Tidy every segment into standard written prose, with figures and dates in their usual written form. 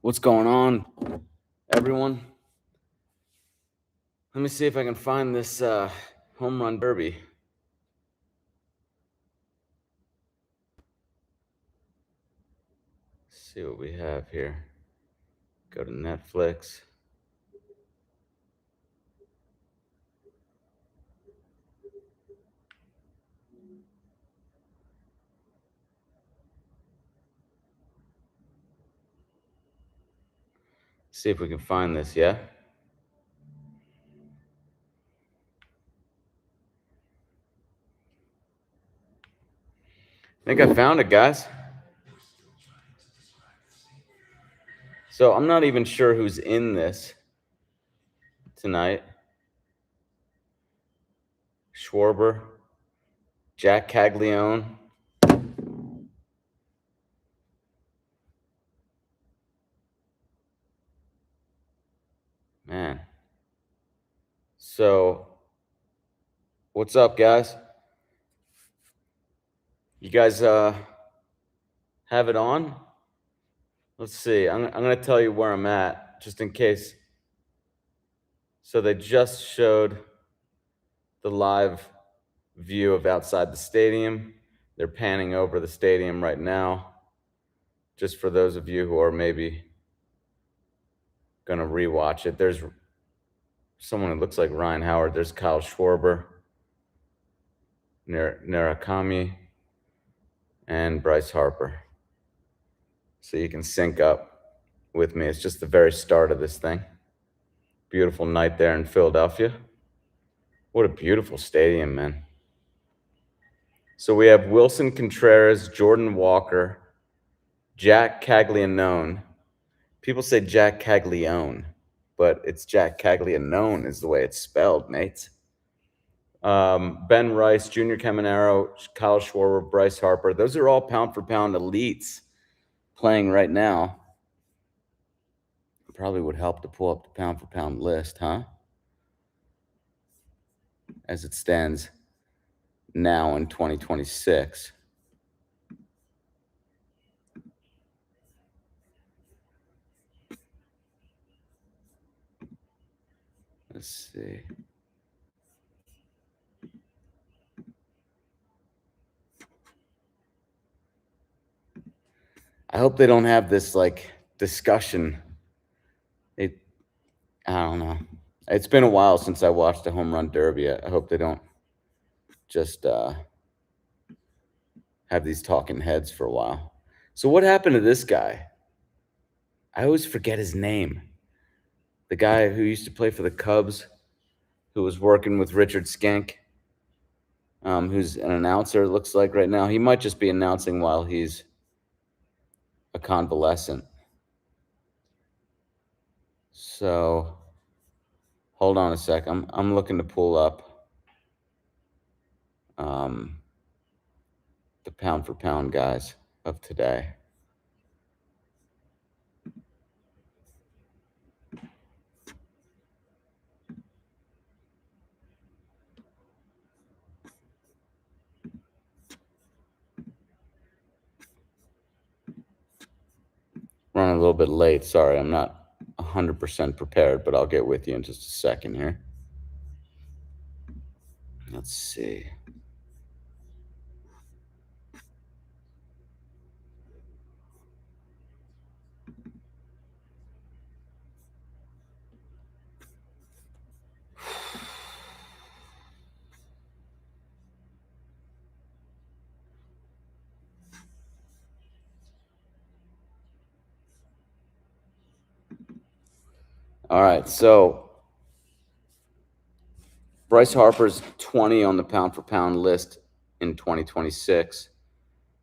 What's going on, everyone? Let me see if I can find this home run derby. Let's see what we have here. Go to Netflix. See if we can find this, yeah? I think I found it, guys. So I'm not even sure who's in this tonight. Schwarber, Jack Caglione. Man. So, what's up, guys? You guys have it on? Let's see. I'm going to tell you where I'm at, just in case. So they just showed the live view of outside the stadium. They're panning over the stadium right now. Just for those of you who are maybe going to rewatch it, there's someone who looks like Ryan Howard. There's Kyle Schwarber, Narakami, and Bryce Harper. So you can sync up with me. It's just the very start of this thing. Beautiful night there in Philadelphia. What a beautiful stadium, man. So we have Wilson Contreras, Jordan Walker, Jack Caglianone. People say Jack Caglione, but it's Jack Caglianone is the way it's spelled, mates. Ben Rice, Junior Caminero, Kyle Schwarber, Bryce Harper. Those are all pound-for-pound elites playing right now. Probably would help to pull up the pound-for-pound list, huh? As it stands now in 2026. Let's see. I hope they don't have this like discussion. I don't know. It's been a while since I watched a home run derby. I hope they don't just have these talking heads for a while. So what happened to this guy? I always forget his name. The guy who used to play for the Cubs, who was working with Richard Skank, who's an announcer, it looks like right now. He might just be announcing while he's a convalescent. So hold on a sec. I'm looking to pull up the pound for pound guys of today. Running a little bit late. Sorry, I'm not 100% prepared, but I'll get with you in just a second here. Let's see. All right, so Bryce Harper's 20 on the pound for pound list in 2026.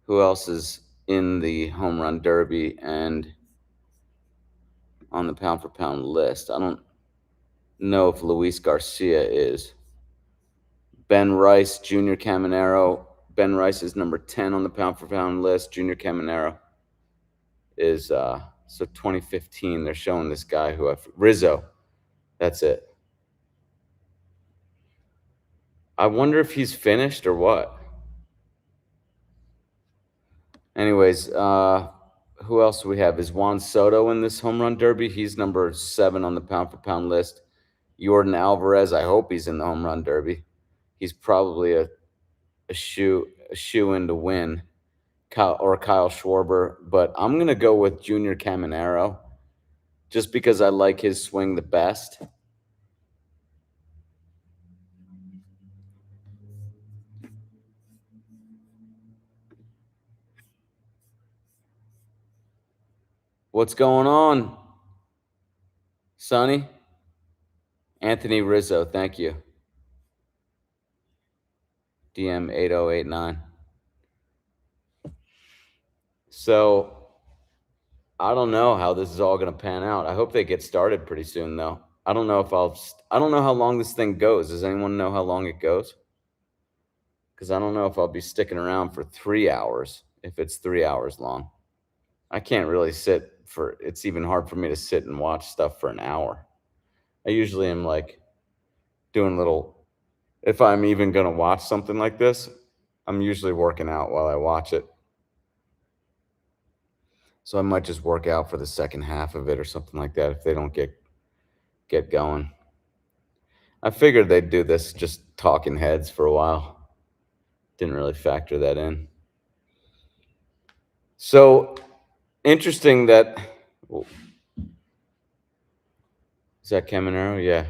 Who else is in the home run derby and on the pound for pound list? I don't know if Luis Garcia is. Ben Rice, Junior Caminero. Ben Rice is number 10 on the pound for pound list. Junior Caminero is so 2015. They're showing this guy who Rizzo. That's it. I wonder if he's finished or what. Anyways, Who else do we have? Is Juan Soto in this home run derby? He's number 7 on the pound for pound list. Jordan Alvarez, I hope he's in the home run derby. He's probably a shoe in to win. Kyle Schwarber, but I'm gonna go with Junior Caminero just because I like his swing the best. What's going on, Sonny? Anthony Rizzo, thank you. DM 8089. So I don't know how this is all going to pan out. I hope they get started pretty soon, though. I don't know if I don't know how long this thing goes. Does anyone know how long it goes? Because I don't know if I'll be sticking around for 3 hours if it's 3 hours long. I can't really it's even hard for me to sit and watch stuff for an hour. I usually am like doing if I'm even going to watch something like this, I'm usually working out while I watch it. So I might just work out for the second half of it or something like that if they don't get going. I figured they'd do this just talking heads for a while. Didn't really factor that in. So interesting that is that Caminero? Yeah.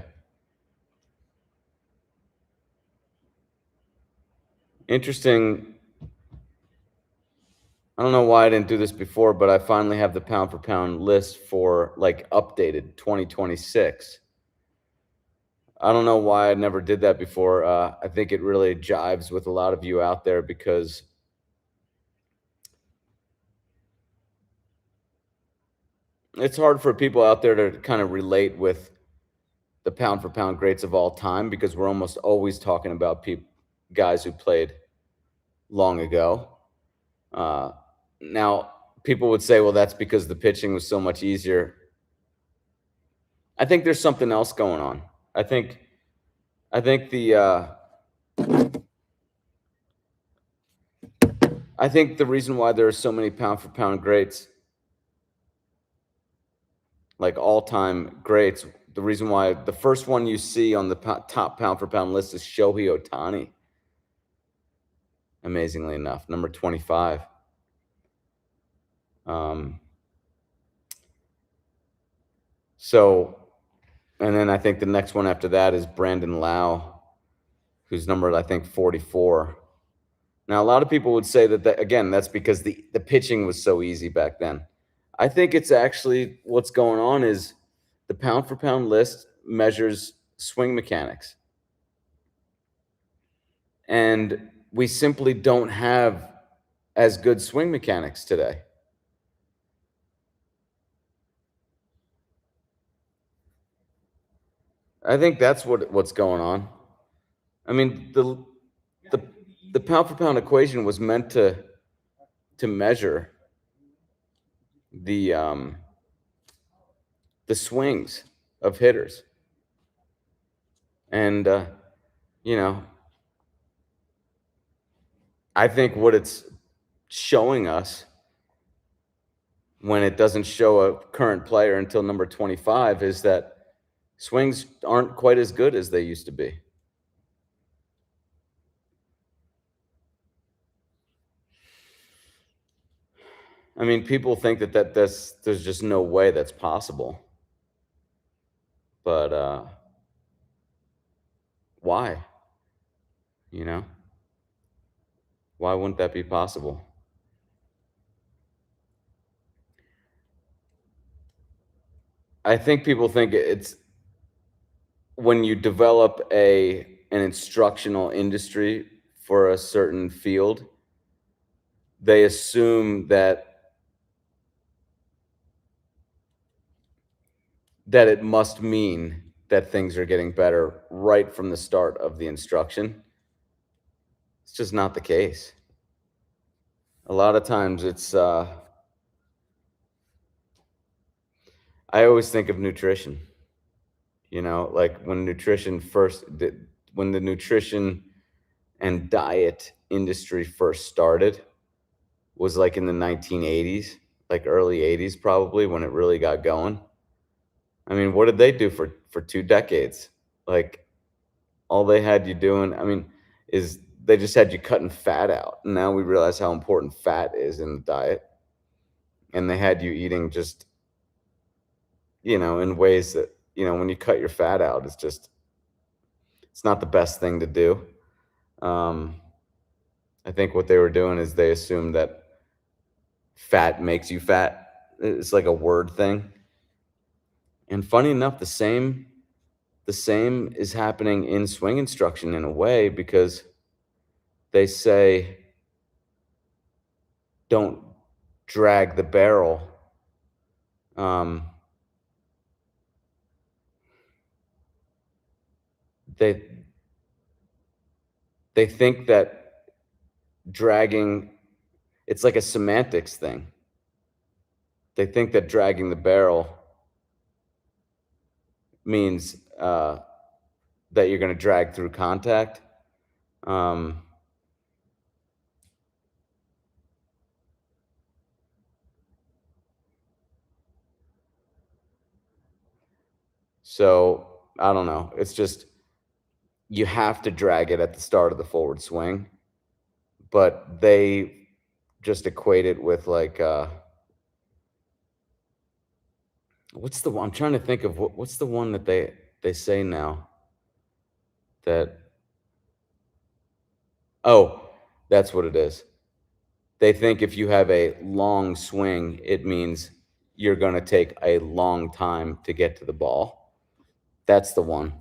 Interesting. I don't know why I didn't do this before, but I finally have the pound for pound list for like updated 2026. I don't know why I never did that before. I think it really jives with a lot of you out there because it's hard for people out there to kind of relate with the pound for pound greats of all time because we're almost always talking about guys who played long ago. Now, people would say, well, that's because the pitching was so much easier. I think there's something else going on. I think the reason why there are so many pound for pound greats, like all-time greats, the reason why the first one you see on the top pound for pound list is Shohei Ohtani. Amazingly enough, number 25. So, and then I think the next one after that is Brandon Lau, who's numbered, I think, 44. Now, a lot of people would say that again, that's because the pitching was so easy back then. I think it's actually what's going on is the pound for pound list measures swing mechanics. And we simply don't have as good swing mechanics today. I think that's what's going on. I mean, the pound for pound equation was meant to measure the swings of hitters. And you know, I think what it's showing us when it doesn't show a current player until number 25 is that swings aren't quite as good as they used to be. I mean, people think that there's just no way that's possible. But why? You know? Why wouldn't that be possible? I think people think it's when you develop an instructional industry for a certain field, they assume that it must mean that things are getting better right from the start of the instruction. It's just not the case. A lot of times it's I always think of nutrition. You know, like when the nutrition and diet industry first started was like in the 1980s like early 80s probably when it really got going. I mean, what did they do for 2 decades? Like, all they had you doing, I mean, is they just had you cutting fat out, and now we realize how important fat is in the diet, and they had you eating just, in ways that, when you cut your fat out, it's not the best thing to do. Um, I think what they were doing is they assumed that fat makes you fat. It's like a word thing. And funny enough, the same is happening in swing instruction in a way because they say don't drag the barrel. Um, they they think that dragging it's like a semantics thing. They think that dragging the barrel means that you're going to drag through contact. Um, so I don't know. It's just you have to drag it at the start of the forward swing, but they just equate it with like what's the one? I'm trying to think of what's the one that they say now that oh, that's what it is. They think if you have a long swing, it means you're going to take a long time to get to the ball. That's the one.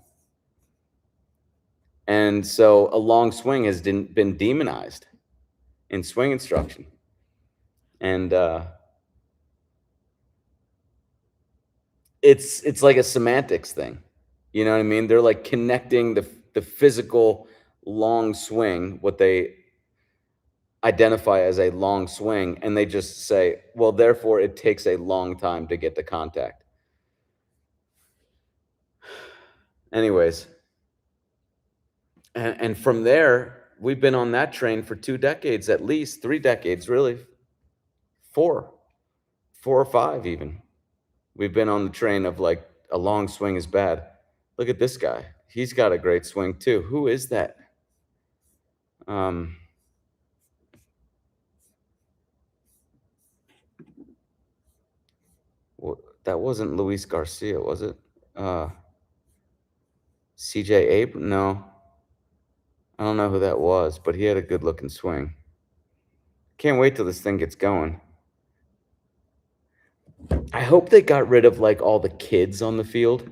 And so a long swing has been demonized in swing instruction. And it's like a semantics thing. You know what I mean? They're like connecting the physical long swing, what they identify as a long swing, and they just say, well, therefore it takes a long time to get to contact. Anyways, and from there, we've been on that train for 2 decades, at least 3 decades, really. 4, 4 or 5 even. We've been on the train of, like, a long swing is bad. Look at this guy. He's got a great swing too. Who is that? Um, that wasn't Luis Garcia, was it? Uh, CJ Abrams? No. I don't know who that was, but he had a good-looking swing. Can't wait till this thing gets going. I hope they got rid of, like, all the kids on the field.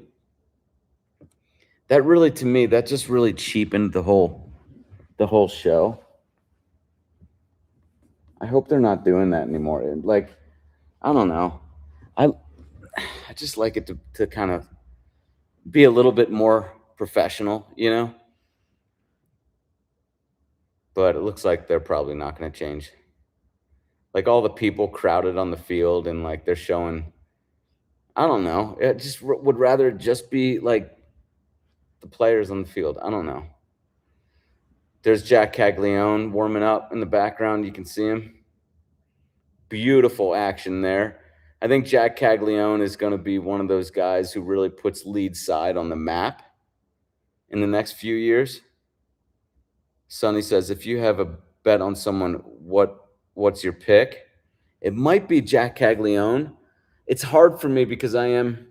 That really, to me, that just really cheapened the whole show. I hope they're not doing that anymore. Like, I don't know. I I just like it to kind of be a little bit more professional. But it looks like they're probably not going to change. Like all the people crowded on the field and like they're showing. I don't know. I just would rather just be like the players on the field. I don't know. There's Jack Caglione warming up in the background. You can see him. Beautiful action there. I think Jack Caglione is going to be one of those guys who really puts lead side on the map in the next few years. Sonny says, if you have a bet on someone, what's your pick? It might be Jack Caglione. It's hard for me because I am.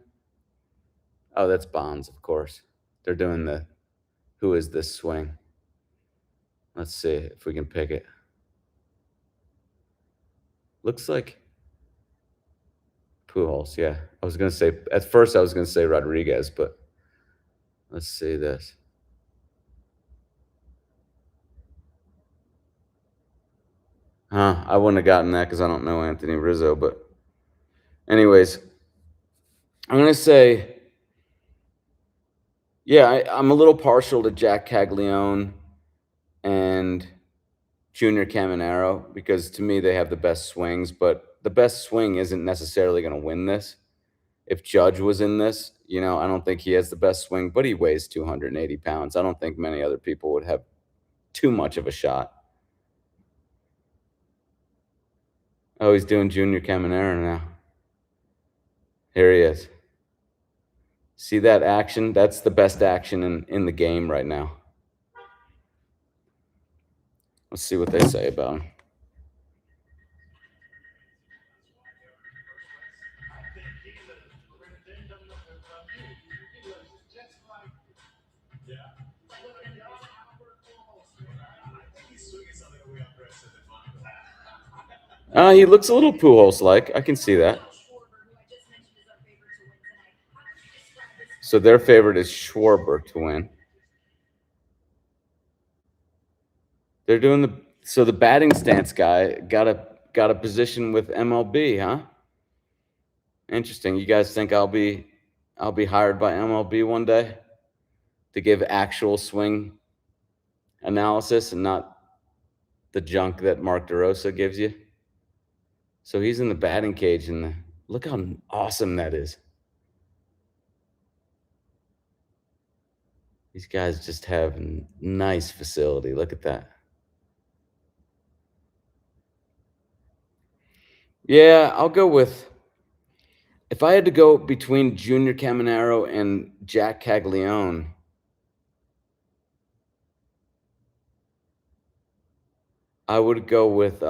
Oh, that's Bonds, of course. They're doing the who is this swing? Let's see if we can pick it. Looks like Pujols, yeah. I was gonna say at first I was gonna say Rodriguez, but let's see this. I wouldn't have gotten that because I don't know Anthony Rizzo, but anyways, I'm gonna say, yeah, I'm a little partial to Jack Caglione and Junior Caminero because to me they have the best swings, but the best swing isn't necessarily going to win this. If Judge was in this, I don't think he has the best swing, but he weighs 280 pounds. I don't think many other people would have too much of a shot. Oh, he's doing Junior Caminero now. Here he is. See that action? That's the best action in the game right now. Let's see what they say about him. He looks a little Pujols-like. I can see that. So their favorite is Schwarber to win. They're doing the batting stance guy got a position with MLB, huh? Interesting. You guys think I'll be hired by MLB one day to give actual swing analysis and not the junk that Mark DeRosa gives you? So he's in the batting cage, and look how awesome that is. These guys just have a nice facility. Look at that. Yeah, I'll go with, if I had to go between Junior Caminero and Jack Caglione, I would go with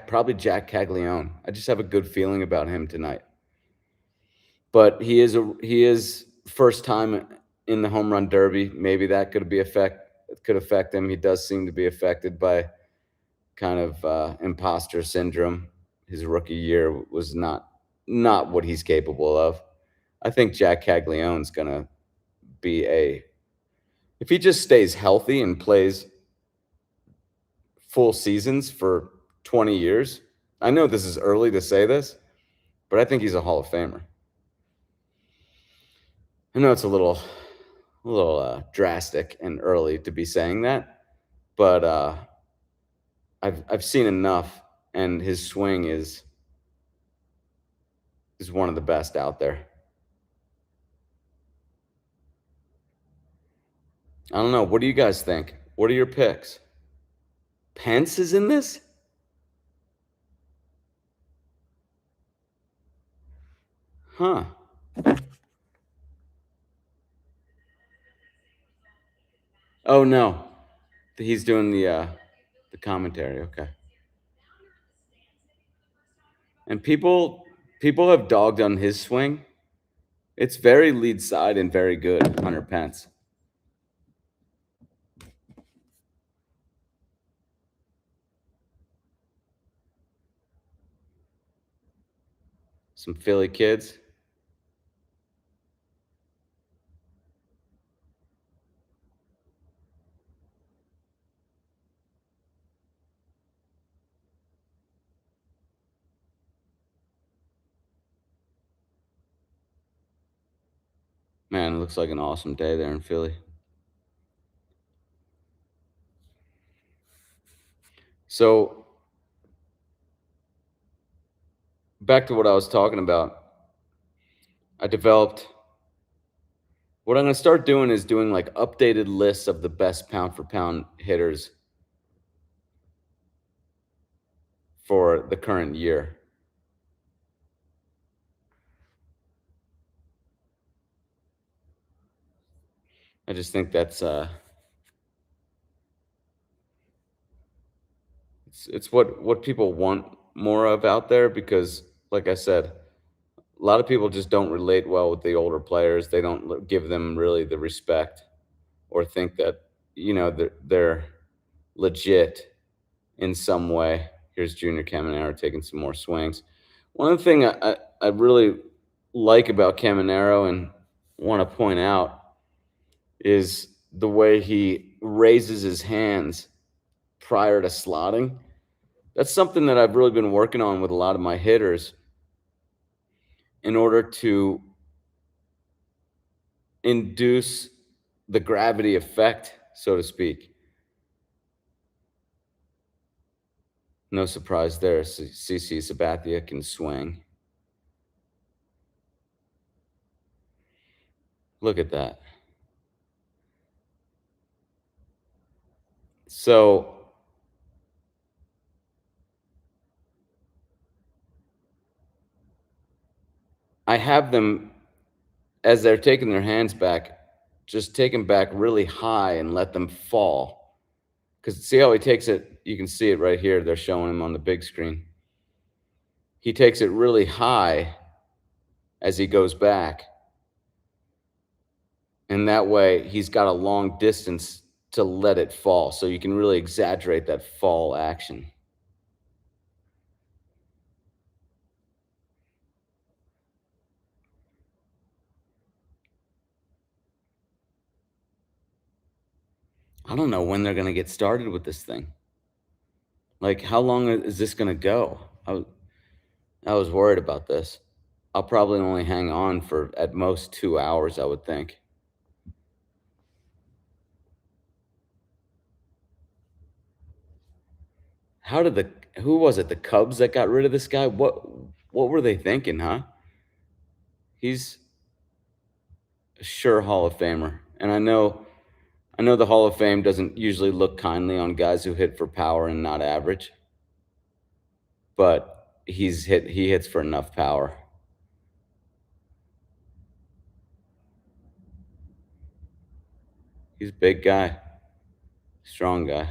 probably Jack Caglione. I just have a good feeling about him tonight. But he is first time in the home run derby. Maybe that could affect him. He does seem to be affected by kind of imposter syndrome. His rookie year was not what he's capable of. I think Jack Caglione's gonna be if he just stays healthy and plays full seasons for 20 years. I know this is early to say this, but I think he's a Hall of Famer. I know it's a little drastic and early to be saying that, but I've seen enough, and his swing is one of the best out there. I don't know. What do you guys think? What are your picks? Pence is in this? Huh. Oh no. He's doing the commentary. Okay. And people have dogged on his swing. It's very lead side and very good, Hunter Pence. Some Philly kids. Man, it looks like an awesome day there in Philly. So, back to what I was talking about. I developed what I'm going to start doing is doing like updated lists of the best pound for pound hitters for the current year. I just think that's it's what people want more of out there, because like I said, a lot of people just don't relate well with the older players. They don't give them really the respect, or think that they're legit in some way. Here's Junior Caminero taking some more swings. One thing I really like about Caminero and want to point out is the way he raises his hands prior to slotting. That's something that I've really been working on with a lot of my hitters in order to induce the gravity effect, so to speak. No surprise there. CC Sabathia can swing. Look at that. So I have them, as they're taking their hands back, just take them back really high and let them fall. Because see how he takes it? You can see it right here. They're showing him on the big screen. He takes it really high as he goes back. And that way he's got a long distance to let it fall. So you can really exaggerate that fall action. I don't know when they're going to get started with this thing. Like, how long is this going to go? I was worried about this. I'll probably only hang on for at most 2 hours, I would think. How did who was it? The Cubs that got rid of this guy? What were they thinking, huh? He's a sure Hall of Famer. And I know the Hall of Fame doesn't usually look kindly on guys who hit for power and not average, but he hits for enough power. He's a big guy, strong guy.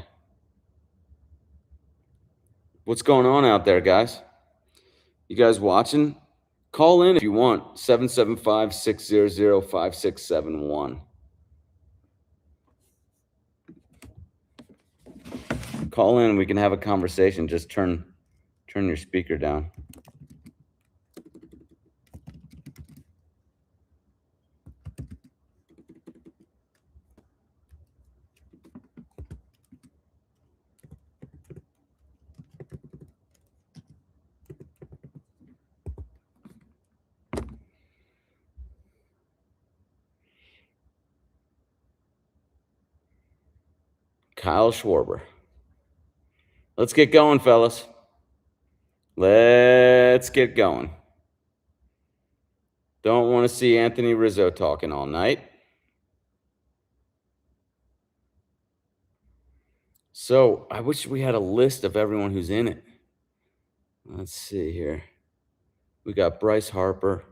What's going on out there, guys? You guys watching? Call in if you want. 775-600-5671. Call in, we can have a conversation. Just turn your speaker down. Kyle Schwarber. Let's get going, fellas. Let's get going. Don't want to see Anthony Rizzo talking all night. So I wish we had a list of everyone who's in it. Let's see here. We got Bryce Harper.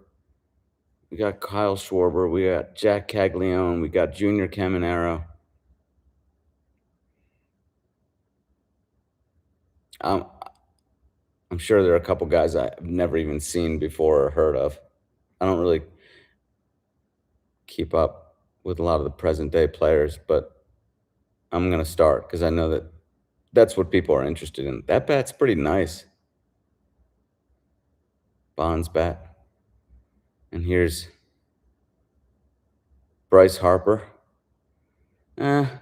We got Kyle Schwarber. We got Jack Caglione. We got Junior Caminero. I'm sure there are a couple guys I've never even seen before or heard of. I don't really keep up with a lot of the present day players, but I'm going to start because I know that that's what people are interested in. That bat's pretty nice. Bonds bat. And here's Bryce Harper. What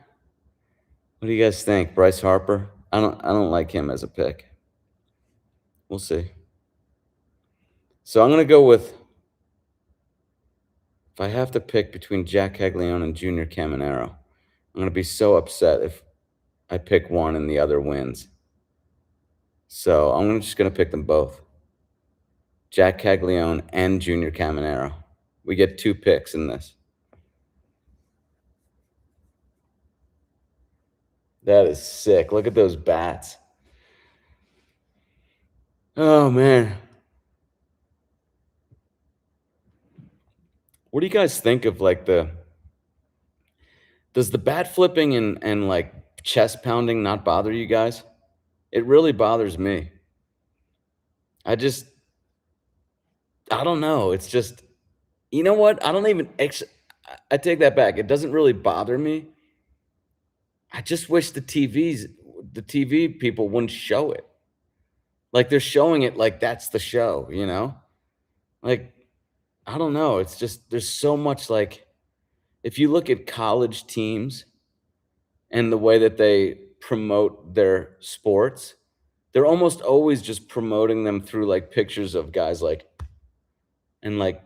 do you guys think? Bryce Harper? I don't like him as a pick. We'll see. So I'm going to go with, if I have to pick between Jack Caglione and Junior Caminero, I'm going to be so upset if I pick one and the other wins. So I'm just going to pick them both. Jack Caglione and Junior Caminero. We get 2 picks in this. That is sick. Look at those bats. Oh, man. What do you guys think of, like, does the bat flipping and like chest pounding not bother you guys? It really bothers me. I don't know. It's just, you know what? I take that back. It doesn't really bother me. I just wish the TV people wouldn't show it. Like, they're showing it like that's the show, you know? Like, I don't know. It's just, there's so much, like, if you look at college teams and the way that they promote their sports, they're almost always just promoting them through like pictures of guys like, and like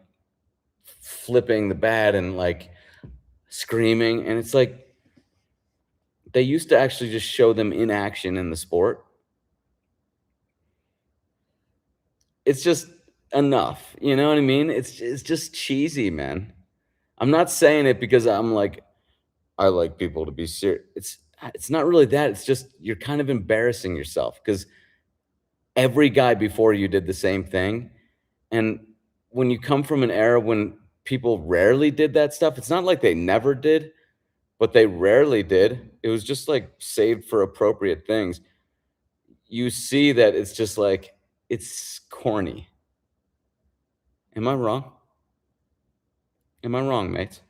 flipping the bat and like screaming. And it's like, they used to actually just show them in action in the sport. It's just enough. You know what I mean? It's just cheesy, man. I'm not saying it because I'm like, I like people to be serious. It's not really that. It's just you're kind of embarrassing yourself because every guy before you did the same thing. And when you come from an era when people rarely did that stuff, it's not like they never did, but they rarely did. It was just like saved for appropriate things. You see that it's just like it's corny. Am I wrong? Am I wrong, mates?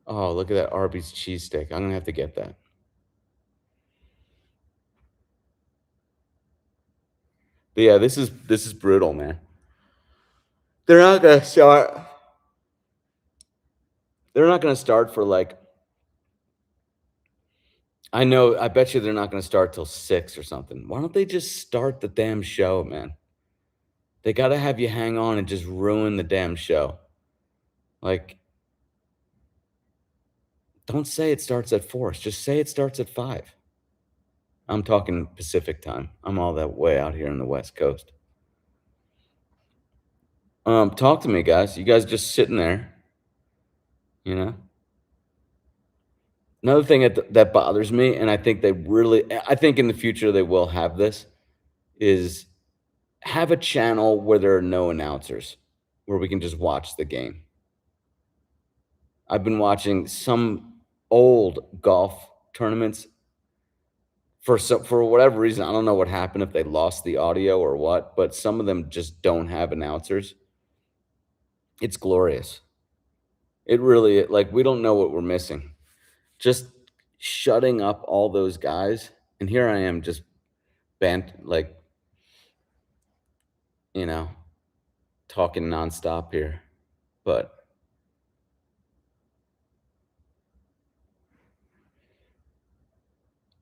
Oh, look at that Arby's cheesesteak. I'm gonna have to get that. But yeah, this is brutal, man. They're not gonna start. They're not gonna start for like. I know. I bet you they're not gonna start till 6 or something. Why don't they just start the damn show, man? They gotta have you hang on and just ruin the damn show. Like, don't say it starts at 4. Just say it starts at 5. I'm talking Pacific time. I'm all that way out here in the West Coast. Talk to me, guys. You guys just sitting there, you know? Another thing that bothers me, and I think in the future they will have this, is have a channel where there are no announcers, where we can just watch the game. I've been watching some old golf tournaments for whatever reason. I don't know what happened, if they lost the audio or what, but some of them just don't have announcers. It's glorious. It really, like, we don't know what we're missing. Just shutting up all those guys, and here I am just like, you know, talking nonstop here. But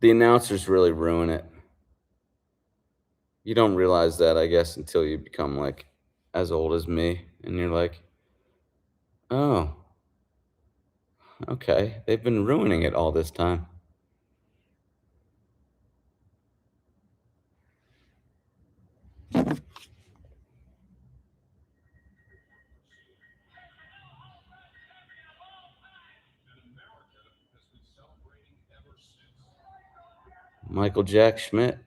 the announcers really ruin it. You don't realize that, I guess, until you become like as old as me, and you're like, oh, okay, they've been ruining it all this time. Michael Jack Schmidt.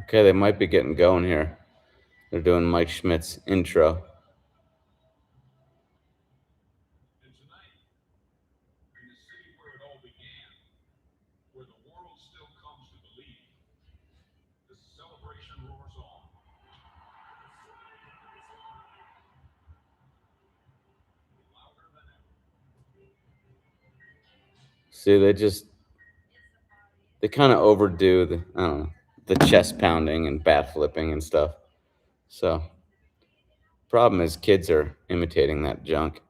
Okay, they might be getting going here. They're doing Mike Schmidt's intro. See, they kind of overdo the, I don't know, the chest pounding and bat flipping and stuff. So, problem is, kids are imitating that junk,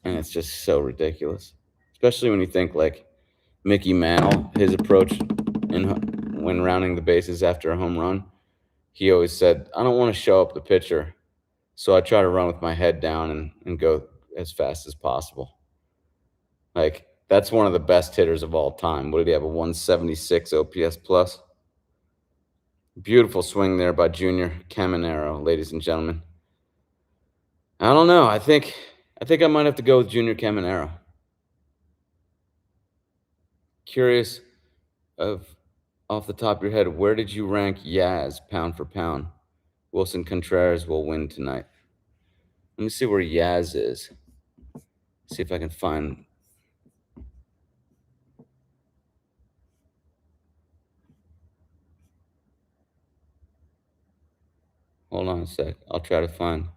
and it's just so ridiculous. Especially when you think like Mickey Mantle, his approach when rounding the bases after a home run, he always said, "I don't want to show up the pitcher, so I try to run with my head down and go as fast as possible." Like, that's one of the best hitters of all time. What did he have? A 176 OPS plus. Beautiful swing there by Junior Caminero, ladies and gentlemen. I don't know. I think I might have to go with Junior Caminero. Curious of off the top of your head, where did you rank Yaz pound for pound? Wilson Contreras will win tonight. Let me see where Yaz is. See if I can find. Hold on a sec. I'll try to find.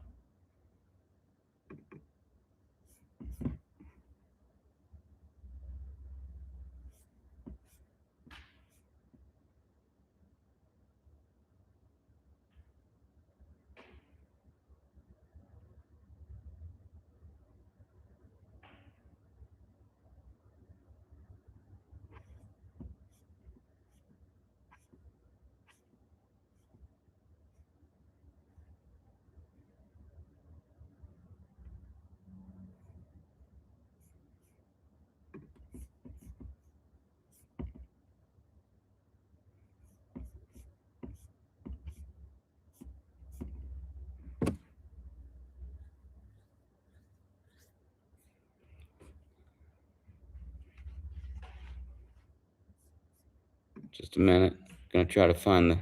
Just a minute. Gonna try to find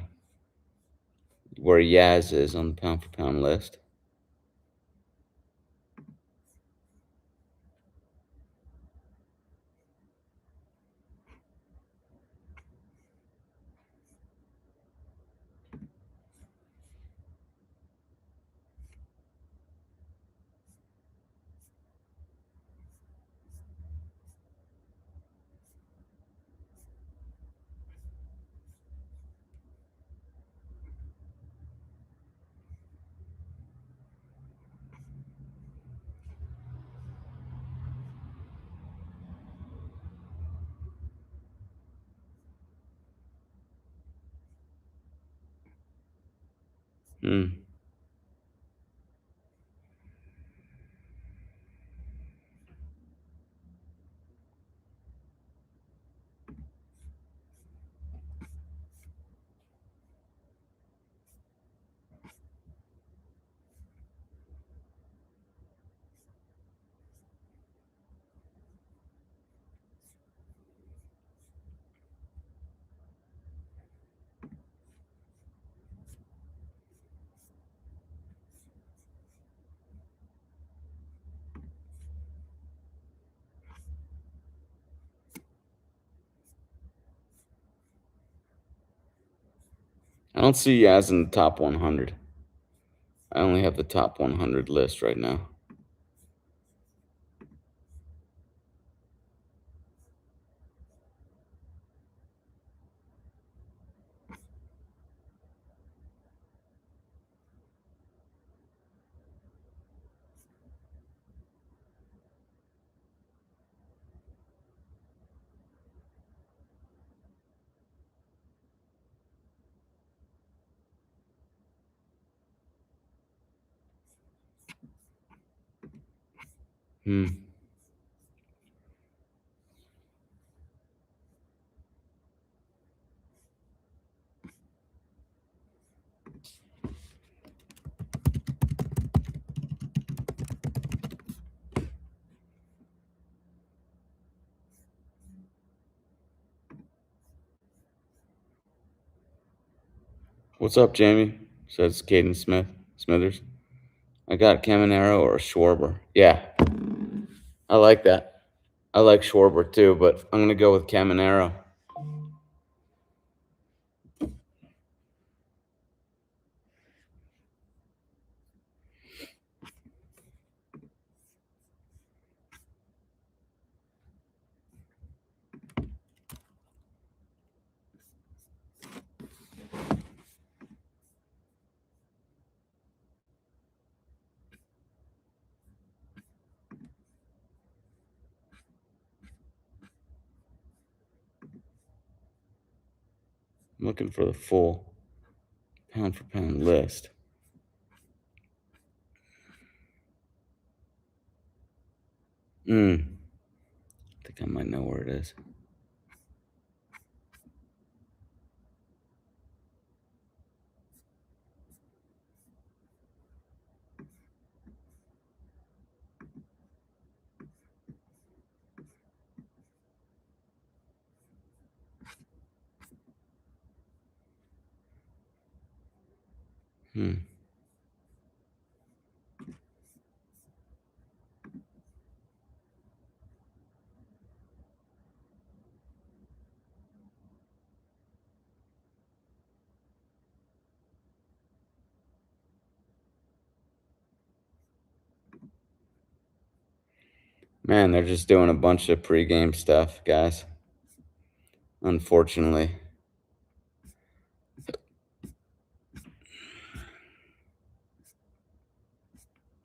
where Yaz is on the pound for pound list. Hmm. I don't see Yaz in the top 100. I only have the top 100 list right now. Hmm. What's up, Jamie? Says Caden Smithers. I got Caminero or Schwarber. Yeah, I like that. I like Schwarber too, but I'm gonna go with Caminero. I'm looking for the full pound for pound list. I think I might know where it is. Hmm. Man, they're just doing a bunch of pregame stuff, guys. Unfortunately.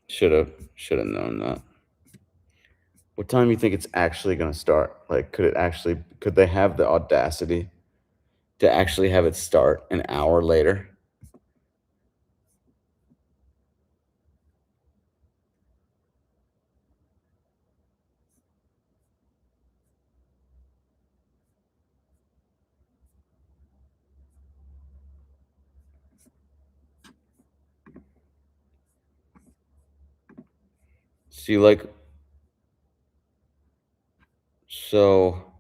Should have known that. What time do you think it's actually gonna start? Like, could they have the audacity to actually have it start an hour later? See, like, so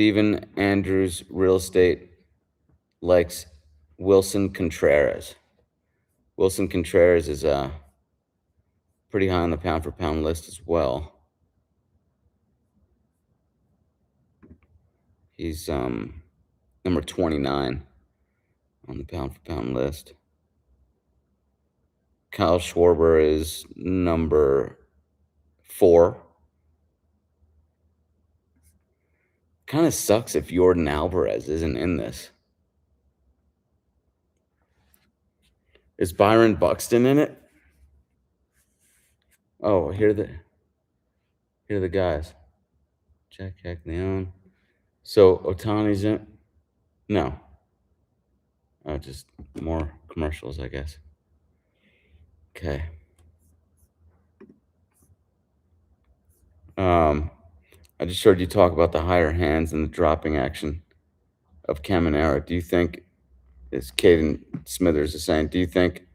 Stephen Andrews Real Estate likes Wilson Contreras. Wilson Contreras is pretty high on the pound for pound list as well. He's number 29 on the pound for pound list. Kyle Schwarber is number 4. Kind of sucks if Jordan Alvarez isn't in this. Is Byron Buxton in it? Oh, here are the guys. Jack Leon. So Otani's in. No. Oh, just more commercials, I guess. Okay. I just heard you talk about the higher hands and the dropping action of Caminero. Do you think, as Caden Smithers is saying, do you think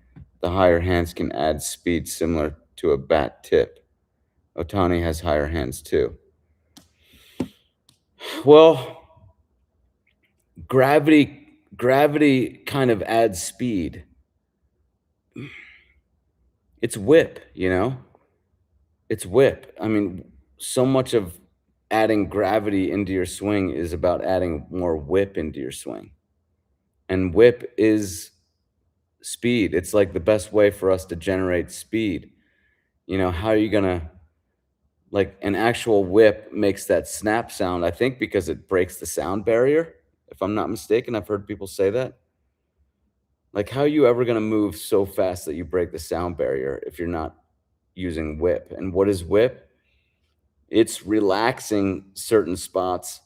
the higher hands can add speed similar to a bat tip? Otani has higher hands too. Well, gravity kind of adds speed. It's whip, It's whip. I mean, so much of adding gravity into your swing is about adding more whip into your swing. And whip is speed. It's like the best way for us to generate speed. How are you going to, like, an actual whip makes that snap sound, I think, because it breaks the sound barrier. If I'm not mistaken, I've heard people say that. Like, how are you ever going to move so fast that you break the sound barrier if you're not using whip? And what is whip? It's relaxing certain spots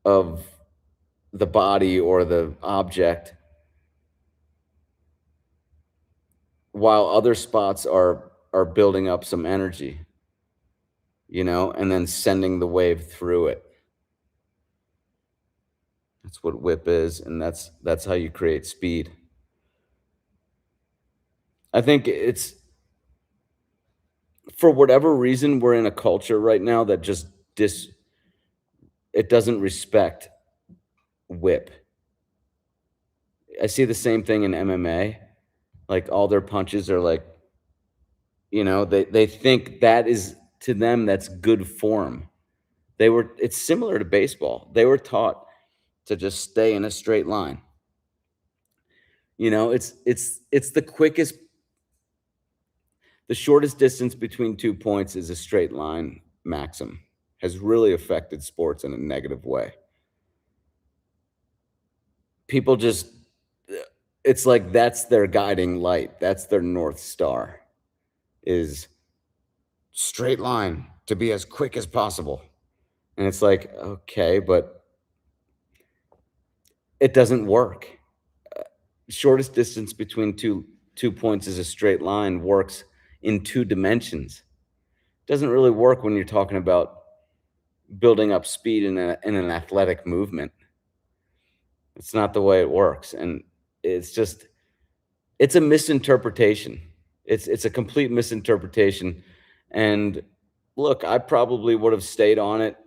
of the body or the object while other spots are building up some energy, and then sending the wave through it. That's what whip is, and that's how you create speed. I think it's, for whatever reason, we're in a culture right now that just it doesn't respect whip. I see the same thing in MMA. Like, all their punches are like, they think that is, to them, that's good form. It's similar to baseball. They were taught to just stay in a straight line. It's the shortest distance between 2 points is a straight line maxim. Has really affected sports in a negative way. People just, it's like that's their guiding light. That's their North Star, is straight line to be as quick as possible. And it's like, okay, but it doesn't work. Shortest distance between two points is a straight line works in 2 dimensions. It doesn't really work when you're talking about building up speed in an athletic movement. It's not the way it works. And it's a misinterpretation. It's a complete misinterpretation. And look, I probably would have stayed on it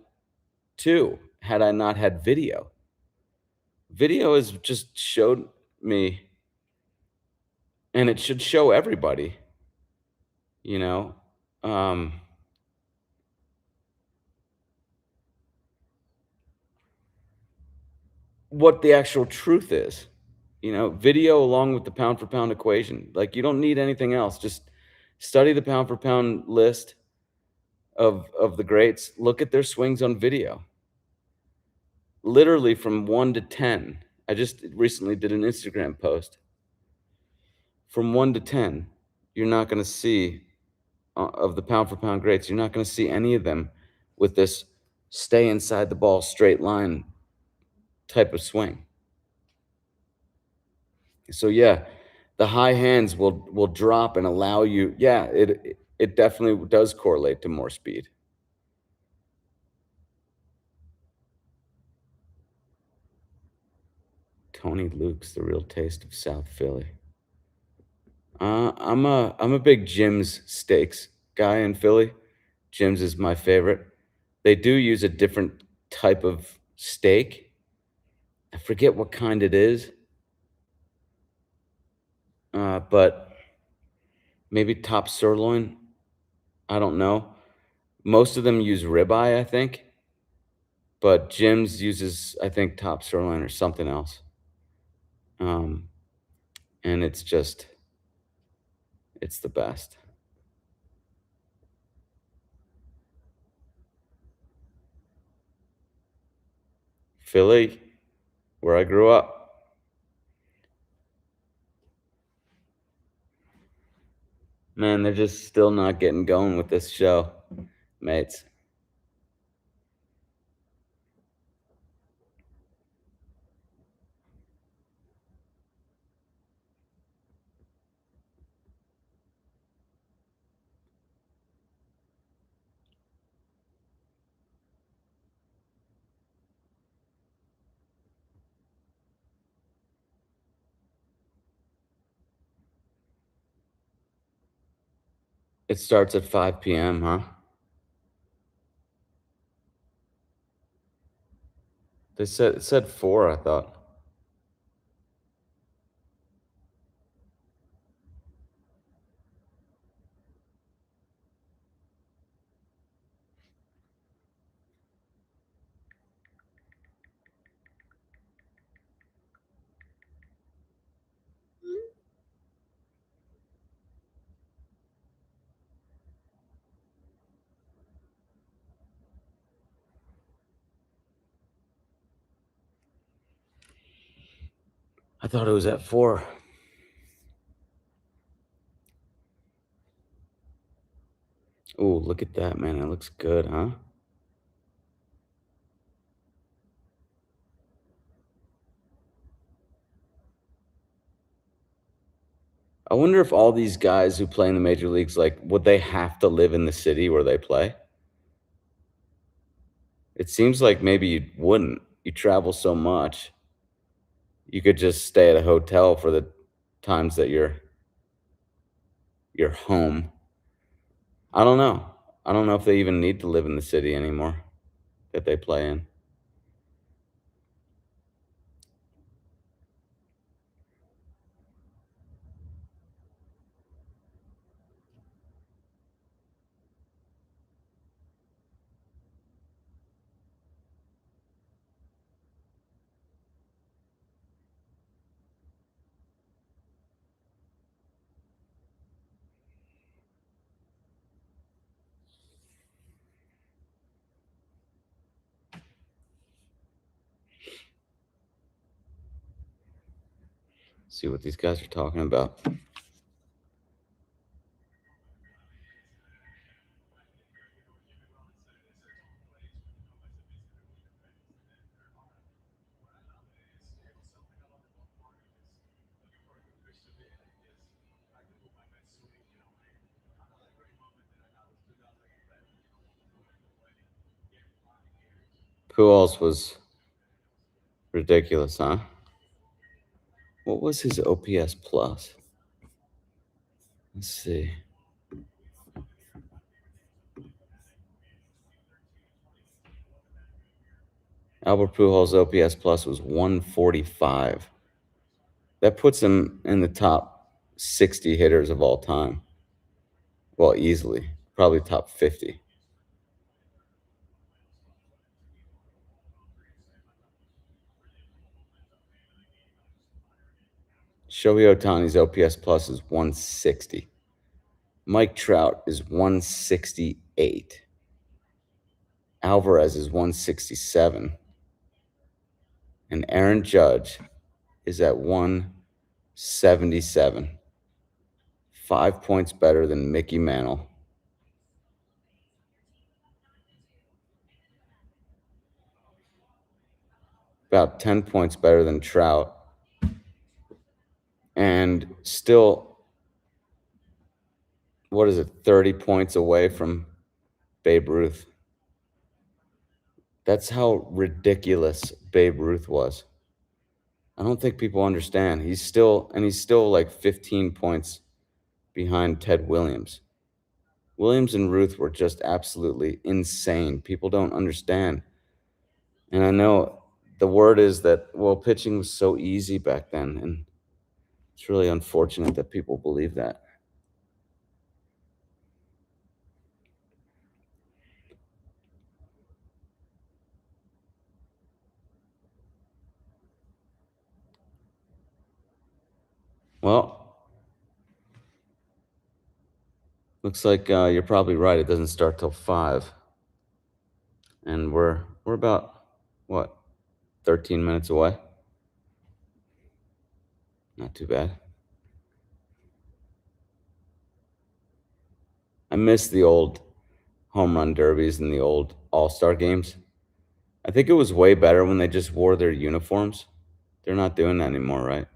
too had I not had video. Video has just showed me, and it should show everybody, what the actual truth is. Video along with the pound for pound equation. Like, you don't need anything else. Just study the pound for pound list of the greats. Look at their swings on video. Literally from 1 to 10. I just recently did an Instagram post. From 1 to 10, you're not going to see, of the pound for pound greats, you're not going to see any of them with this stay inside the ball straight line type of swing. So yeah, the high hands will drop and allow you. Yeah, it definitely does correlate to more speed. Tony Luke's the real taste of South Philly. I'm a big Jim's Steaks guy in Philly. Jim's is my favorite. They do use a different type of steak. I forget what kind it is, but maybe top sirloin. I don't know. Most of them use ribeye, I think, but Jim's uses, I think, top sirloin or something else. Um, and it's the best. Philly, where I grew up. Man, they're just still not getting going with this show, mates. It starts at 5 p.m., huh? It said 4, I thought. I thought it was at 4. Ooh, look at that, man. It looks good, huh? I wonder if all these guys who play in the major leagues, like, would they have to live in the city where they play? It seems like maybe you wouldn't. You travel so much. You could just stay at a hotel for the times that you're home. I don't know. I don't know if they even need to live in the city anymore that they play in. See what these guys are talking about. Pujols was ridiculous, huh? What was his OPS plus? Let's see. Albert Pujols' OPS plus was 145. That puts him in the top 60 hitters of all time. Well, easily. Probably top 50. Shohei Ohtani's OPS plus is 160. Mike Trout is 168. Alvarez is 167. And Aaron Judge is at 177. 5 points better than Mickey Mantle. About 10 points better than Trout. And still, what is it, 30 points away from Babe Ruth. That's how ridiculous Babe Ruth was. I don't think people understand. He's still like 15 points behind Ted Williams. Williams and Ruth were just absolutely insane. People don't understand. And I know the word is that, well, pitching was so easy back then. And it's really unfortunate that people believe that. Well, looks like you're probably right. It doesn't start till 5. And we're about, what, 13 minutes away? Not too bad. I miss the old home run derbies and the old all-star games. I think it was way better when they just wore their uniforms. They're not doing that anymore, right?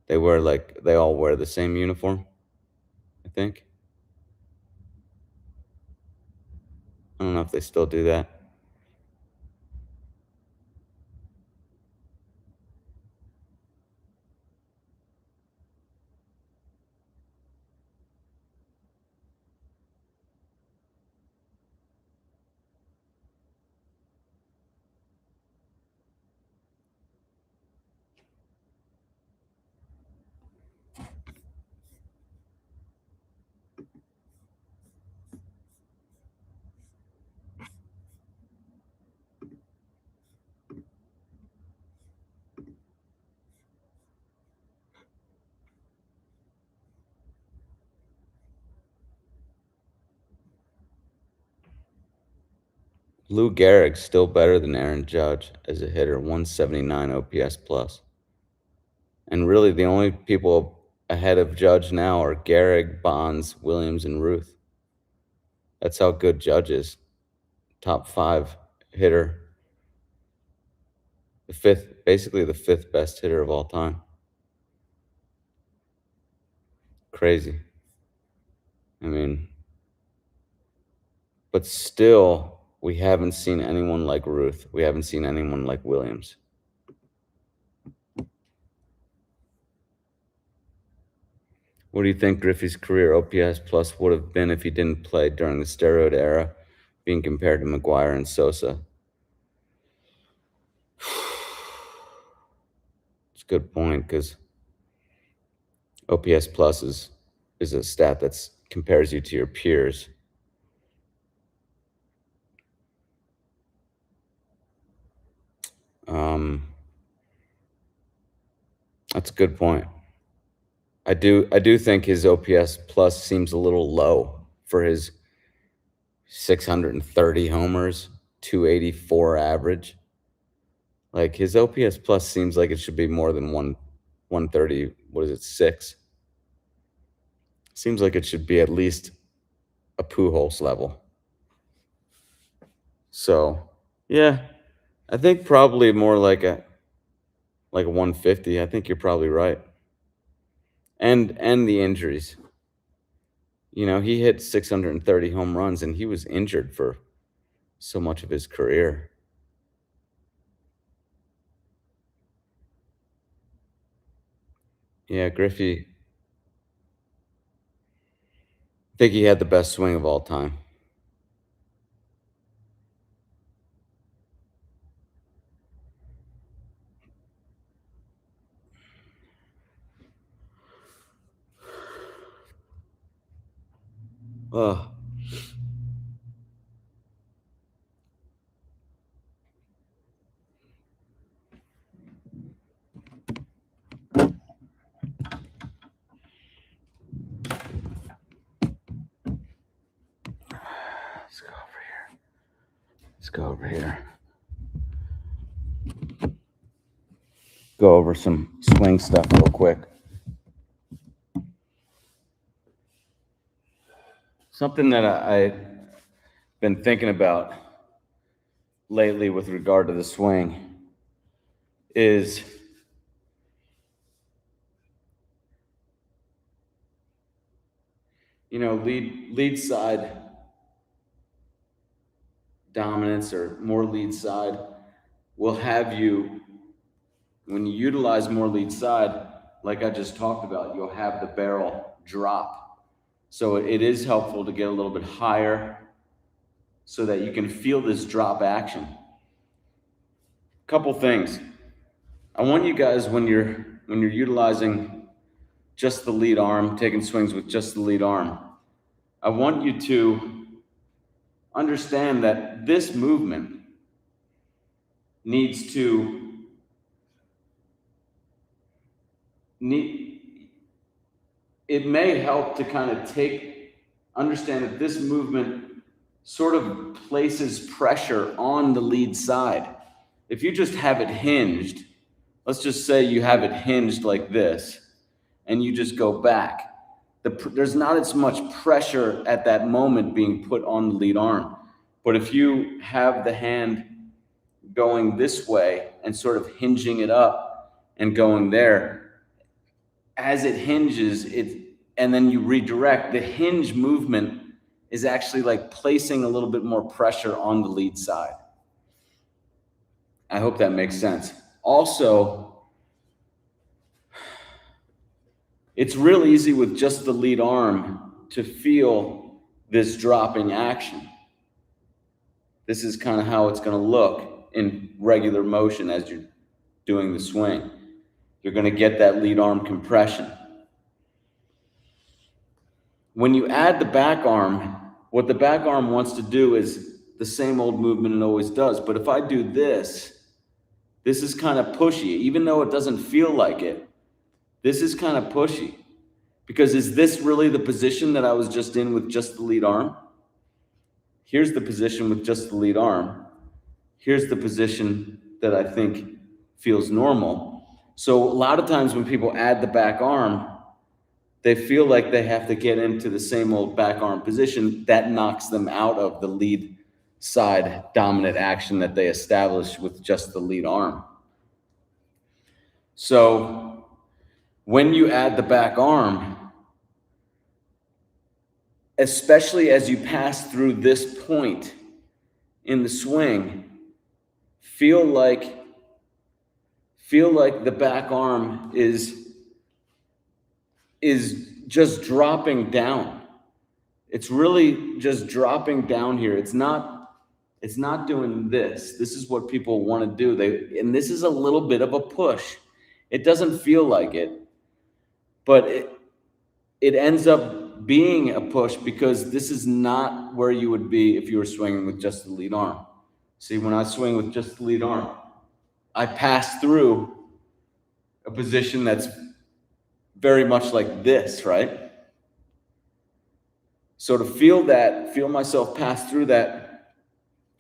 They all wear the same uniform, I think. I don't know if they still do that. Lou Gehrig's still better than Aaron Judge as a hitter, 179 OPS plus. And really, the only people ahead of Judge now are Gehrig, Bonds, Williams, and Ruth. That's how good Judge is. Top 5 hitter, basically the fifth best hitter of all time. Crazy. I mean, but still, we haven't seen anyone like Ruth. We haven't seen anyone like Williams. What do you think Griffey's career OPS plus would have been if he didn't play during the steroid era, being compared to McGwire and Sosa? It's a good point, because OPS plus is a stat that compares you to your peers. That's a good point. I do think his OPS plus seems a little low for his 630 homers, 284 average. Like, his OPS plus seems like it should be more than 130. What is it, 6? Seems like it should be at least a Pujols level. So, yeah, I think probably more like a 150. I think you're probably right. And the injuries. You know, he hit 630 home runs and he was injured for so much of his career. Yeah, Griffey, I think he had the best swing of all time. Oh, let's go over here. Let's go over here. Go over some swing stuff real quick. Something that I've been thinking about lately with regard to the swing is, you know, lead side dominance or more lead side will have you, when you utilize more lead side, like I just talked about, you'll have the barrel drop. So it is helpful to get a little bit higher so that you can feel this drop action. Couple things. I want you guys, when you're utilizing just the lead arm, taking swings with just the lead arm, I want you to understand that this movement needs to it may help to kind of understand that this movement sort of places pressure on the lead side. If you just have it hinged, let's just say you have it hinged like this, and you just go back, there's not as much pressure at that moment being put on the lead arm. But if you have the hand going this way and sort of hinging it up and going there, as it hinges, and then you redirect, the hinge movement is actually like placing a little bit more pressure on the lead side. I hope that makes sense. Also, it's real easy with just the lead arm to feel this dropping action. This is kind of how it's going to look in regular motion as you're doing the swing. You're going to get that lead arm compression. When you add the back arm, what the back arm wants to do is the same old movement it always does. But if I do this is kind of pushy, even though it doesn't feel like it. This is kind of pushy. Because is this really the position that I was just in with just the lead arm? Here's the position with just the lead arm. Here's the position that I think feels normal. So a lot of times when people add the back arm, they feel like they have to get into the same old back arm position. That knocks them out of the lead side dominant action that they established with just the lead arm. So when you add the back arm, especially as you pass through this point in the swing, feel like the back arm is just dropping down. It's really just dropping down here. It's not doing this. This is what people want to do. And this is a little bit of a push. It doesn't feel like it, but it ends up being a push because this is not where you would be if you were swinging with just the lead arm. See, when I swing with just the lead arm, I pass through a position that's very much like this, right? So to feel myself pass through that,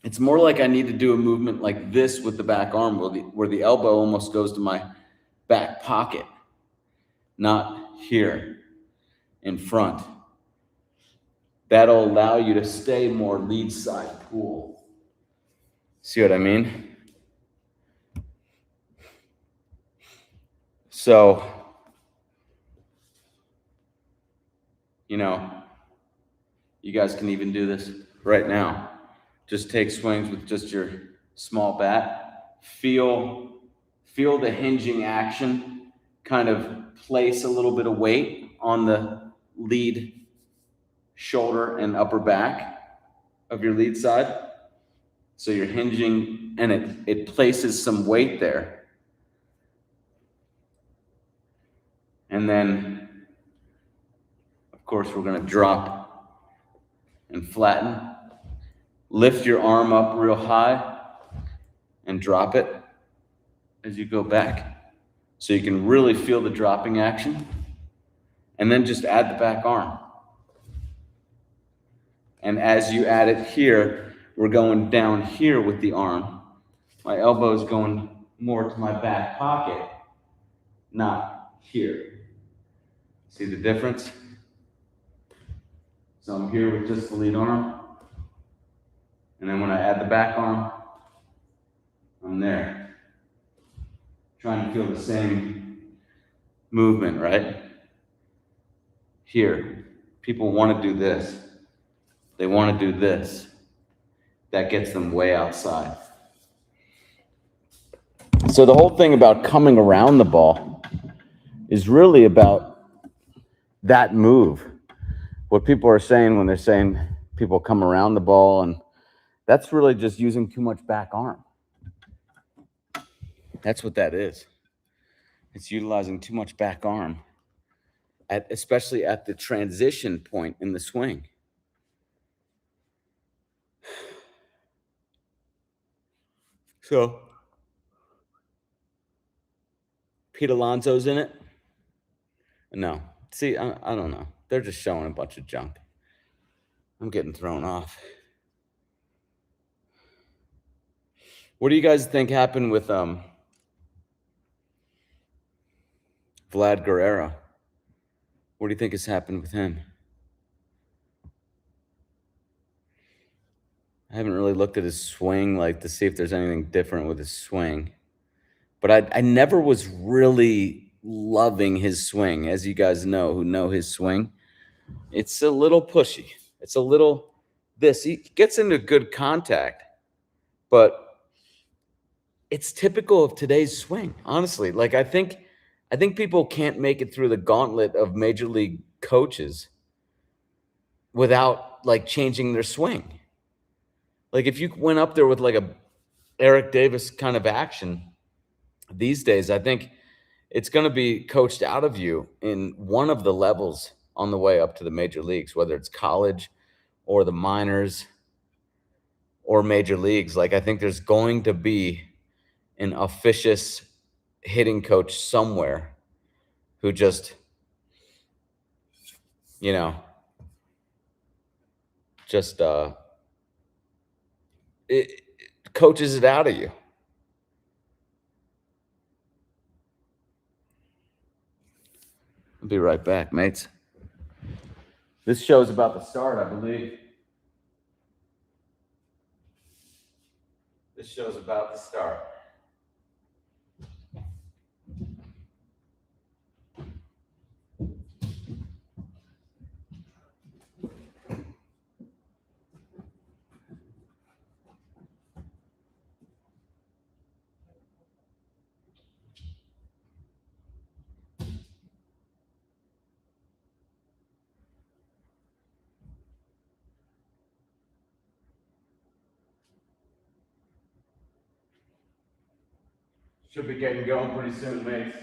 it's more like I need to do a movement like this with the back arm, where the elbow almost goes to my back pocket, not here in front. That'll allow you to stay more lead side pull. See what I mean? So, you guys can even do this right now. Just take swings with just your small bat. Feel the hinging action, kind of place a little bit of weight on the lead shoulder and upper back of your lead side. So you're hinging and it places some weight there. And then, of course, we're going to drop and flatten. Lift your arm up real high and drop it as you go back. So you can really feel the dropping action. And then just add the back arm. And as you add it here, we're going down here with the arm. My elbow is going more to my back pocket, not here. See the difference? So I'm here with just the lead arm. And then when I add the back arm, I'm there. Trying to feel the same movement, right? Here, people want to do this. They want to do this. That gets them way outside. So the whole thing about coming around the ball is really about that move. What people are saying when they're saying people come around the ball, and that's really just using too much back arm. That's what that is. It's utilizing too much back arm, especially at the transition point in the swing. So, Pete Alonso's in it? No. See, I don't know. They're just showing a bunch of junk. I'm getting thrown off. What do you guys think happened with Vlad Guerrero? What do you think has happened with him? I haven't really looked at his swing, like to see if there's anything different with his swing. But I never was really loving his swing, as you guys know who know his swing. It's a little pushy. It's a little this. He gets into good contact, but it's typical of today's swing, honestly. Like I think people can't make it through the gauntlet of major league coaches without like changing their swing. Like if you went up there with like a Eric Davis kind of action these days, I think it's going to be coached out of you in one of the levels on the way up to the major leagues, whether it's college or the minors or major leagues. Like I think there's going to be an officious hitting coach somewhere who just, you know, just it coaches it out of you. I'll be right back, mates. This show's about to start, I believe. This show's about to start. Should be getting going pretty soon, mates.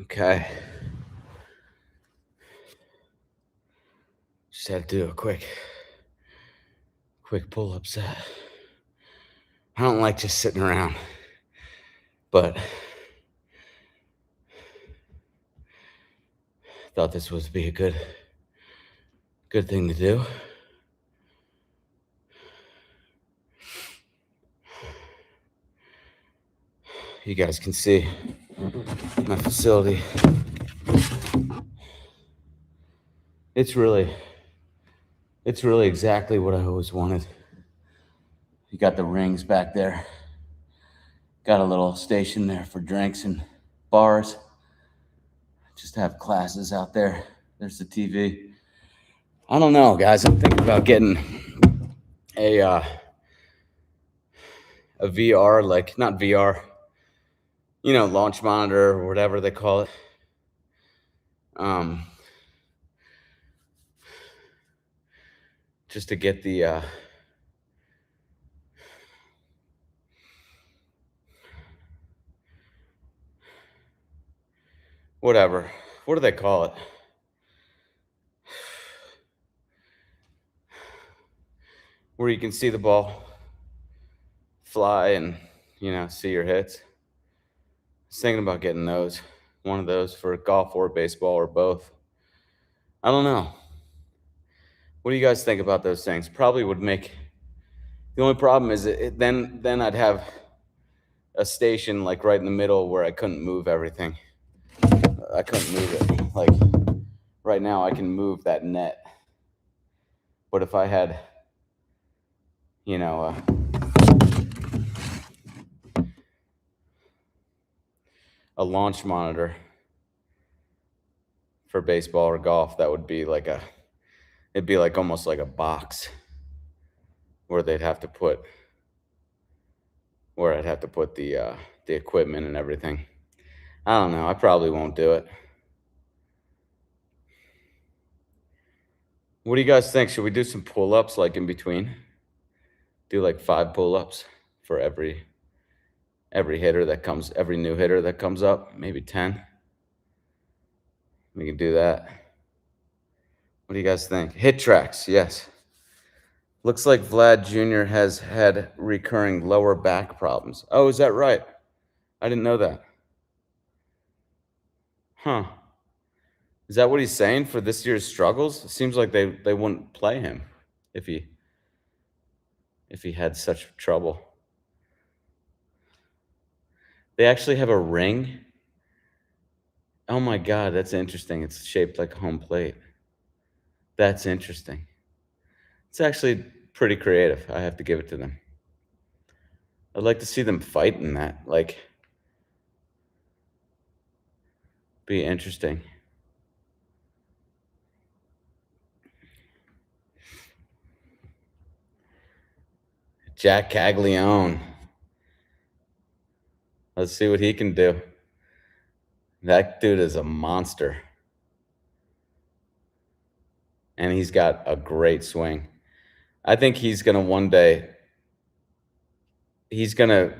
Okay. Just had to do a quick pull-ups. I don't like just sitting around, but thought this would be a good thing to do. You guys can see my facility. It's really exactly what I always wanted. You got the rings back there. Got a little station there for drinks and bars. Just have classes out there. There's the TV. I don't know, guys. I'm thinking about getting a VR, like not VR, launch monitor or whatever they call it. Um, just to get the whatever. What do they call it? Where you can see the ball fly and see your hits. I was thinking about getting one of those for golf or baseball or both. I don't know. What do you guys think about those things? Probably would make. The only problem is then I'd have a station like right in the middle where I couldn't move everything. I couldn't move it. Like right now, I can move that net, but if I had, you know, a launch monitor for baseball or golf, that would be it'd be like almost like a box where I'd have to put the equipment and everything. I don't know. I probably won't do it. What do you guys think? Should we do some pull-ups like in between? Do like 5 pull-ups for every new hitter that comes up, maybe 10. We can do that. What do you guys think? HitTrax, yes. Looks like Vlad Jr. has had recurring lower back problems. Oh, is that right? I didn't know that. Huh. Is that what he's saying for this year's struggles? It seems like they wouldn't play him if he had such trouble. They actually have a ring. Oh my God, that's interesting. It's shaped like a home plate. That's interesting. It's actually pretty creative. I have to give it to them. I'd like to see them fight in that. Like, be interesting. Jack Caglione. Let's see what he can do. That dude is a monster. And he's got a great swing. I think he's going to one day, he's going to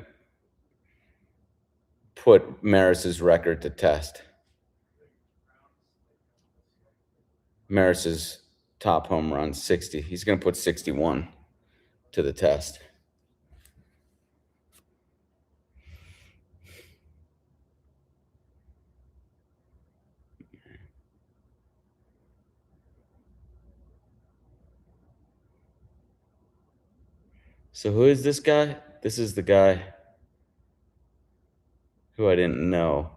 put Maris's record to test. Maris's top home run, 60. He's going to put 61 to the test. So who is this guy? This is the guy who I didn't know.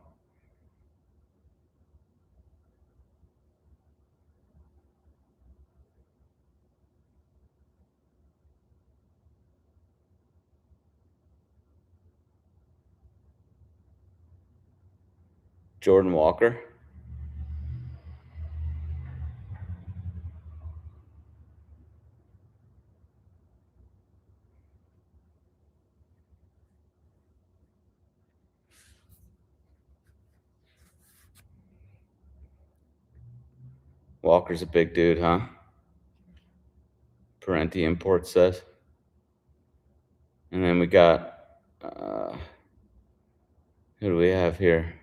Jordan Walker. Walker's a big dude, huh? Parenti Import says. And then we got, who do we have here?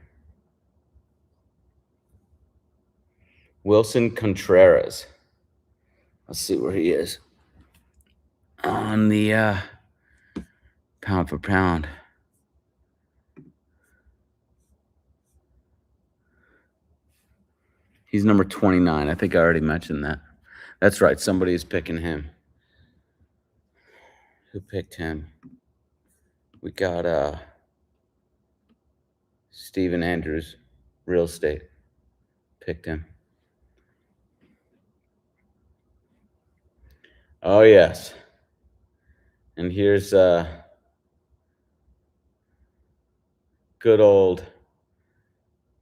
Wilson Contreras. Let's see where he is on the pound for pound. He's number 29. I think I already mentioned that. That's right. Somebody's picking him. Who picked him? We got Steven Andrews, real estate, picked him. Oh yes. And here's good old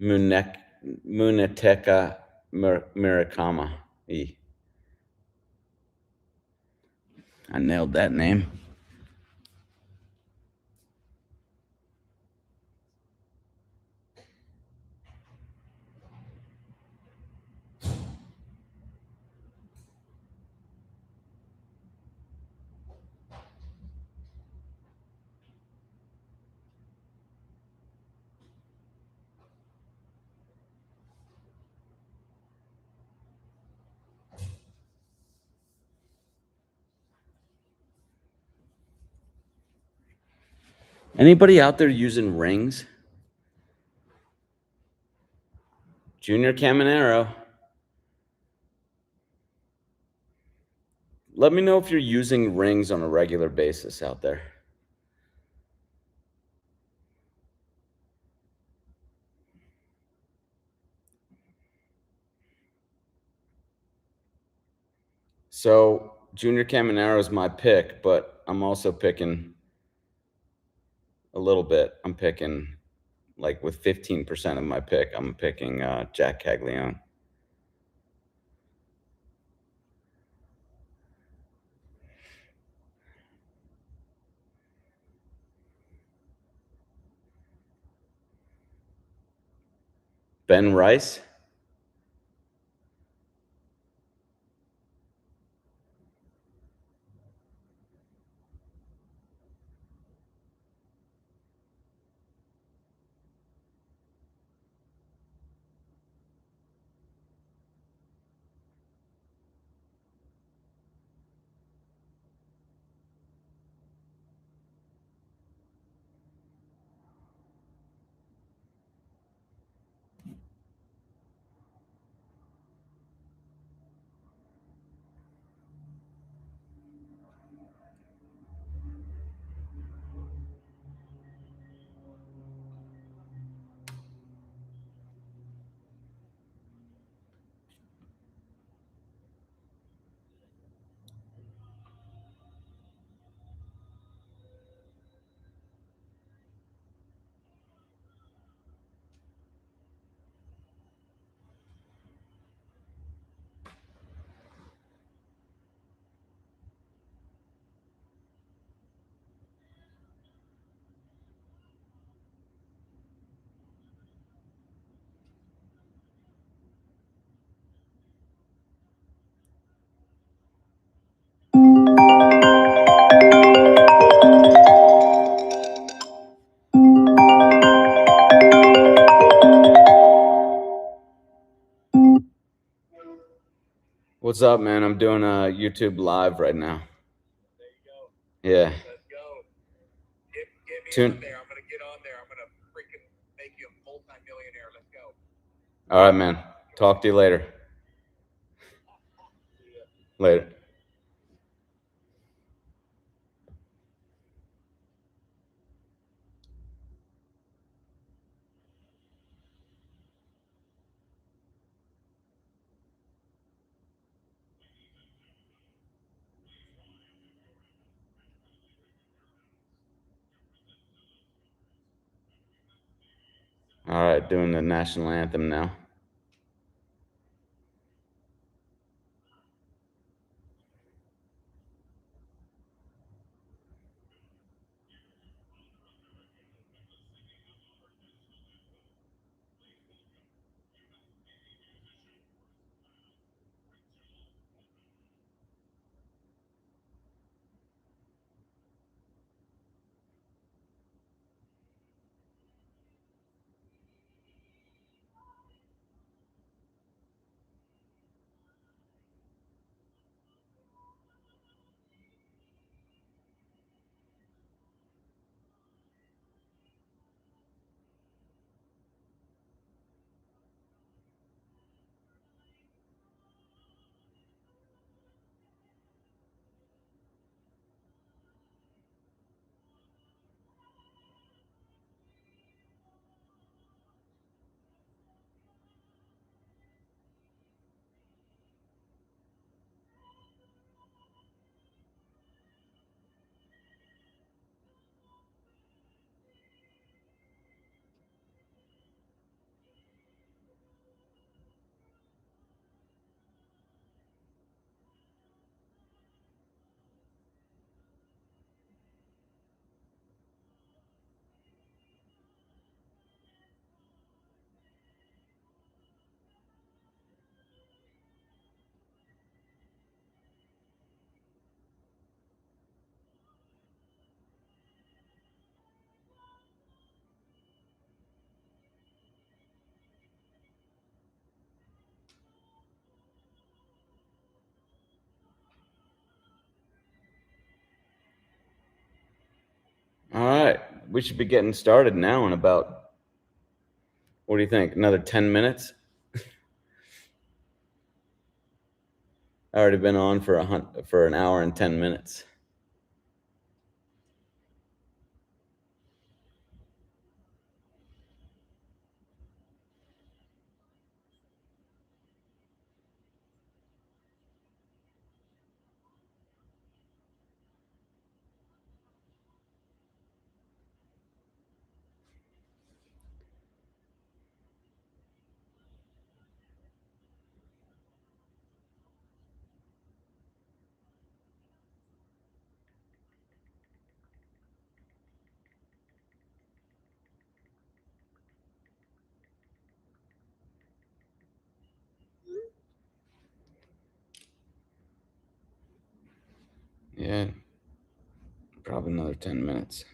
Munetaka Murakami. I nailed that name. Anybody out there using rings? Junior Caminero. Let me know if you're using rings on a regular basis out there. So Junior Caminero is my pick, but I'm also picking a little bit. I'm picking like with 15% of my pick, I'm picking Jack Caglione. Ben Rice. What's up, man? I'm doing a YouTube live right now. There you go. Yeah. Let's go. Get me Tune- on there. I'm gonna get on there. I'm gonna freaking make you a multi-millionaire. Let's go. All right, man. Talk to you later. Later. All right, doing the national anthem now. we should be getting started now in about, what do you think, another 10 minutes? I already been on for an hour and 10 minutes. Yeah, probably another 10 minutes.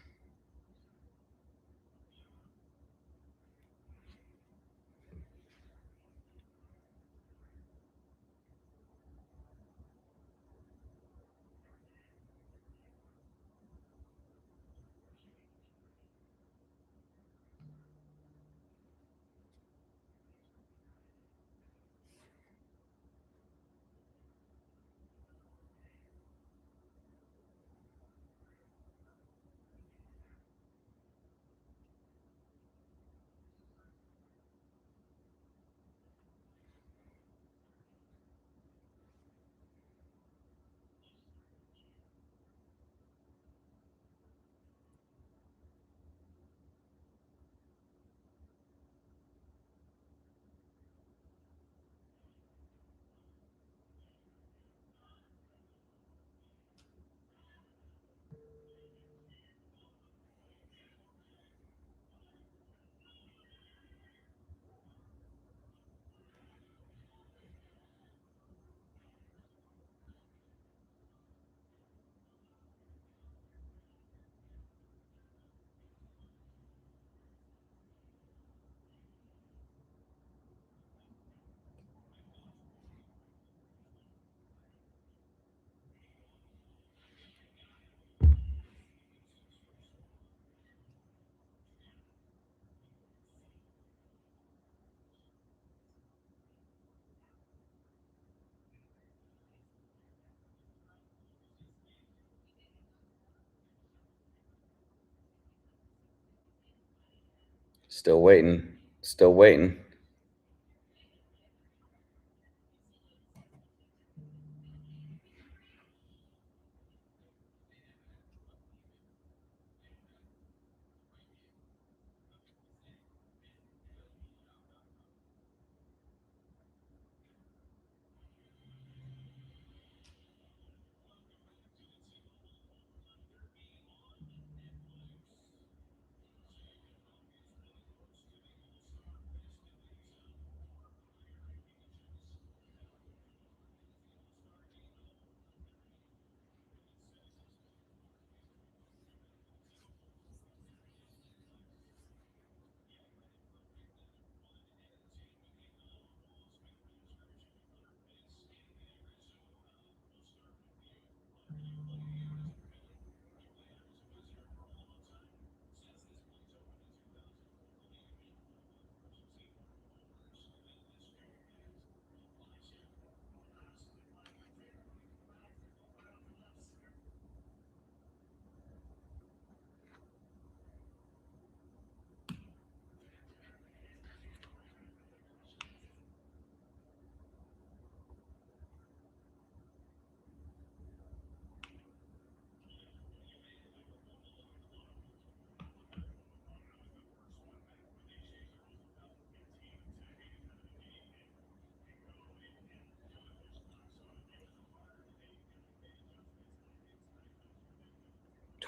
Still waiting. Still waiting.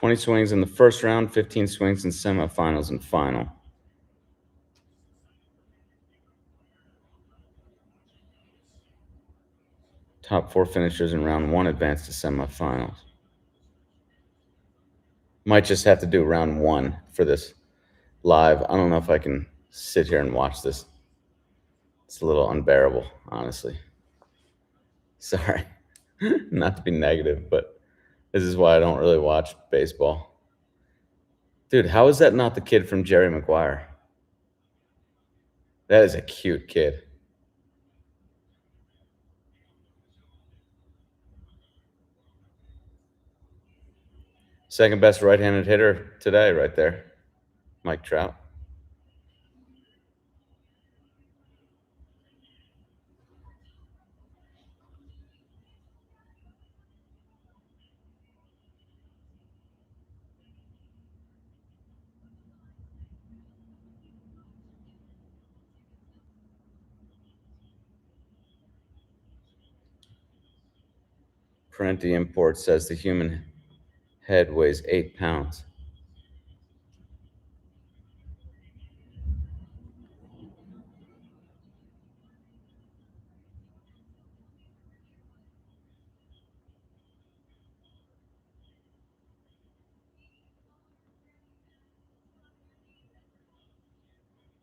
$20 swings in the first round, 15 swings in semifinals and final. Top 4 finishers in round 1 advance to semifinals. Might just have to do round 1 for this live. I don't know if I can sit here and watch this. It's a little unbearable, honestly. Sorry. Not to be negative, but this is why I don't really watch baseball. Dude, how is that not the kid from Jerry Maguire? That is a cute kid. Second best right-handed hitter today, right there. Mike Trout. Parenti Import says the human head weighs 8 pounds.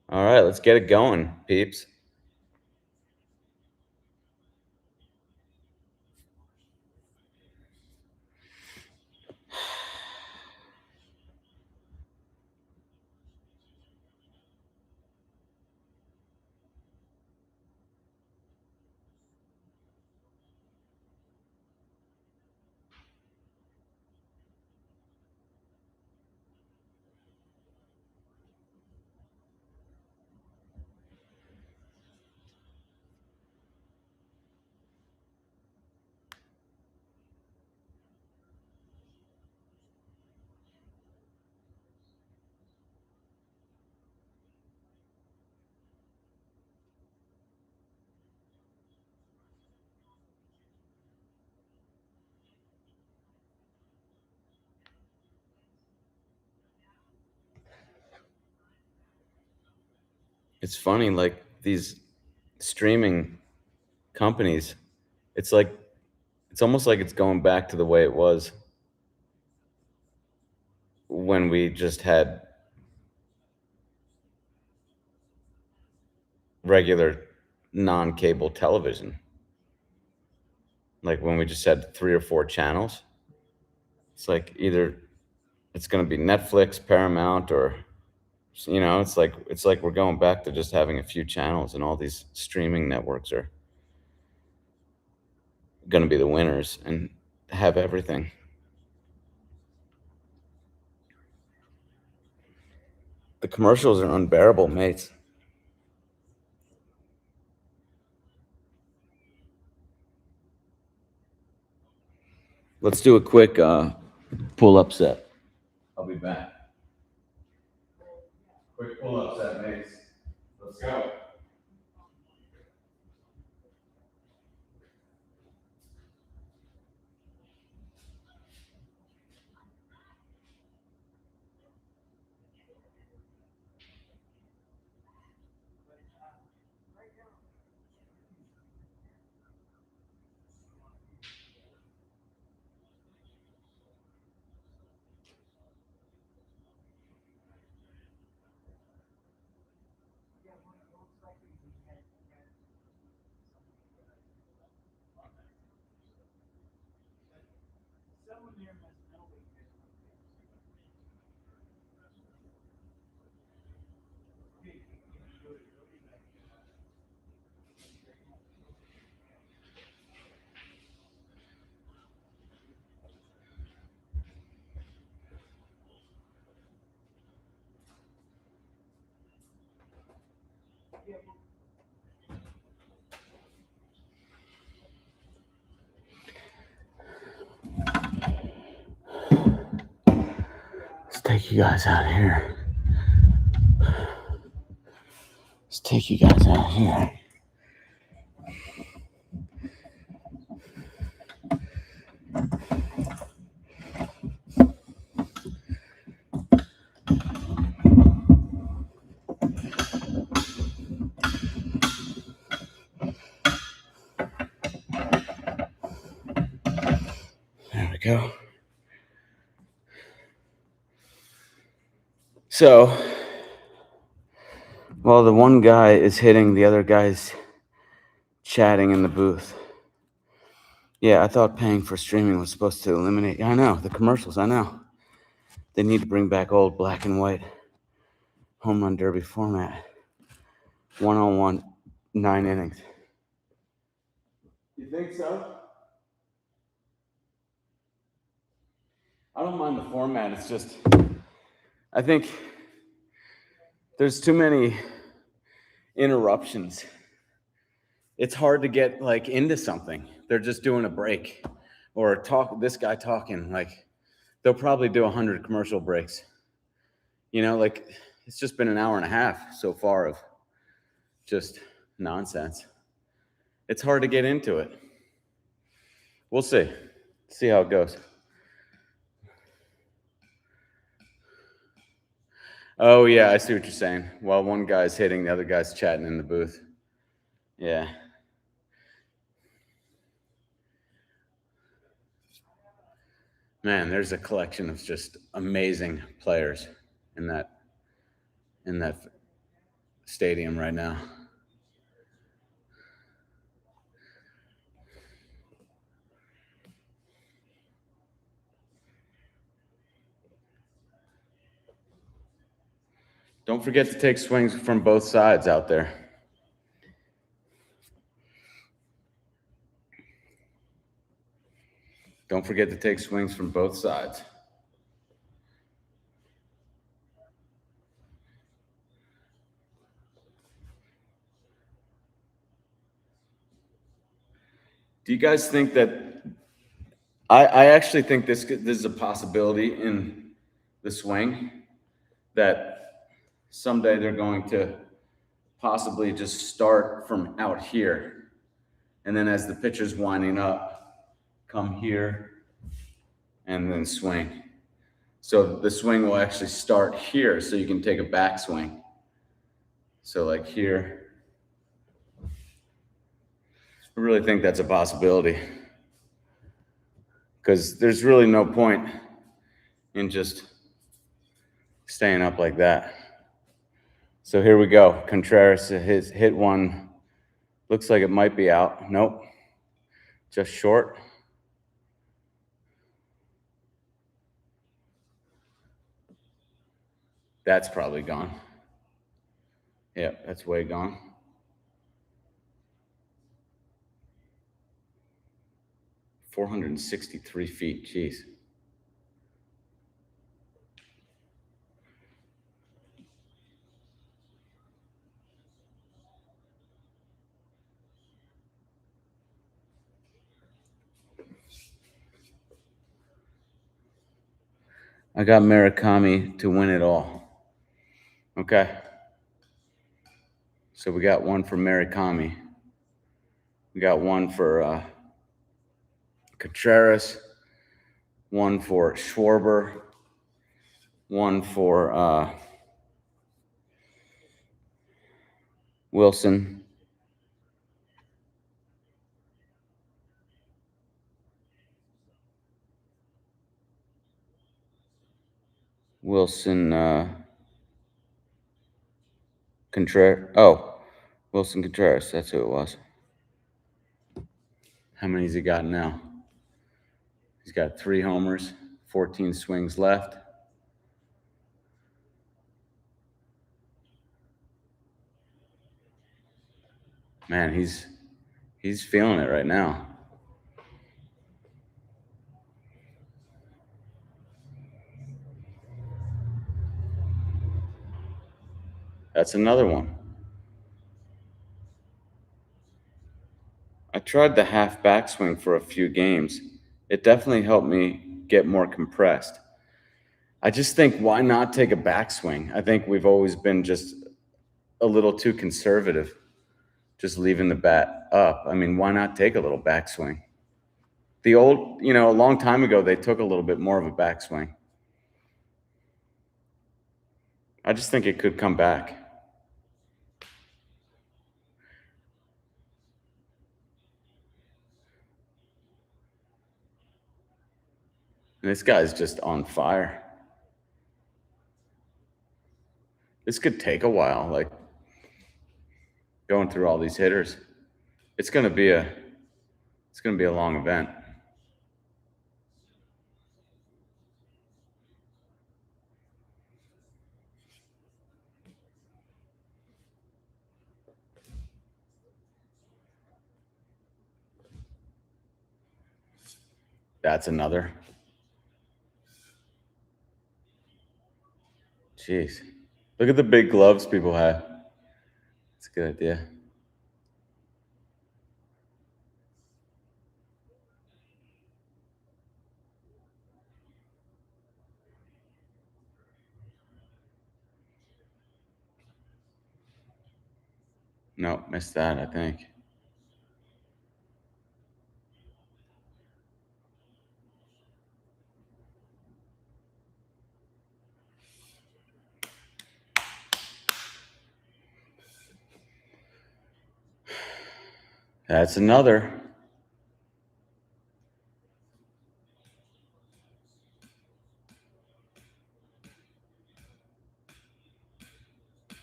All right, let's get it going, peeps. It's funny, like these streaming companies, it's almost like it's going back to the way it was when we just had regular non-cable television. Like when we just had 3 or 4 channels. It's like either it's going to be Netflix, Paramount, or it's like we're going back to just having a few channels, and all these streaming networks are going to be the winners and have everything. The commercials are unbearable, mates. Let's do a quick pull-up set. I'll be back. Quick pull-up set, mates. Let's go. Let's take you guys out here. Let's take you guys out here. There we go. So, while the one guy is hitting, the other guy's chatting in the booth. Yeah, I thought paying for streaming was supposed to eliminate. I know, the commercials, I know. They need to bring back old black and white home run derby format. 1-on-1, 9 innings. You think so? I don't mind the format. It's just, I think there's too many interruptions. It's hard to get like into something. They're just doing a break or this guy talking. Like they'll probably do 100 commercial breaks. You know, like it's just been an hour and a half so far of just nonsense. It's hard to get into it. We'll see. See how it goes. Oh, yeah, I see what you're saying. While one guy's hitting, the other guy's chatting in the booth. Yeah. Man, there's a collection of just amazing players in that stadium right now. Don't forget to take swings from both sides out there. Don't forget to take swings from both sides. Do you guys think that I actually think this is a possibility in the swing that someday they're going to possibly just start from out here. And then as the pitcher's winding up, come here and then swing. So the swing will actually start here so you can take a backswing. So like here. I really think that's a possibility. Because there's really no point in just staying up like that. So here we go. Contreras has hit one. Looks like it might be out. Nope. Just short. That's probably gone. Yeah, that's way gone. $463 feet. Jeez. I got Murakami to win it all. Okay. So we got one for Murakami. We got one for Contreras, one for Schwarber, one for Wilson. Contreras. Oh, Wilson Contreras. That's who it was. How many has he got now? He's got 3 homers, 14 swings left. Man, he's feeling it right now. That's another one. I tried the half backswing for a few games. It definitely helped me get more compressed. I just think, why not take a backswing? I think we've always been just a little too conservative, just leaving the bat up. I mean, why not take a little backswing? A long time ago, they took a little bit more of a backswing. I just think it could come back. And this guy's just on fire. This could take a while, like going through all these hitters. It's gonna be a long event. That's another. Jeez. Look at the big gloves people have. That's a good idea. No, missed that, I think. That's another.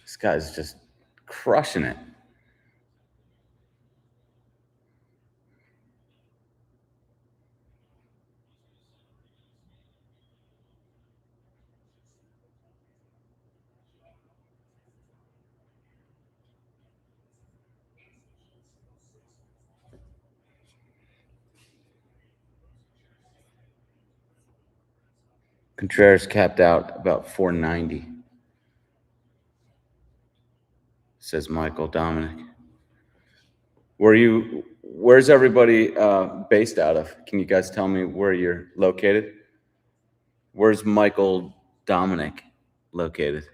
This guy's just crushing it. Contreras capped out about 490, says Michael Dominic. Where's everybody based out of? Can you guys tell me where you're located? Where's Michael Dominic located?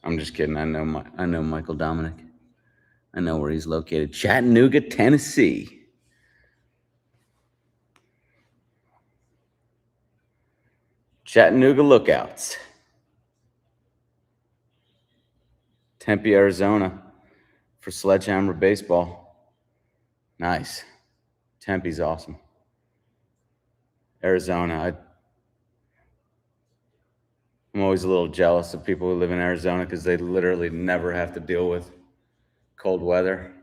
I'm just kidding. I know Michael Dominic. I know where he's located. Chattanooga, Tennessee. Chattanooga Lookouts. Tempe, Arizona for Sledgehammer Baseball. Nice. Tempe's awesome. Arizona. I'm always a little jealous of people who live in Arizona because they literally never have to deal with cold weather.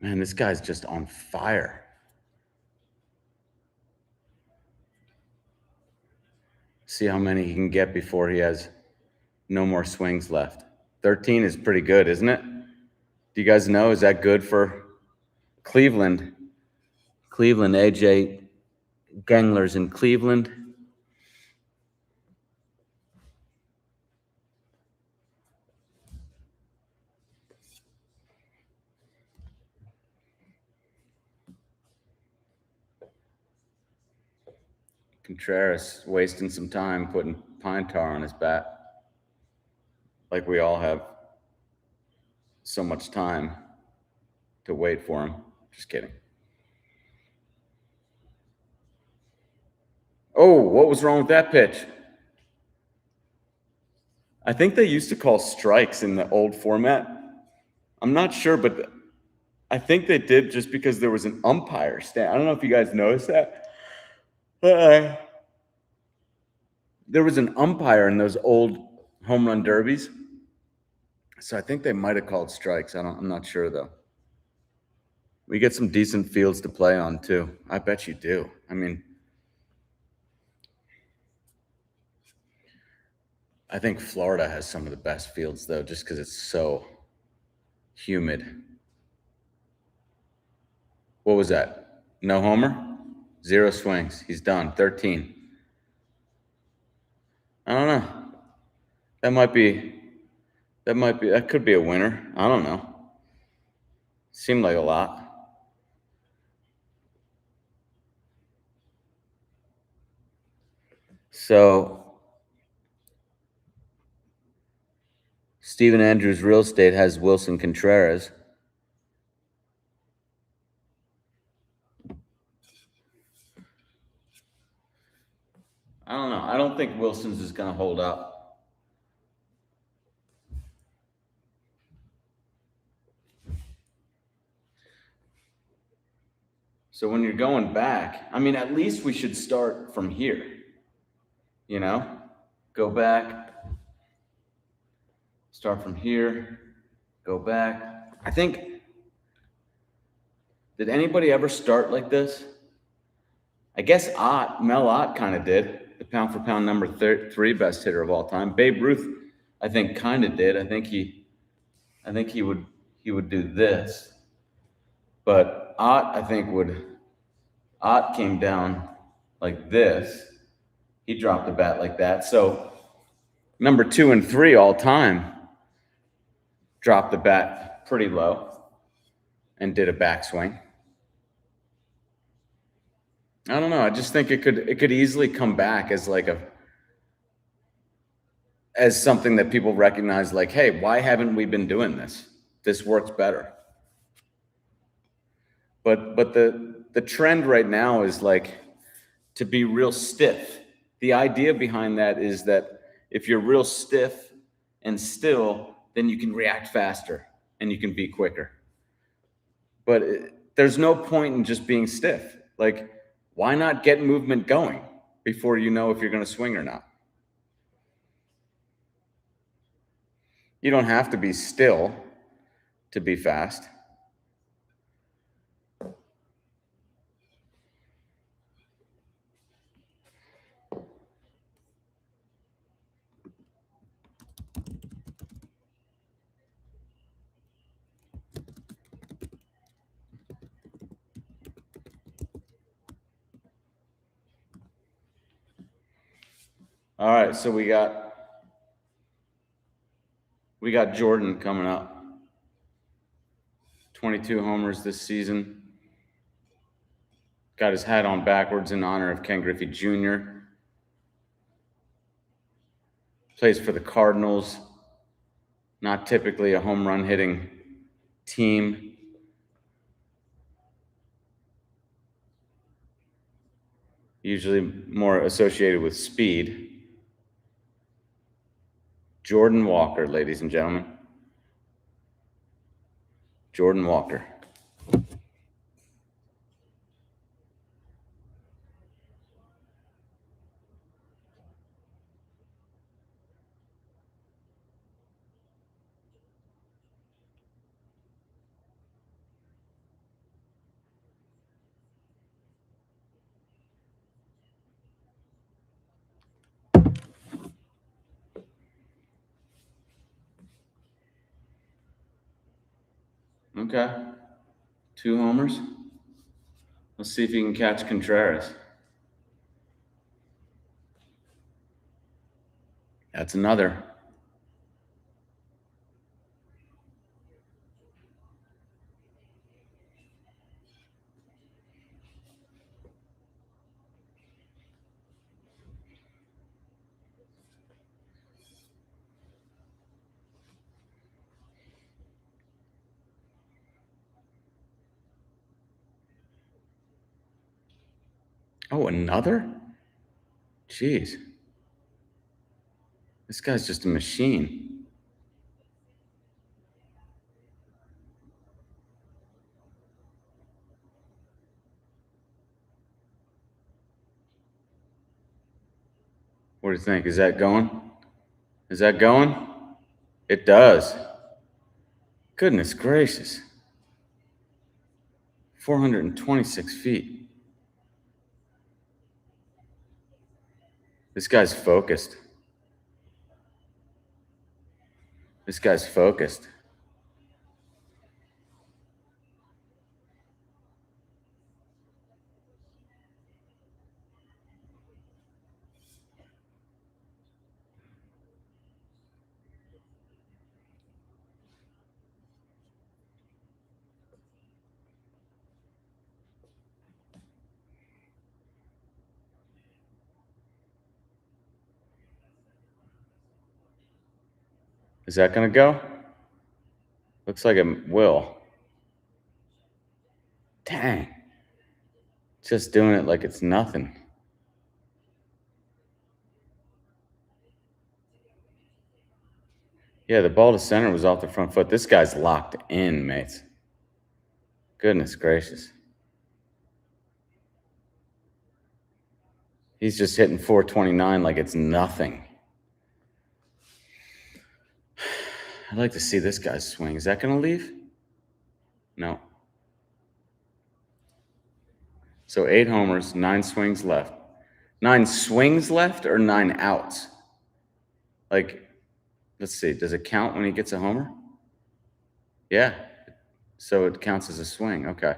Man, this guy's just on fire. See how many he can get before he has no more swings left. 13 is pretty good, isn't it? Do you guys know, is that good for Cleveland? Cleveland, AJ Gangler's in Cleveland. Contreras wasting some time putting pine tar on his bat. Like we all have so much time to wait for him. Just kidding. Oh, what was wrong with that pitch? I think they used to call strikes in the old format. I'm not sure, but I think they did just because there was an umpire stand. I don't know if you guys noticed that. There was an umpire in those old home run derbies. So I think they might have called strikes. I'm not sure though. We get some decent fields to play on too. I bet you do. I mean, I think Florida has some of the best fields though, just because it's so humid. What was that? No homer? 0 swings. He's done. 13. I don't know. That could be a winner. I don't know. Seemed like a lot. So Stephen Andrews Real Estate has Wilson Contreras. I don't know. I don't think Wilson's is going to hold up. So when you're going back, I mean, at least we should start from here. You know? Go back. Start from here. Go back. I think Did anybody ever start like this? I guess Mel Ott kind of did. The pound for pound number 3 best hitter of all time. Babe Ruth, I think, kind of did. I think he would do this. But Ott came down like this. He dropped the bat like that. So number 2 and 3 all time dropped the bat pretty low and did a backswing. I don't know. I just think it could easily come back as as something that people recognize, like, hey, why haven't we been doing this? This works better. But the trend right now is like to be real stiff. The idea behind that is that if you're real stiff and still, then you can react faster and you can be quicker. But there's no point in just being stiff. Like, why not get movement going before you know if you're going to swing or not? You don't have to be still to be fast. All right, so we got Jordan coming up. 22 homers this season. Got his hat on backwards in honor of Ken Griffey Jr. Plays for the Cardinals. Not typically a home run hitting team. Usually more associated with speed. Jordan Walker, ladies and gentlemen. Jordan Walker. Okay. 2 homers. Let's see if he can catch Contreras. That's another. Oh, another? Jeez. This guy's just a machine. What do you think? Is that going? Is that going? It does. Goodness gracious. 426 feet. This guy's focused. This guy's focused. Is that going to go? Looks like it will. Dang. Just doing it like it's nothing. Yeah, the ball to center was off the front foot. This guy's locked in, mates. Goodness gracious. He's just hitting 429 like it's nothing. I'd like to see this guy's swing. Is that going to leave? No. So 8 homers, 9 swings left. 9 swings left or 9 outs? Like, let's see. Does it count when he gets a homer? Yeah. So it counts as a swing. Okay.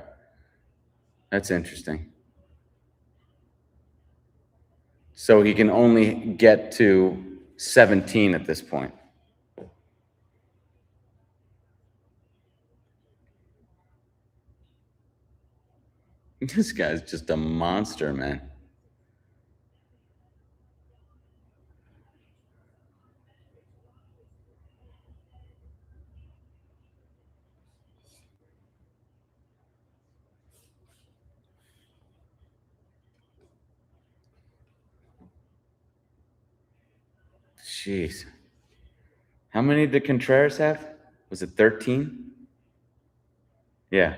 That's interesting. So he can only get to 17 at this point. This guy's just a monster, man. Jeez. How many did Contreras have? Was it 13? Yeah.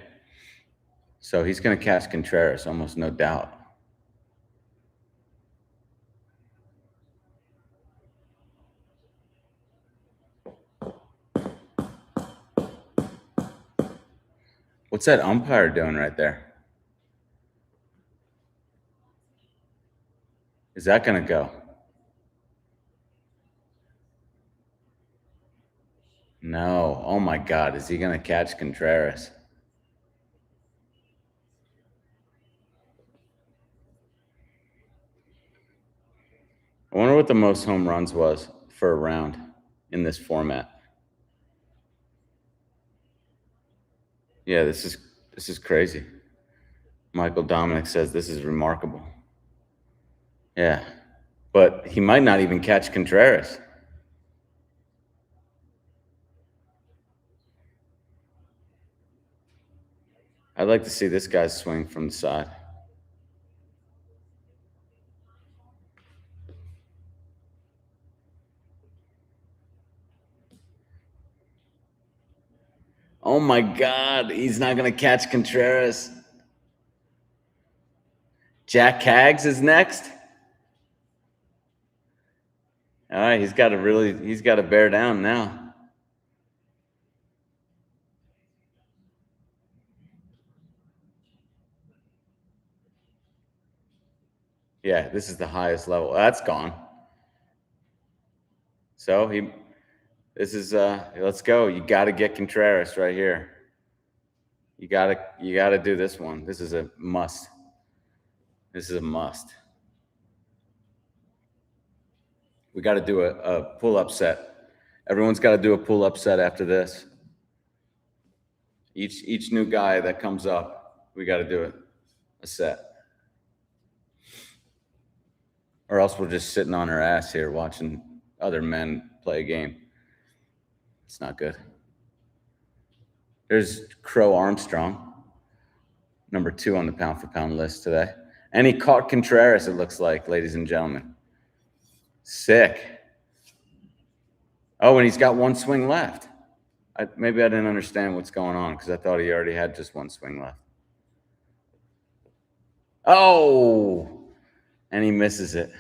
So he's going to catch Contreras, almost no doubt. What's that umpire doing right there? Is that going to go? No. Oh my God. Is he going to catch Contreras? I wonder what the most home runs was for a round in this format. Yeah, this is crazy. Michael Dominic says this is remarkable. Yeah. But he might not even catch Contreras. I'd like to see this guy swing from the side. Oh my God, he's not going to catch Contreras. Jack Haggs is next. All right, he's got to bear down now. Yeah, this is the highest level. That's gone. So let's go. You got to get Contreras right here. You got to do this one. This is a must. This is a must. We got to do a pull-up set. Everyone's got to do a pull-up set after this. Each new guy that comes up, we got to do a set. Or else we're just sitting on our ass here watching other men play a game. It's not good. There's Crow Armstrong, number 2 on the pound-for-pound list today. And he caught Contreras, it looks like, ladies and gentlemen. Sick. Oh, and he's got 1 swing left. Maybe I didn't understand what's going on because I thought he already had just 1 swing left. Oh, and he misses it.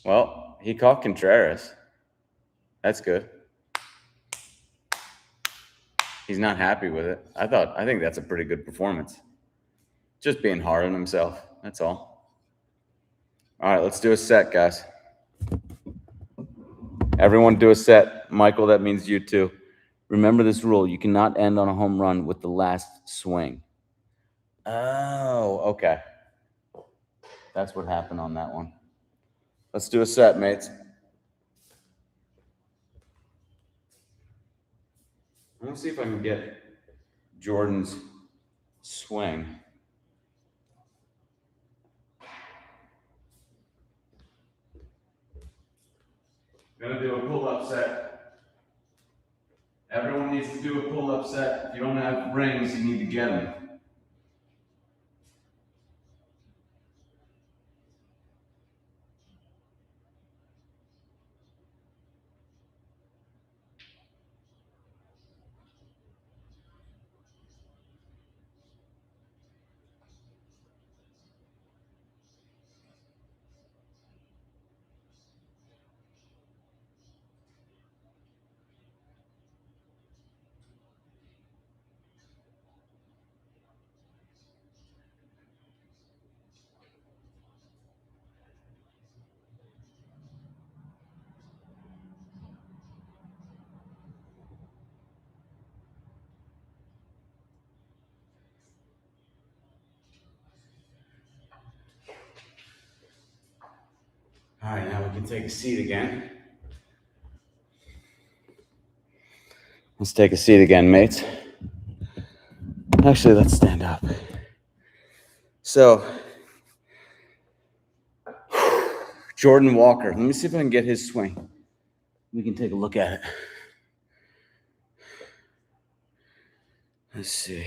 Well, he caught Contreras. That's good. He's not happy with it. I think that's a pretty good performance. Just being hard on himself. That's all. All right, let's do a set, guys. Everyone do a set. Michael, that means you too. Remember this rule. You cannot end on a home run with the last swing. Oh, okay. That's what happened on that one. Let's do a set, mates. I'm going to see if I can get Jordan's swing. Going to do a pull-up set. Everyone needs to do a pull-up set. If you don't have rings, you need to get them. can take a seat again. Let's take a seat again, mates. Actually, let's stand up. So, Jordan Walker. Let me see if I can get his swing. We can take a look at it. Let's see.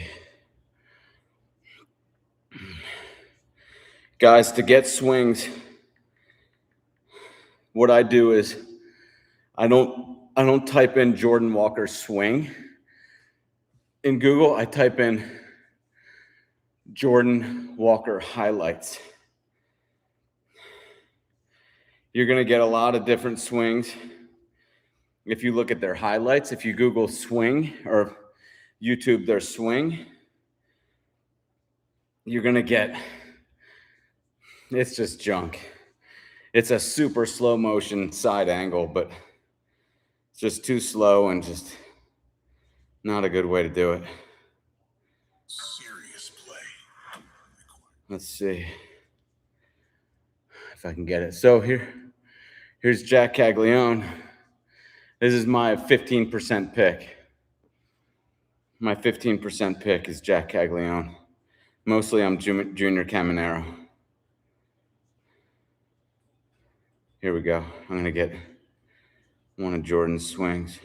Guys, to get swings, what I do is I don't type in Jordan Walker swing in Google. I type in Jordan Walker highlights. You're going to get a lot of different swings. If you look at their highlights, if you Google swing or YouTube their swing, you're going to get, it's just junk. It's a super slow motion side angle, but it's just too slow and just not a good way to do it. Serious play. Let's see if I can get it. So here's Jack Caglione. This is my 15% pick. My 15% pick is Jack Caglione. Mostly I'm Junior Caminero. Here we go. I'm going to get one of Jordan's swings.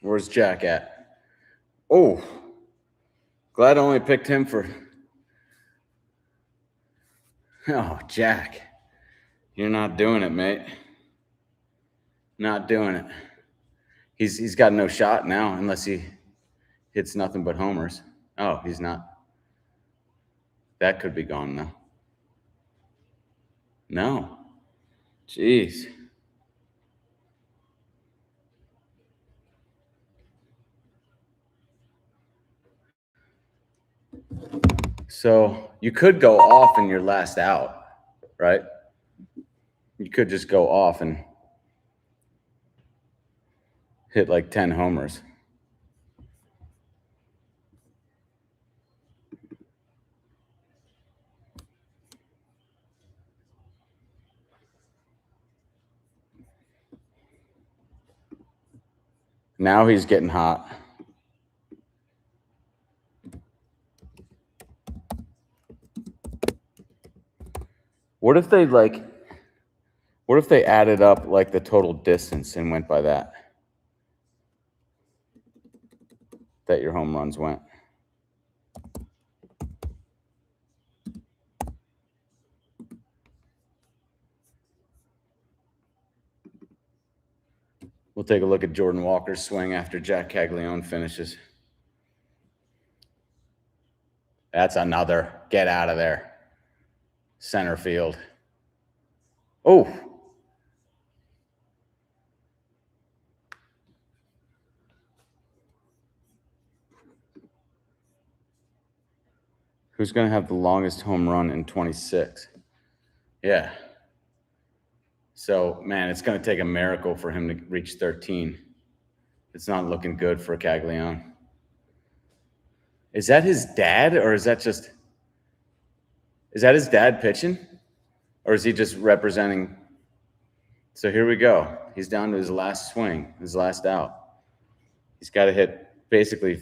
Where's Jack at? Oh, glad I only picked him for. Oh, Jack, you're not doing it, mate. Not doing it. He's got no shot now unless he hits nothing but homers. Oh, he's not. That could be gone now. No. Jeez. So you could go off in your last out, right? You could just go off and hit like 10 homers. Now he's getting hot. What if they added up like the total distance and went by that your home runs went? We'll take a look at Jordan Walker's swing after Jack Caglione finishes. That's another. Get out of there. Center field. Oh. Who's going to have the longest home run in 26? Yeah. So, man, it's going to take a miracle for him to reach 13. It's not looking good for Caglione. Is that his dad, or is that his dad pitching? Or is he just representing So here we go. He's down to his last swing, his last out. He's got to hit basically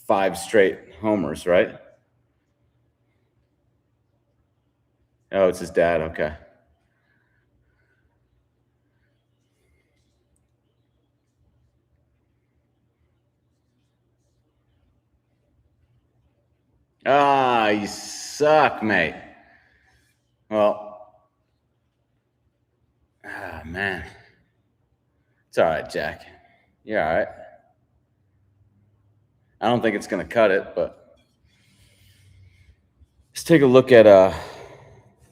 5 straight homers, right? Oh, it's his dad. Okay. Ah, you suck, mate. Well, man. It's all right, Jack. You're all right. I don't think it's going to cut it, but let's take a look at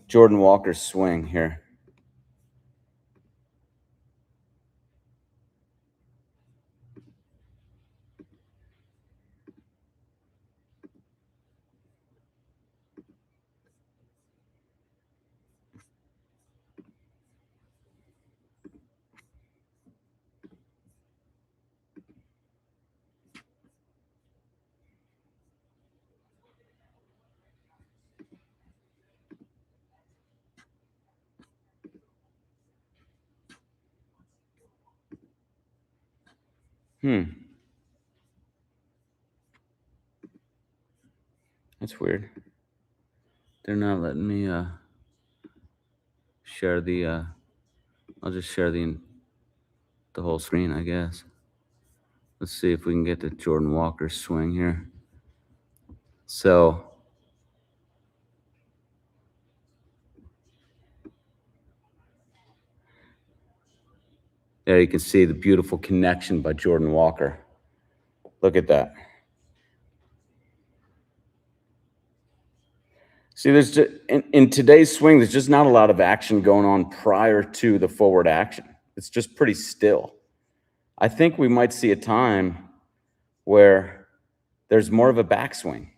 Jordan Walker's swing here. That's weird. They're not letting me share the I'll just share the whole screen, I guess. Let's see if we can get to Jordan Walker's swing here. So there you can see the beautiful connection by Jordan Walker. Look at that. See, there's just, in today's swing, there's just not a lot of action going on prior to the forward action. It's just pretty still. I think we might see a time where there's more of a backswing.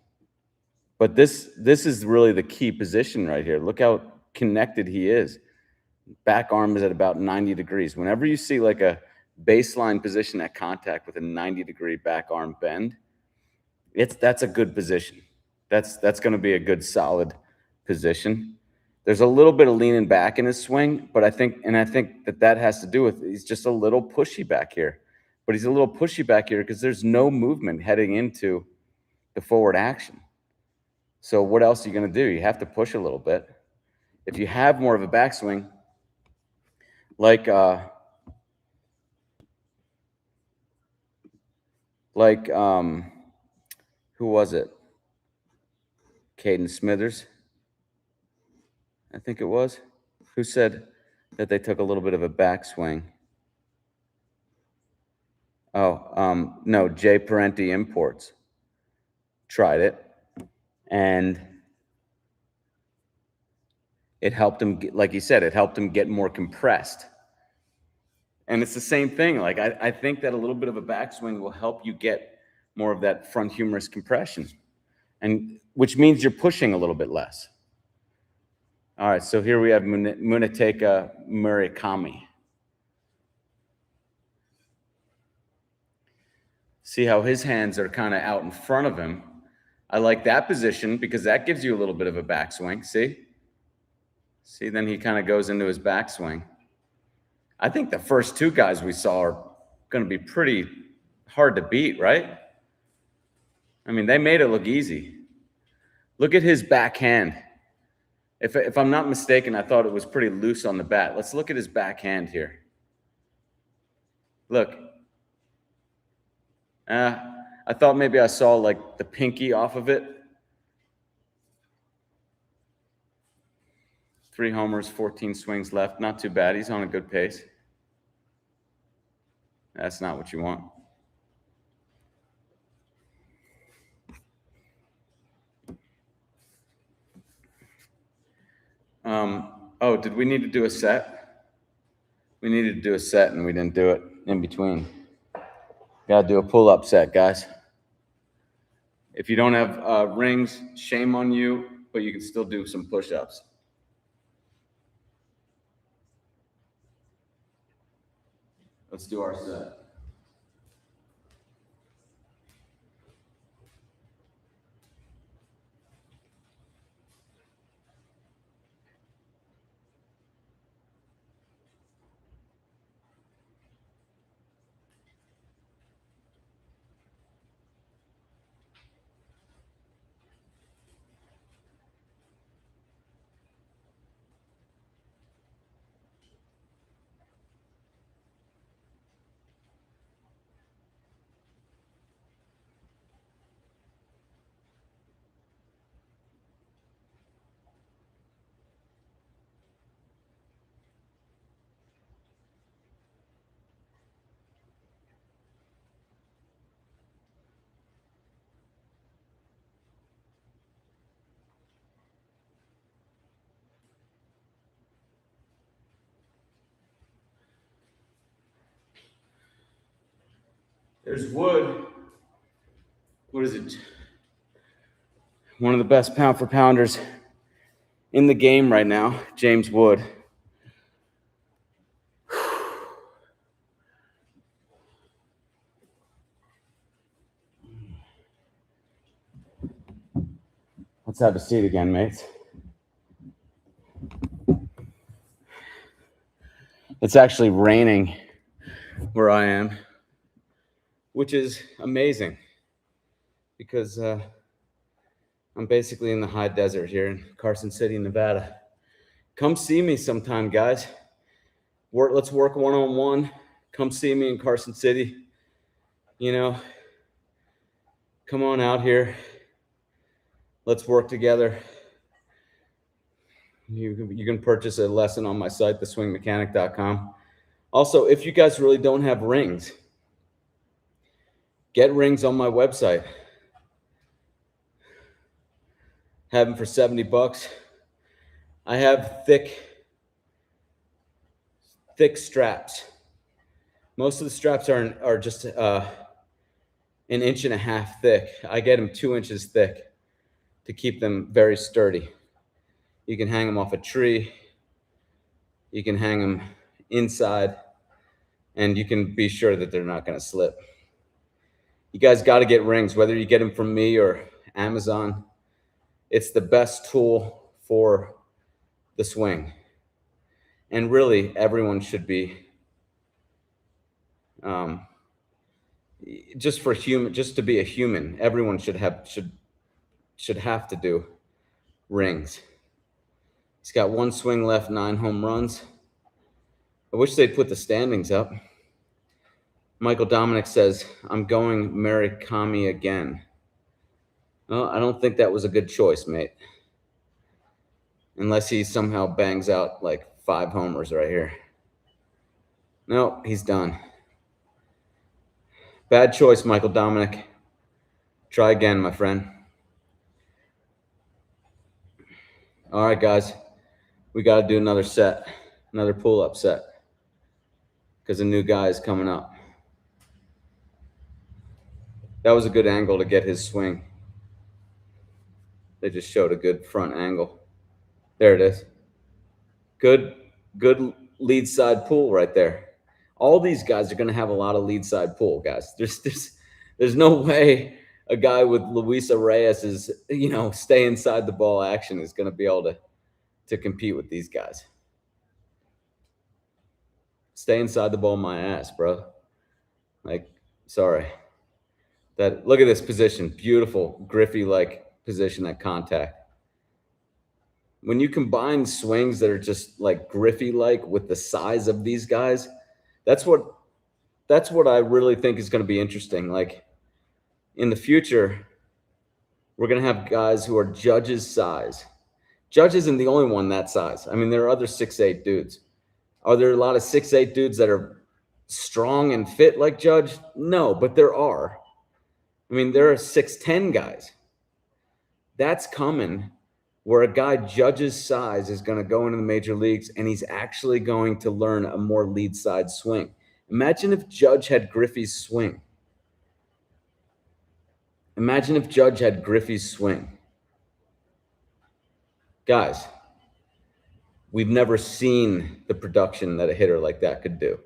But this is really the key position right here. Look how connected he is. Back arm is at about 90 degrees. Whenever you see like a baseline position at contact with a 90-degree back arm bend, that's a good position. That's going to be a good solid position. There's a little bit of leaning back in his swing, but I think that has to do with he's just a little pushy back here. But he's a little pushy back here because there's no movement heading into the forward action. So what else are you going to do? You have to push a little bit. If you have more of a backswing, like who was it? Caden Smithers, I think it was, who said that they took a little bit of a backswing. Oh, no, Jay Parenti Imports tried it, and it helped him, like he said, it helped him get more compressed. And it's the same thing. Like, I think that a little bit of a backswing will help you get more of that front humerus compression, and which means you're pushing a little bit less. All right, so here we have Munetaka Murakami. See how his hands are kind of out in front of him. I like that position because that gives you a little bit of a backswing. See, then he kind of goes into his backswing. I think the first 2 guys we saw are going to be pretty hard to beat, right? I mean, they made it look easy. Look at his backhand. If I'm not mistaken, I thought it was pretty loose on the bat. Let's look at his backhand here. Look. I thought maybe I saw like the pinky off of it. 3 homers, 14 swings left. Not too bad. He's on a good pace. That's not what you want. Oh, did we need to do a set? We needed to do a set and we didn't do it in between. Got to do a pull-up set, guys. If you don't have rings, shame on you, but you can still do some push-ups. Let's do our set. There's Wood. What is it? One of the best pound for pounders in the game right now, James Wood. Let's have a seat again, mates. It's actually raining where I am, which is amazing because I'm basically in the high desert here in Carson City, Nevada. Come see me sometime, guys. Let's work one-on-one. Come see me in Carson City. You know, come on out here. Let's work together. You can purchase a lesson on my site, theswingmechanic.com. Also, if you guys really don't have rings, get rings on my website. Have them for $70. I have thick straps. Most of the straps are just an inch and a half thick. I get them 2 inches thick to keep them very sturdy. You can hang them off a tree. You can hang them inside, and you can be sure that they're not going to slip. You guys got to get rings, whether you get them from me or Amazon. It's the best tool for the swing. And really, everyone should be, just to be a human, everyone should have to do rings. He's got 1 swing left, 9 home runs. I wish they'd put the standings up. Michael Dominic says, I'm going Murakami again. Well, I don't think that was a good choice, mate. Unless he somehow bangs out like 5 homers right here. No, he's done. Bad choice, Michael Dominic. Try again, my friend. All right, guys. We got to do another set, another pull-up set, because a new guy is coming up. That was a good angle to get his swing. They just showed a good front angle. There it is. Good lead side pull right there. All these guys are going to have a lot of lead side pull, guys. There's no way a guy with Luis Reyes' stay inside the ball action is going to be able to compete with these guys. Stay inside the ball, my ass, bro. Like, sorry. Look at this position. Beautiful, Griffey-like position at contact. When you combine swings that are just like Griffey-like with the size of these guys, that's what I really think is going to be interesting. Like, in the future, we're going to have guys who are Judge's size. Judge isn't the only one that size. I mean, there are other 6'8" dudes. Are there a lot of 6'8" dudes that are strong and fit like Judge? No, but there are. I mean, there are 6'10" guys. That's coming, where a guy Judge's size is going to go into the major leagues and he's actually going to learn a more lead side swing. Imagine if Judge had Griffey's swing. Imagine if Judge had Griffey's swing. Guys, we've never seen the production that a hitter like that could do.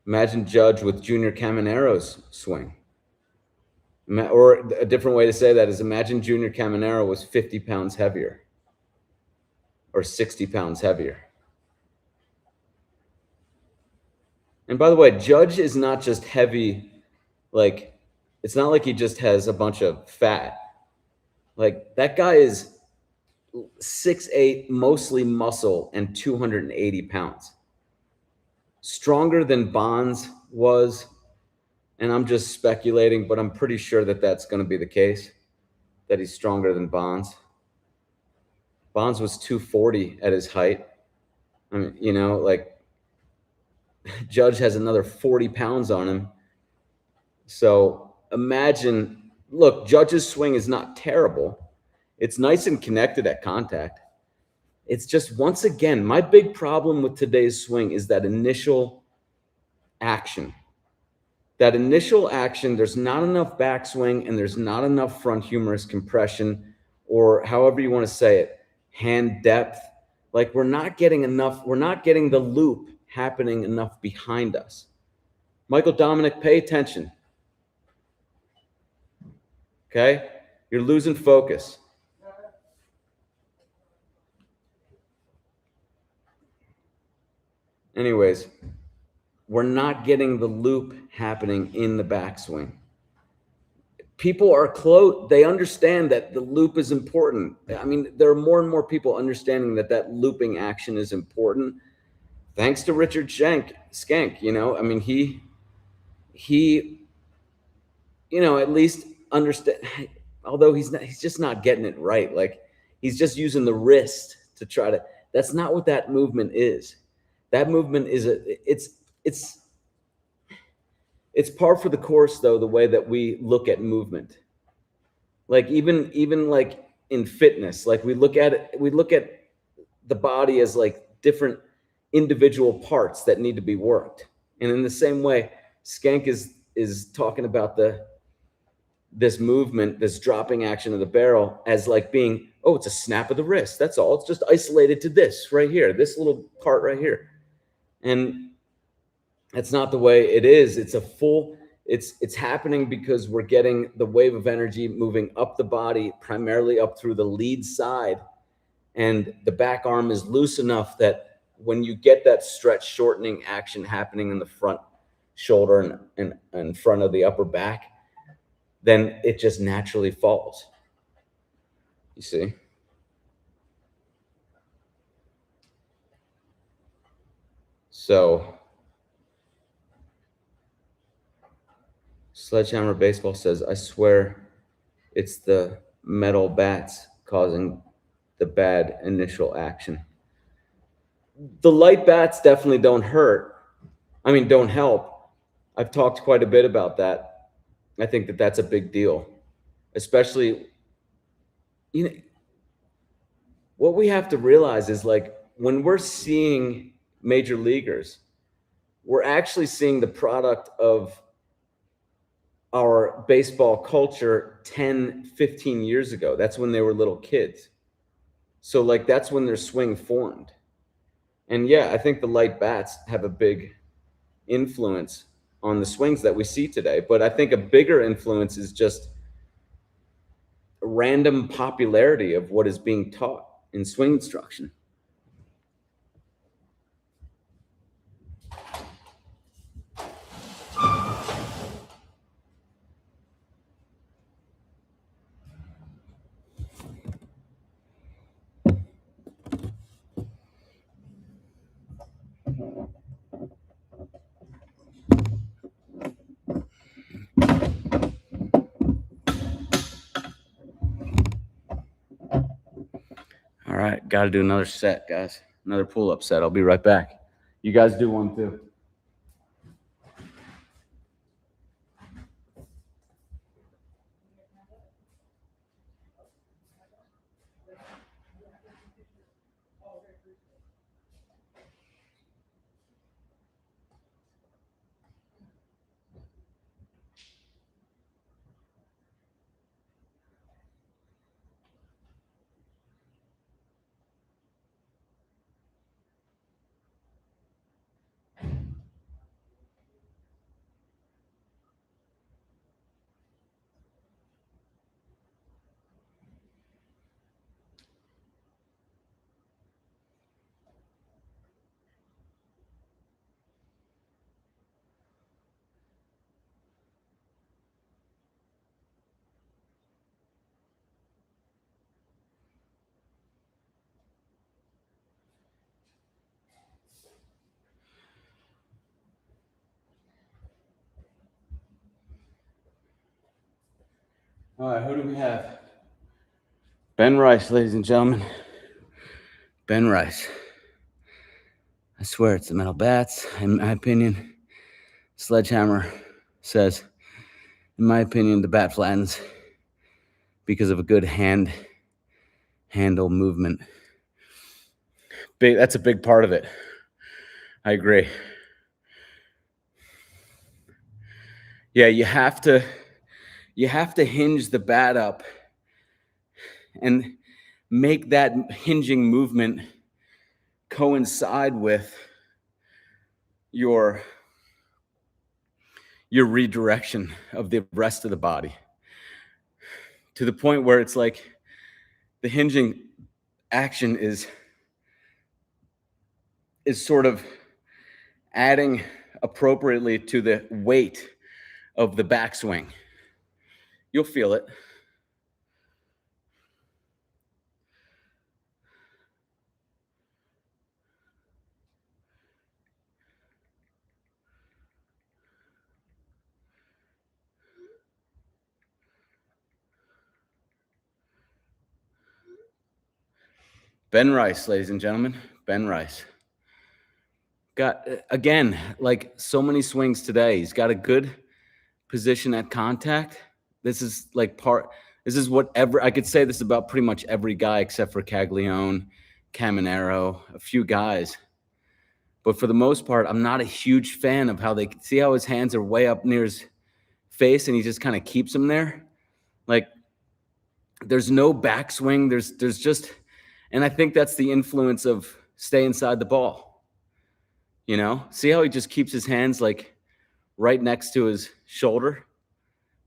Imagine Judge with Junior Caminero's swing. Or a different way to say that is, imagine Junior Caminero was 50 pounds heavier or 60 pounds heavier. And by the way, Judge is not just heavy, like, it's not like he just has a bunch of fat. Like, that guy is 6'8", mostly muscle, and 280 pounds. Stronger than Bonds was, and I'm just speculating, but I'm pretty sure that that's going to be the case, that he's stronger than Bonds. Bonds was 240 at his height. I mean, like, Judge has another 40 pounds on him. So imagine, look, Judge's swing is not terrible. It's nice and connected at contact. It's just, once again, my big problem with today's swing is that initial action. That initial action, there's not enough backswing and there's not enough front humerus compression, or however you want to say it, hand depth. Like we're not getting the loop happening enough behind us. Michael Dominic, pay attention. Okay? You're losing focus. Anyways, we're not getting the loop happening in the backswing. People are close. They understand that the loop is important. I mean, there are more and more people understanding that looping action is important. Thanks to Richard Skank, you know, I mean, he, you know, at least understand, although he's just not getting it right. Like he's just using the wrist to try to, that's not what that movement is. That movement is it's par for the course though, the way that we look at movement. Like even like in fitness, like we look at the body as like different individual parts that need to be worked. And in the same way, Skank is talking about this movement, this dropping action of the barrel as like being, oh, it's a snap of the wrist. That's all. It's just isolated to this right here, this little part right here. And that's not the way it is. It's a full, it's happening because we're getting the wave of energy moving up the body, primarily up through the lead side. And the back arm is loose enough that when you get that stretch shortening action happening in the front shoulder and front of the upper back, then it just naturally falls. You see? So Sledgehammer Baseball says, I swear it's the metal bats causing the bad initial action. The light bats definitely don't hurt. I mean, don't help. I've talked quite a bit about that. I think that's a big deal, especially, you know, what we have to realize is like when we're seeing major leaguers, we're actually seeing the product of our baseball culture 10, 15 years ago. That's when they were little kids. So like that's when their swing formed. And yeah, I think the light bats have a big influence on the swings that we see today. But I think a bigger influence is just random popularity of what is being taught in swing instruction. All right, got to do another set, guys. Another pull-up set. I'll be right back. You guys do one too. All right, who do we have? Ben Rice, ladies and gentlemen. Ben Rice. I swear it's the metal bats. In my opinion, Sledgehammer says, in my opinion, the bat flattens because of a good handle movement. That's a big part of it. I agree. Yeah, you have to hinge the bat up and make that hinging movement coincide with your your redirection of the rest of the body to the point where it's like the hinging action is sort of adding appropriately to the weight of the backswing. You'll feel it. Ben Rice, ladies and gentlemen, Ben Rice. Got again, like so many swings today. He's got a good position at contact. This is like this is whatever I could say this about pretty much every guy except for Caglione, Caminero, a few guys. But for the most part, I'm not a huge fan of how they see how his hands are way up near his face and he just kind of keeps them there. Like there's no backswing. There's just, and I think that's the influence of stay inside the ball. You know, see how he just keeps his hands like right next to his shoulder?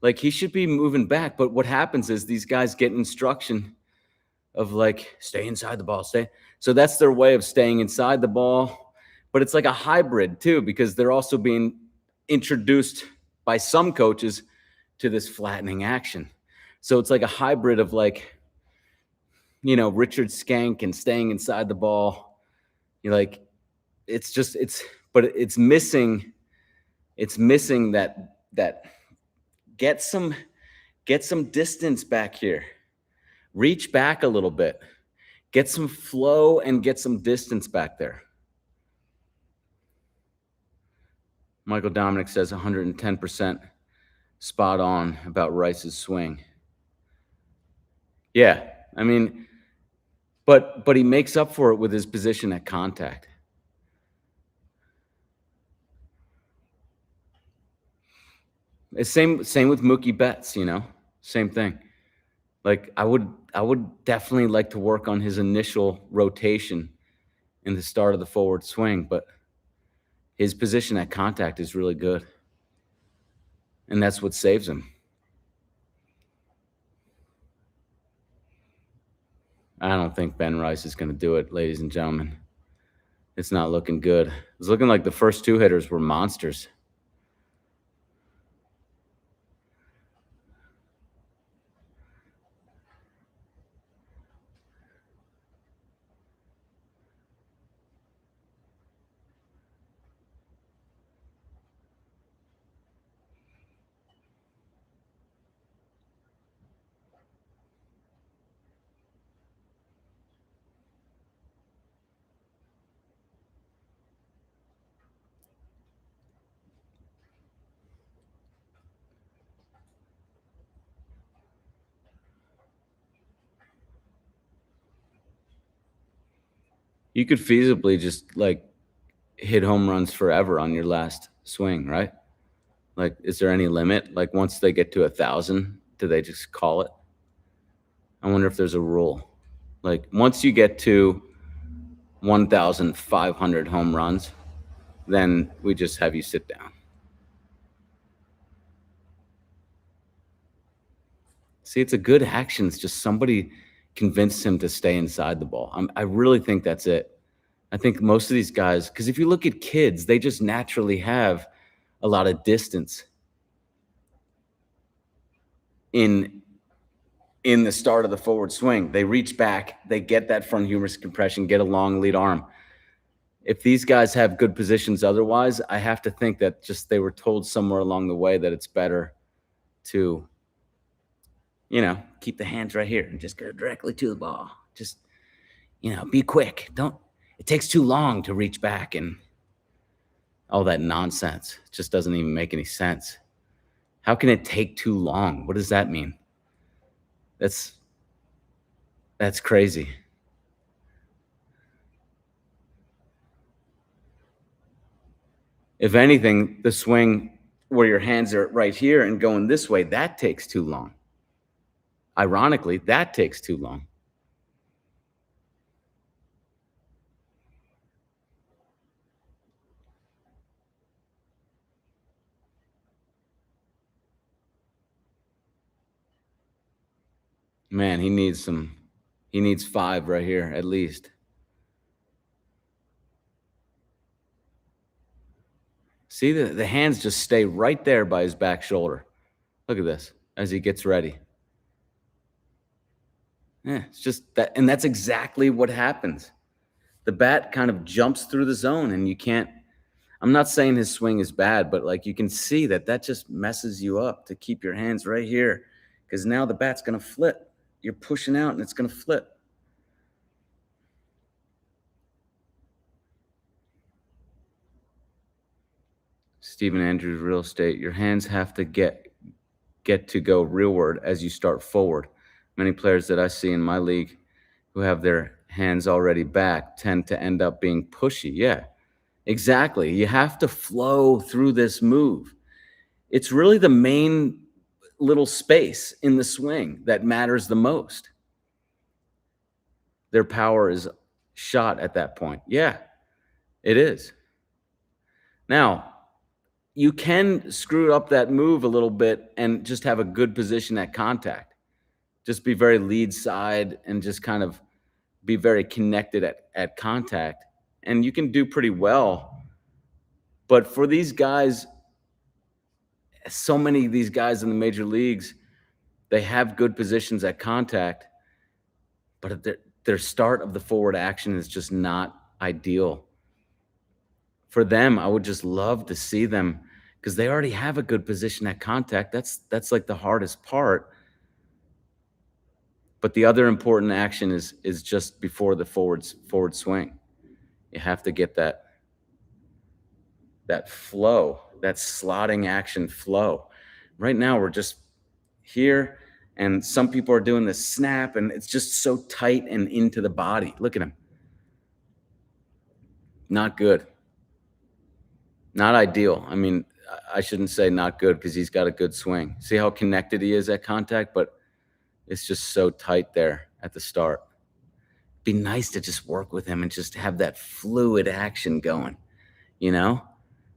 Like he should be moving back. But what happens is these guys get instruction of like, stay inside the ball, stay. So that's their way of staying inside the ball. But it's like a hybrid too, because they're also being introduced by some coaches to this flattening action. So it's like a hybrid of like, you know, Richard Skank and staying inside the ball. You're like, but it's missing that get some distance back here. Reach back a little bit. Get some flow and get some distance back there. Michael Dominic says 110% spot on about Rice's swing. Yeah, I mean, but he makes up for it with his position at contact. It's same with Mookie Betts, you know, same thing. Like I would definitely like to work on his initial rotation in the start of the forward swing, but his position at contact is really good. And that's what saves him. I don't think Ben Rice is going to do it, ladies and gentlemen. It's not looking good. It's looking like the first two hitters were monsters. You could feasibly just like hit home runs forever on your last swing, right? Like, is there any limit? Like, once they get to 1,000, do they just call it? I wonder if there's a rule. Like, once you get to 1,500 home runs, then we just have you sit down. See, it's a good action. It's just somebody convinced him to stay inside the ball. I really think that's it. I think most of these guys, because if you look at kids, they just naturally have a lot of distance in the start of the forward swing. They reach back, they get that front humerus compression, get a long lead arm. If these guys have good positions otherwise, I have to think that just they were told somewhere along the way that it's better to, you know, keep the hands right here and just go directly to the ball. Just, you know, be quick. It takes too long to reach back and all that nonsense. It just doesn't even make any sense. How can it take too long? What does that mean? That's crazy. If anything, the swing where your hands are right here and going this way, that takes too long. Ironically, that takes too long. Man, he needs 5 right here at least. See, the hands just stay right there by his back shoulder. Look at this as he gets ready. Yeah, it's just that, and that's exactly what happens. The bat kind of jumps through the zone, and you can't. I'm not saying his swing is bad, but like you can see that just messes you up to keep your hands right here, because now the bat's going to flip. You're pushing out, and it's going to flip. Stephen Andrews, real estate. Your hands have to get to go rearward as you start forward. Many players that I see in my league who have their hands already back tend to end up being pushy. Yeah, exactly. You have to flow through this move. It's really the main little space in the swing that matters the most. Their power is shot at that point. Yeah, it is. Now, you can screw up that move a little bit and just have a good position at contact. Just be very lead side and just kind of be very connected at contact. And you can do pretty well. But for these guys, so many of these guys in the major leagues, they have good positions at contact, but their start of the forward action is just not ideal. For them, I would just love to see them, because they already have a good position at contact. That's like the hardest part. But the other important action is just before the forward swing. You have to get that flow, that slotting action flow. Right now, we're just here, and some people are doing this snap, and it's just so tight and into the body. Look at him. Not good. Not ideal. I mean, I shouldn't say not good, because he's got a good swing. See how connected he is at contact, but it's just so tight there at the start. Be nice to just work with him and just have that fluid action going, you know?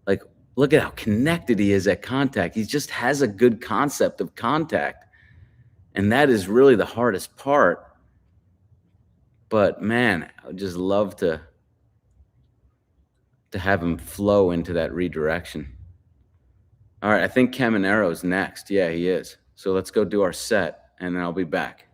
Like, look at how connected he is at contact. He just has a good concept of contact. And that is really the hardest part. But man, I would just love to have him flow into that redirection. All right, I think Caminero's next. Yeah, he is. So let's go do our set, and then I'll be back.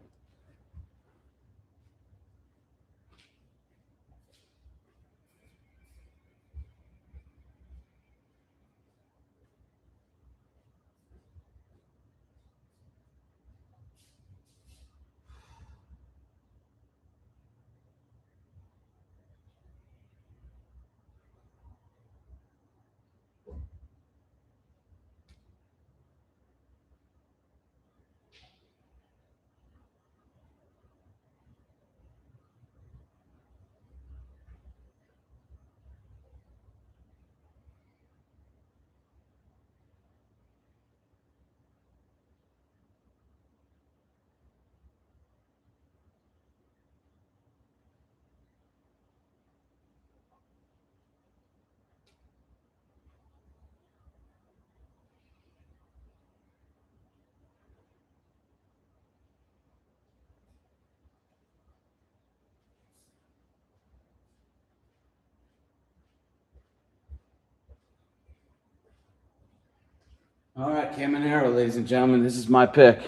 All right, Caminero, ladies and gentlemen, this is my pick.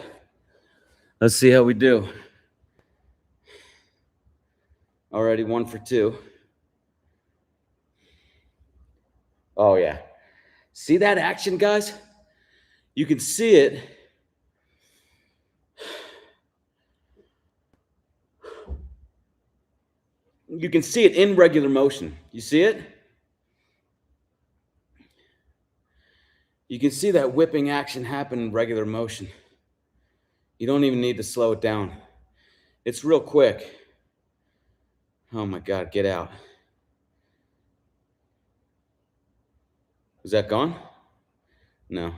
Let's see how we do. Already 1 for 2. Oh, yeah. See that action, guys? You can see it. You can see it in regular motion. You see it? You can see that whipping action happen in regular motion. You don't even need to slow it down. It's real quick. Oh my God, get out. Is that gone? No.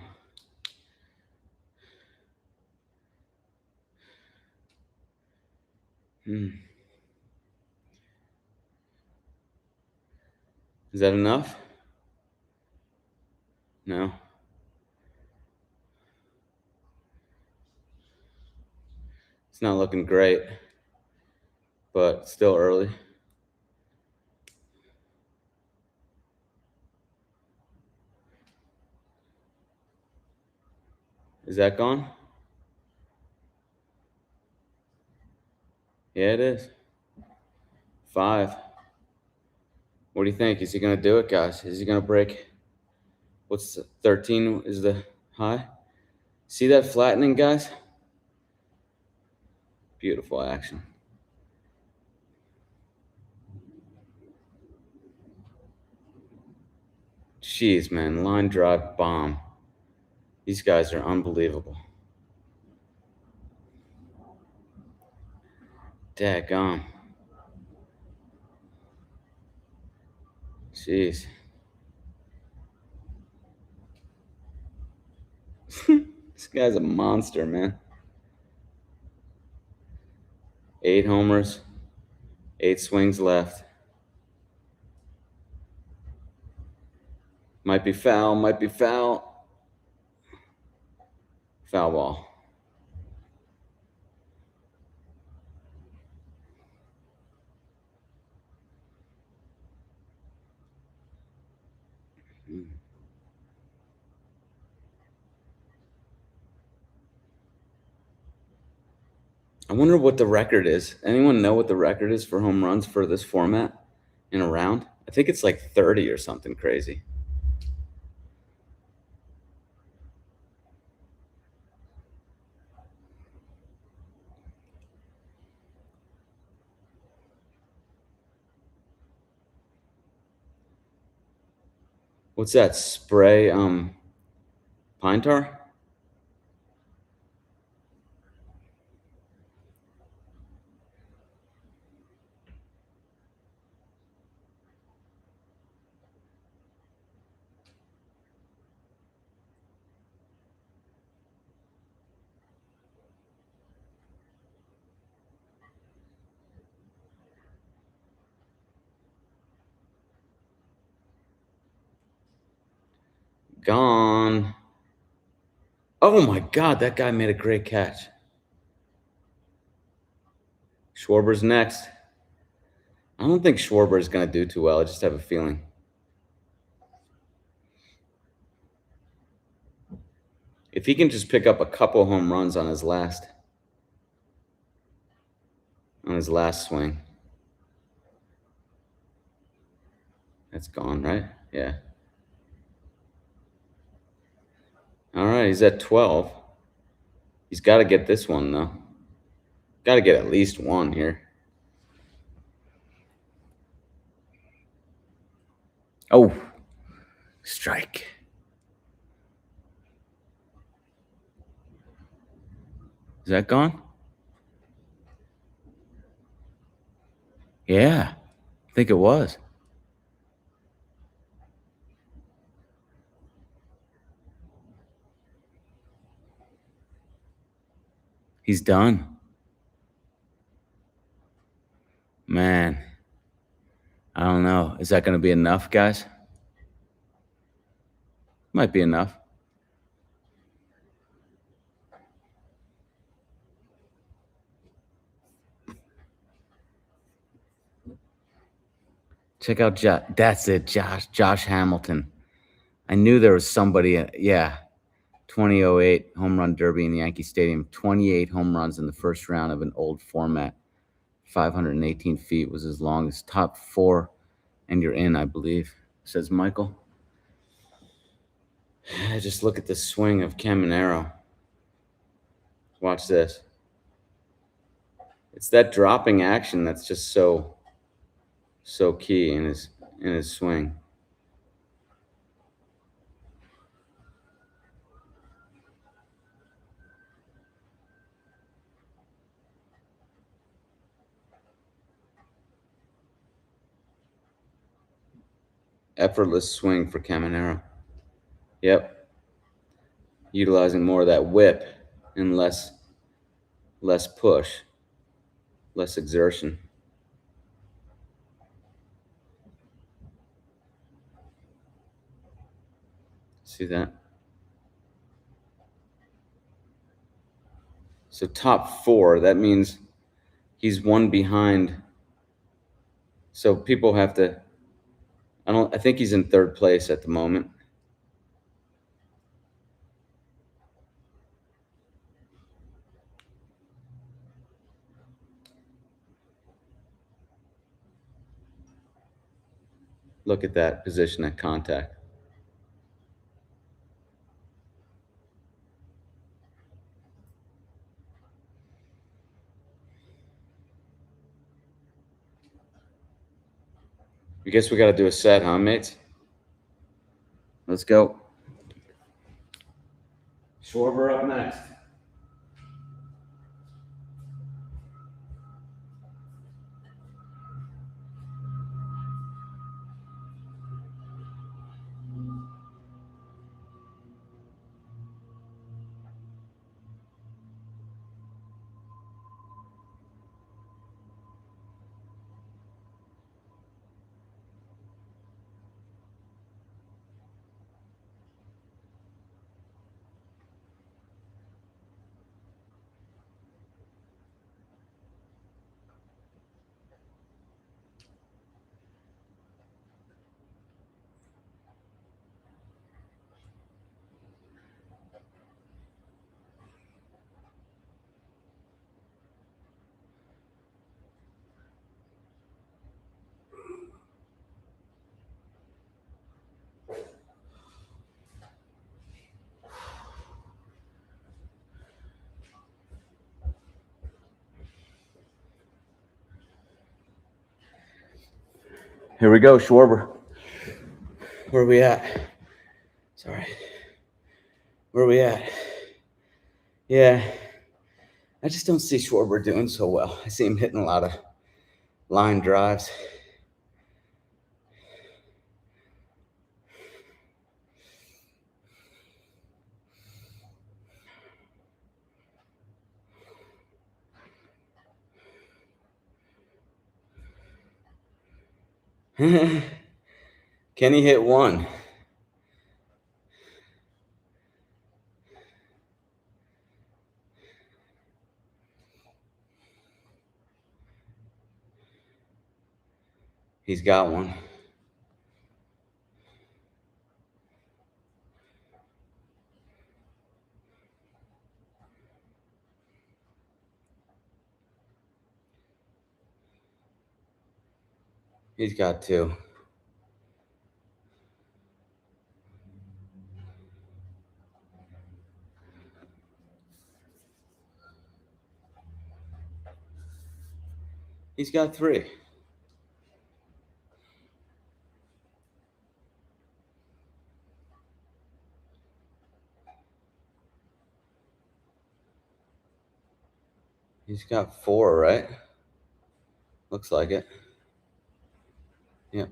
Is that enough? No. It's not looking great, but still early. Is that gone? Yeah, it is. 5. What do you think? Is he going to do it, guys? Is he going to break? What's 13 is the high? See that flattening, guys? Beautiful action. Jeez, man. Line drive bomb. These guys are unbelievable. Daggone. Jeez. This guy's a monster, man. 8 homers, 8 swings left. Might be foul, might be foul. Foul ball. I wonder what the record is. Anyone know what the record is for home runs for this format in a round? I think it's like 30 or something crazy. What's that spray? Pine tar? Gone. Oh my God, that guy made a great catch. Schwarber's next. I don't think Schwarber is going to do too well. I just have a feeling. If he can just pick up a couple home runs on his last swing. That's gone, right? Yeah. All right, he's at 12. He's got to get this one, though. Got to get at least one here. Oh, strike. Is that gone? Yeah, I think it was. He's done. Man, I don't know. Is that going to be enough, guys? Might be enough. Check out that's it, Josh Hamilton. I knew there was somebody. Yeah, 2008 home run derby in Yankee Stadium. 28 home runs in the first round of an old format. 518 feet was his longest. Top 4, and you're in, I believe, says Michael. Just look at the swing of Caminero. Watch this. It's that dropping action that's just so key in his swing. Effortless swing for Caminero. Yep. utilizing more of that whip and less push, less exertion. See that? So top 4, that means he's one behind. So people have to, I think he's in 3rd place at the moment. Look at that position at contact. I guess we got to do a set, huh, mates? Let's go. Schwarber up next. Here we go, Schwarber. Where are we at? Sorry. Where are we at? Yeah. I just don't see Schwarber doing so well. I see him hitting a lot of line drives. Can he hit one? He's got one. He's got 2. He's got 3. He's got 4, right? Looks like it. Yep.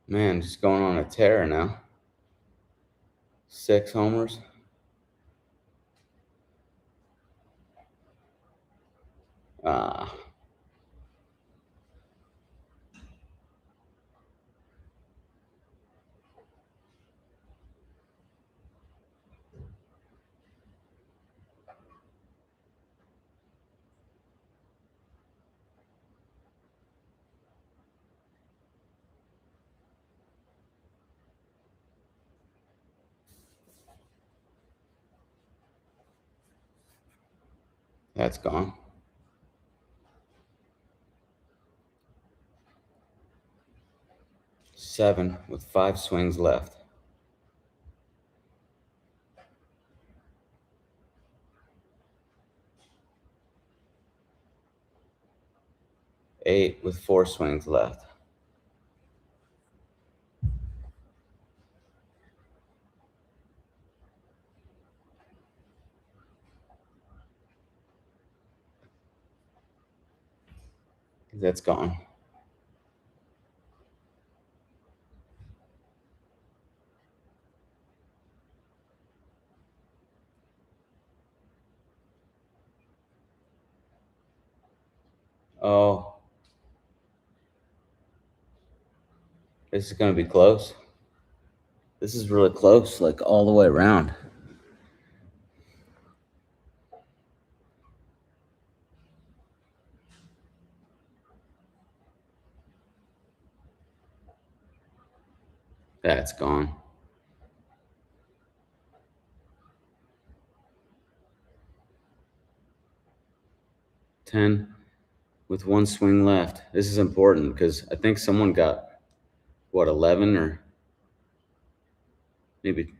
Man, just going on a tear now. 6 homers. Ah. That's gone. Seven with 5 swings left. Eight with 4 swings left. That's gone. Oh, this is going to be close. This is really close, like all the way around. That's gone. Ten with 1 swing left. This is important because I think someone got, what, 11 or maybe.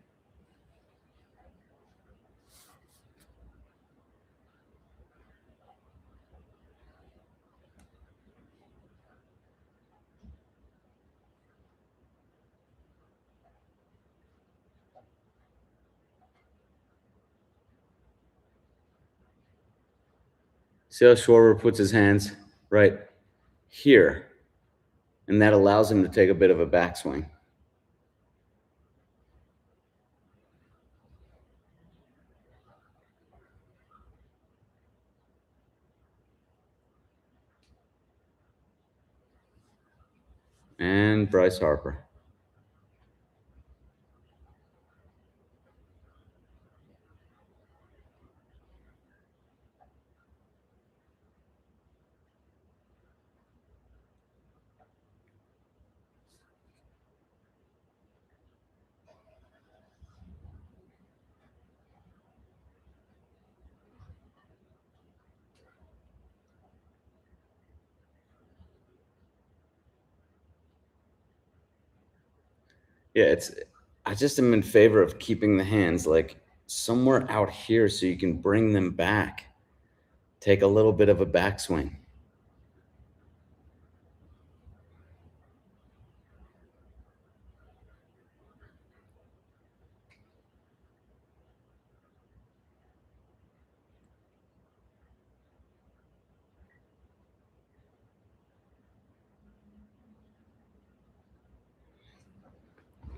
See how Schwarber puts his hands right here, and that allows him to take a bit of a backswing. And Bryce Harper. Yeah, I just am in favor of keeping the hands like somewhere out here so you can bring them back. Take a little bit of a backswing.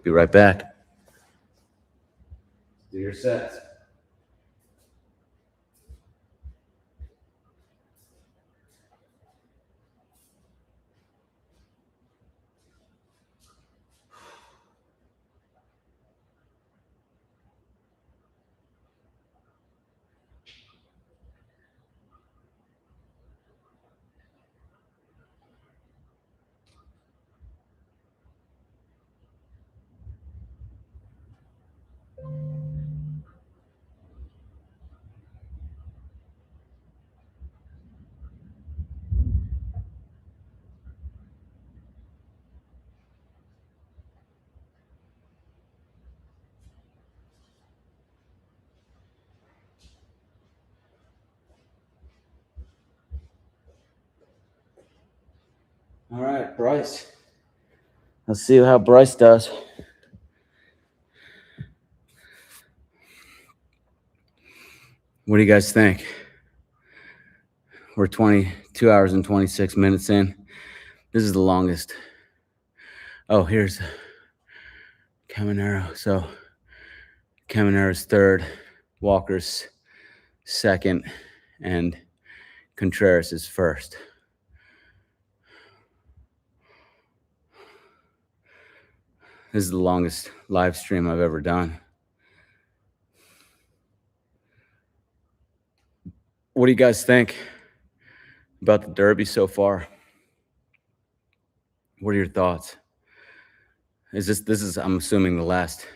Be right back. Do your sets. All right, Bryce. Let's see how Bryce does. What do you guys think? We're 22 hours and 26 minutes in. This is the longest. Oh, here's Caminero. So Caminero's third, Walker's second, and Contreras is first. This is the longest live stream I've ever done. What do you guys think about the Derby so far? What are your thoughts? This is I'm assuming the last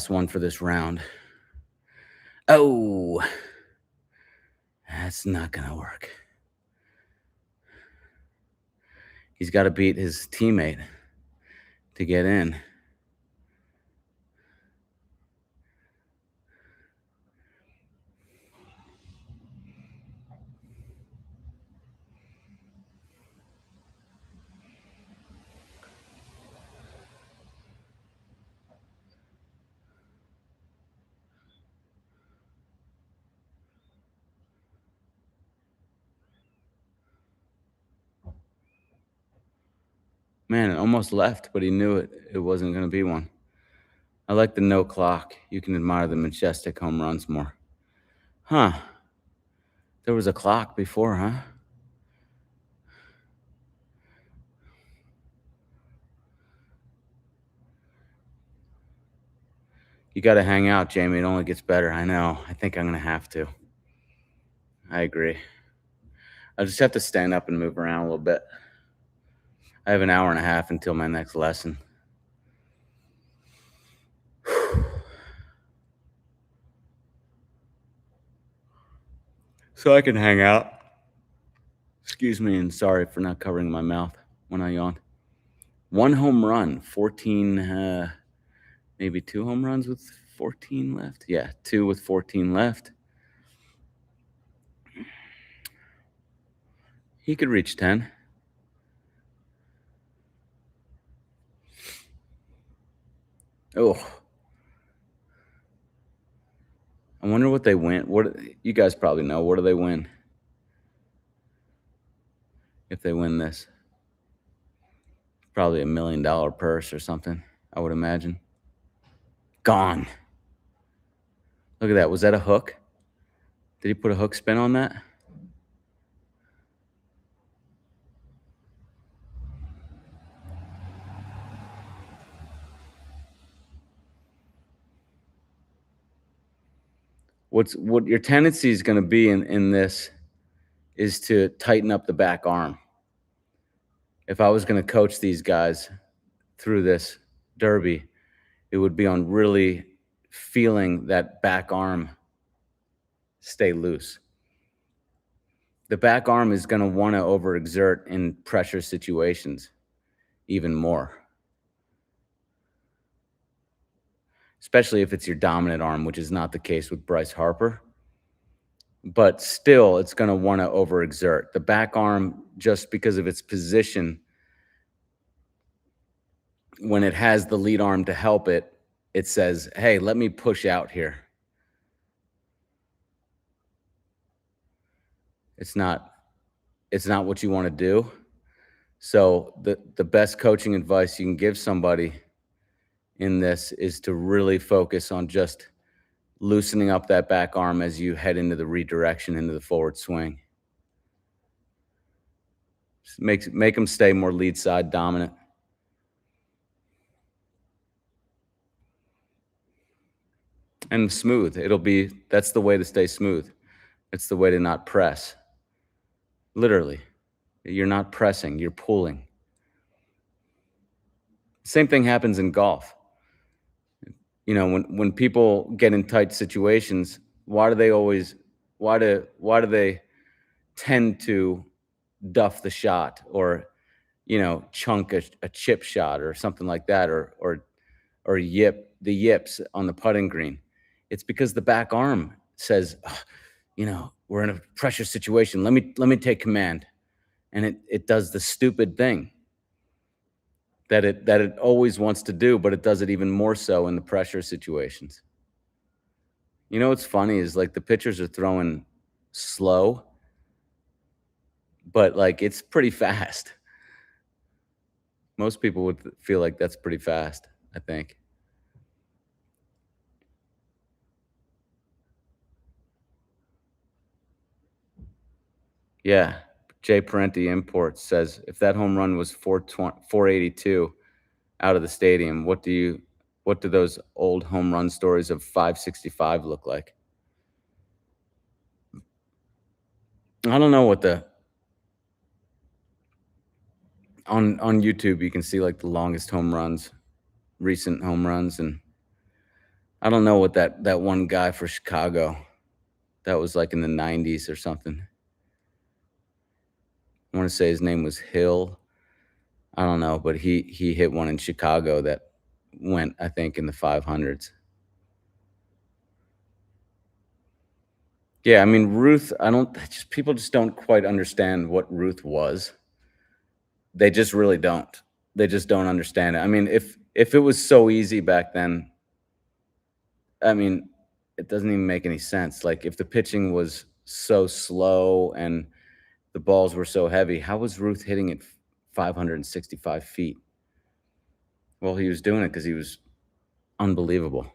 one for this round. Oh, That's not going to work. He's got to beat his teammate to get in. Man, it almost left, but he knew it wasn't going to be one. I like the no clock. You can admire the majestic home runs more. Huh. There was a clock before, huh? You got to hang out, Jamie. It only gets better. I know. I think I'm going to have to. I agree. I'll just have to stand up and move around a little bit. I have an hour and a half until my next lesson. So I can hang out. Excuse me, and sorry for not covering my mouth when I yawn. 1 home run, 14, maybe 2 home runs with 14 left. Yeah, 2 with 14 left. He could reach 10. Oh. I wonder what they win. What you guys probably know. What do they win? If they win this. Probably $1 million purse or something, I would imagine. Gone. Look at that. Was that a hook? Did he put a hook spin on that? What your tendency is going to be in this is to tighten up the back arm. If I was going to coach these guys through this derby, it would be on really feeling that back arm stay loose. The back arm is going to want to overexert in pressure situations even more. Especially if it's your dominant arm, which is not the case with Bryce Harper. But still, it's going to want to overexert. The back arm, just because of its position, when it has the lead arm to help it, it says, hey, let me push out here. It's not what you want to do. So the best coaching advice you can give somebody in this is to really focus on just loosening up that back arm as you head into the redirection, into the forward swing. Just make them stay more lead side dominant. And smooth. That's the way to stay smooth. It's the way to not press. Literally. You're not pressing, you're pulling. Same thing happens in golf. You know, when people get in tight situations, why do they tend to duff the shot or, chunk a chip shot or something like that, or yip the yips on the putting green? It's because the back arm says, we're in a pressure situation. Let me take command. And it does the stupid thing that it always wants to do, but it does it even more so in the pressure situations. You know what's funny is like the pitchers are throwing slow, but like it's pretty fast. Most people would feel like that's pretty fast, I think. Yeah. Jay Parenti Imports says, if that home run was 482 out of the stadium, what do those old home run stories of 565 look like? I don't know what on YouTube you can see like the longest home runs, recent home runs, and I don't know what that one guy for Chicago That was like in the 90s or something. I want to say his name was Hill. I don't know, but he hit one in Chicago that went, I think, in the 500s. Yeah, I mean, Ruth, people just don't quite understand what Ruth was. They just really don't. They just don't understand it. I mean, if it was so easy back then, I mean, it doesn't even make any sense. Like if the pitching was so slow and the balls were so heavy, how was Ruth hitting it 565 feet? Well, he was doing it because he was unbelievable.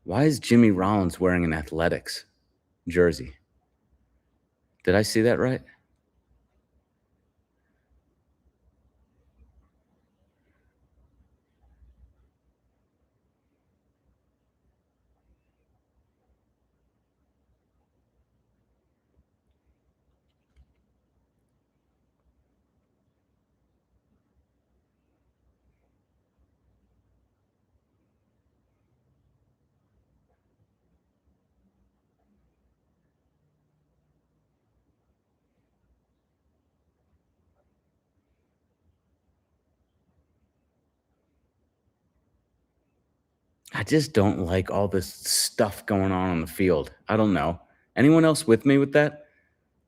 Why is Jimmy Rollins wearing an Athletics jersey? Did I see that right? I just don't like all this stuff going on the field. I don't know. Anyone else with me with that?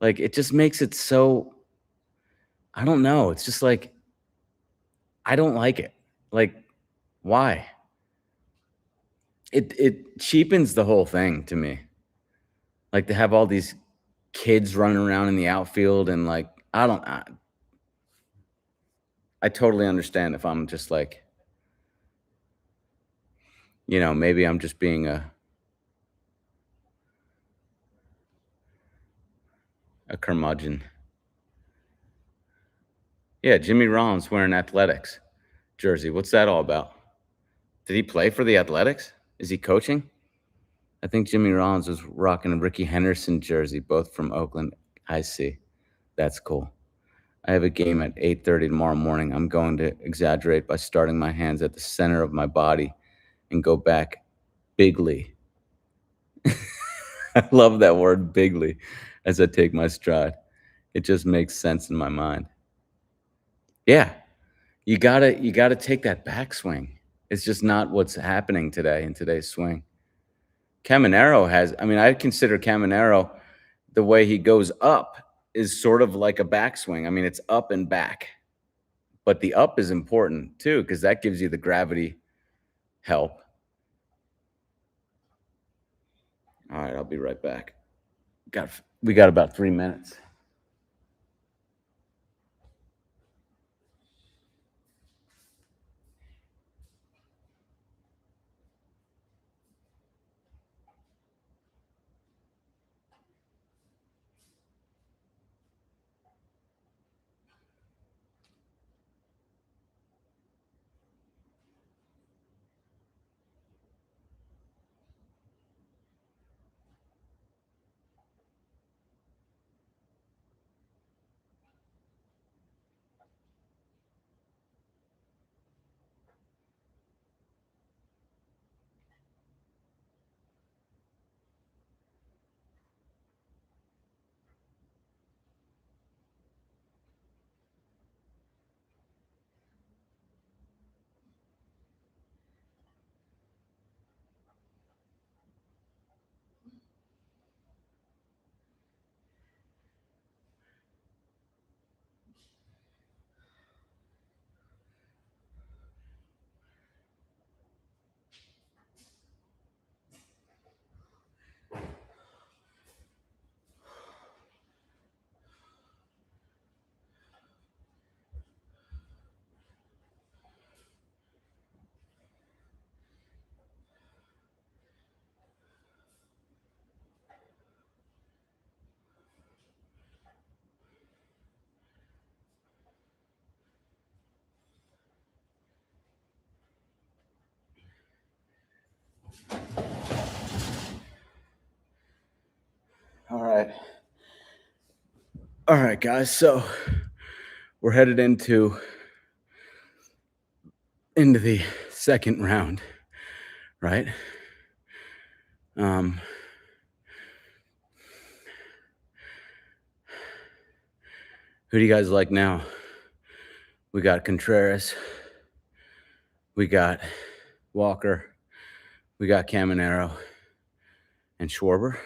Like, it just makes it so, I don't know. It's just like, I don't like it. Like, why? It cheapens the whole thing to me. Like to have all these kids running around in the outfield and like, I totally understand if I'm just like, maybe I'm just being a curmudgeon. Yeah, Jimmy Rollins wearing Athletics jersey. What's that all about? Did he play for the Athletics? Is he coaching? I think Jimmy Rollins was rocking a Ricky Henderson jersey, both from Oakland. I see. That's cool. I have a game at 8:30 tomorrow morning. I'm going to exaggerate by starting my hands at the center of my body and go back bigly. I love that word bigly as I take my stride. It just makes sense in my mind. Yeah, you gotta take that backswing. It's just not what's happening today in today's swing. Caminero I consider Caminero, the way he goes up is sort of like a backswing. I mean, it's up and back, but the up is important too because that gives you the gravity help. All right, I'll be right back. We got about 3 minutes. All right. All right, guys. So we're headed into the second round, right? Who do you guys like now? We got Contreras. We got Walker. We got Caminero and Schwarber.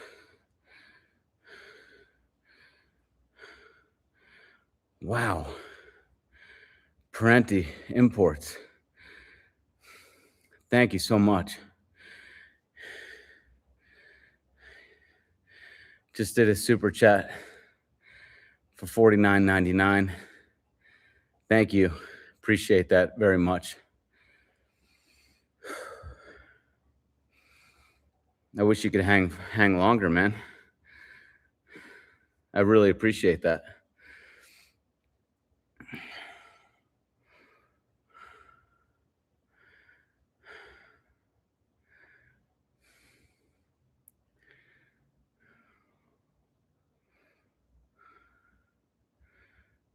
Wow. Parenti Imports. Thank you so much. Just did a super chat for $49.99. Thank you. Appreciate that very much. I wish you could hang longer, man. I really appreciate that.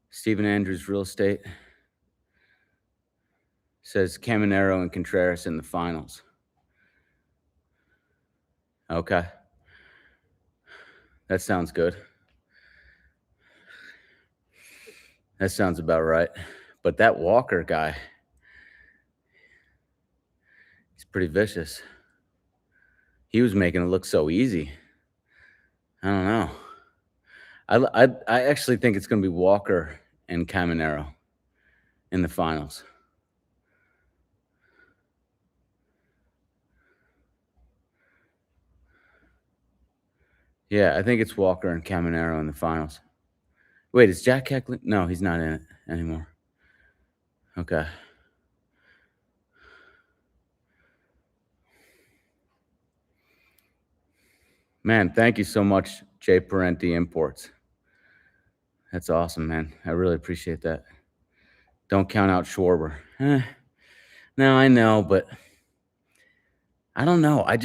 Stephen Andrews Real Estate says Caminero and Contreras in the finals. Okay. That sounds good. That sounds about right. But that Walker guy, he's pretty vicious. He was making it look so easy. I don't know. I actually think it's going to be Walker and Caminero in the finals. Yeah, I think it's Walker and Caminero in the finals. Wait, is Jack Heckley? No, he's not in it anymore. Okay. Man, thank you so much, Jay Parenti Imports. That's awesome, man. I really appreciate that. Don't count out Schwarber. No, I know, but I don't know. I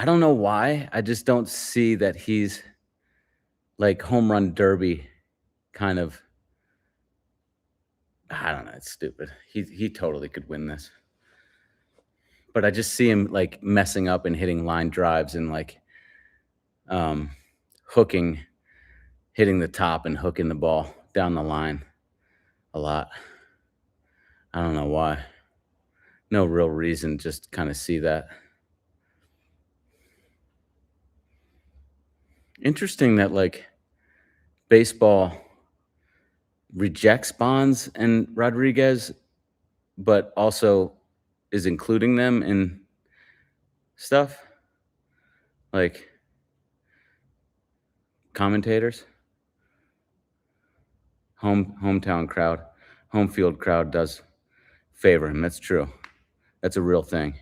don't know why. I just don't see that he's like home run derby kind of. I don't know. It's stupid. He totally could win this. But I just see him like messing up and hitting line drives and like hooking, hitting the top and hooking the ball down the line a lot. I don't know why. No real reason, just kind of see that. Interesting that like baseball rejects Bonds and Rodriguez, but also is including them in stuff like commentators. Hometown crowd, home field crowd does favor him. That's true. That's a real thing.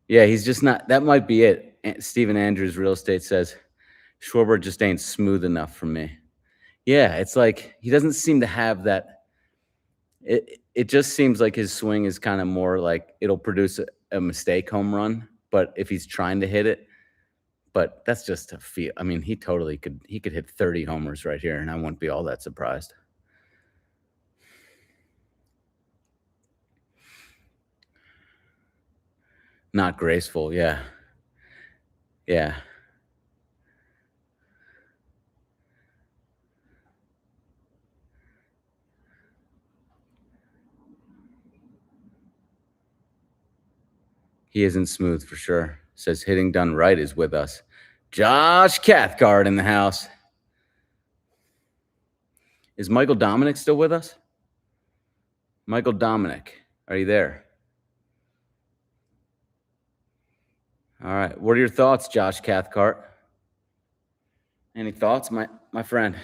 Yeah, he's just not. That might be it. Stephen Andrews Real Estate says Schwarber just ain't smooth enough for me. Yeah, it's like he doesn't seem to have that. It just seems like his swing is kind of more like it'll produce a mistake home run, but if he's trying to hit it, but that's just a feel. I mean, he could hit 30 homers right here, and I wouldn't be all that surprised. Not graceful, yeah. Yeah. He isn't smooth for sure. Says hitting done right is with us. Josh Cathcart in the house. Is Michael Dominic still with us? Michael Dominic, are you there? All right. What are your thoughts, Josh Cathcart? Any thoughts, my friend?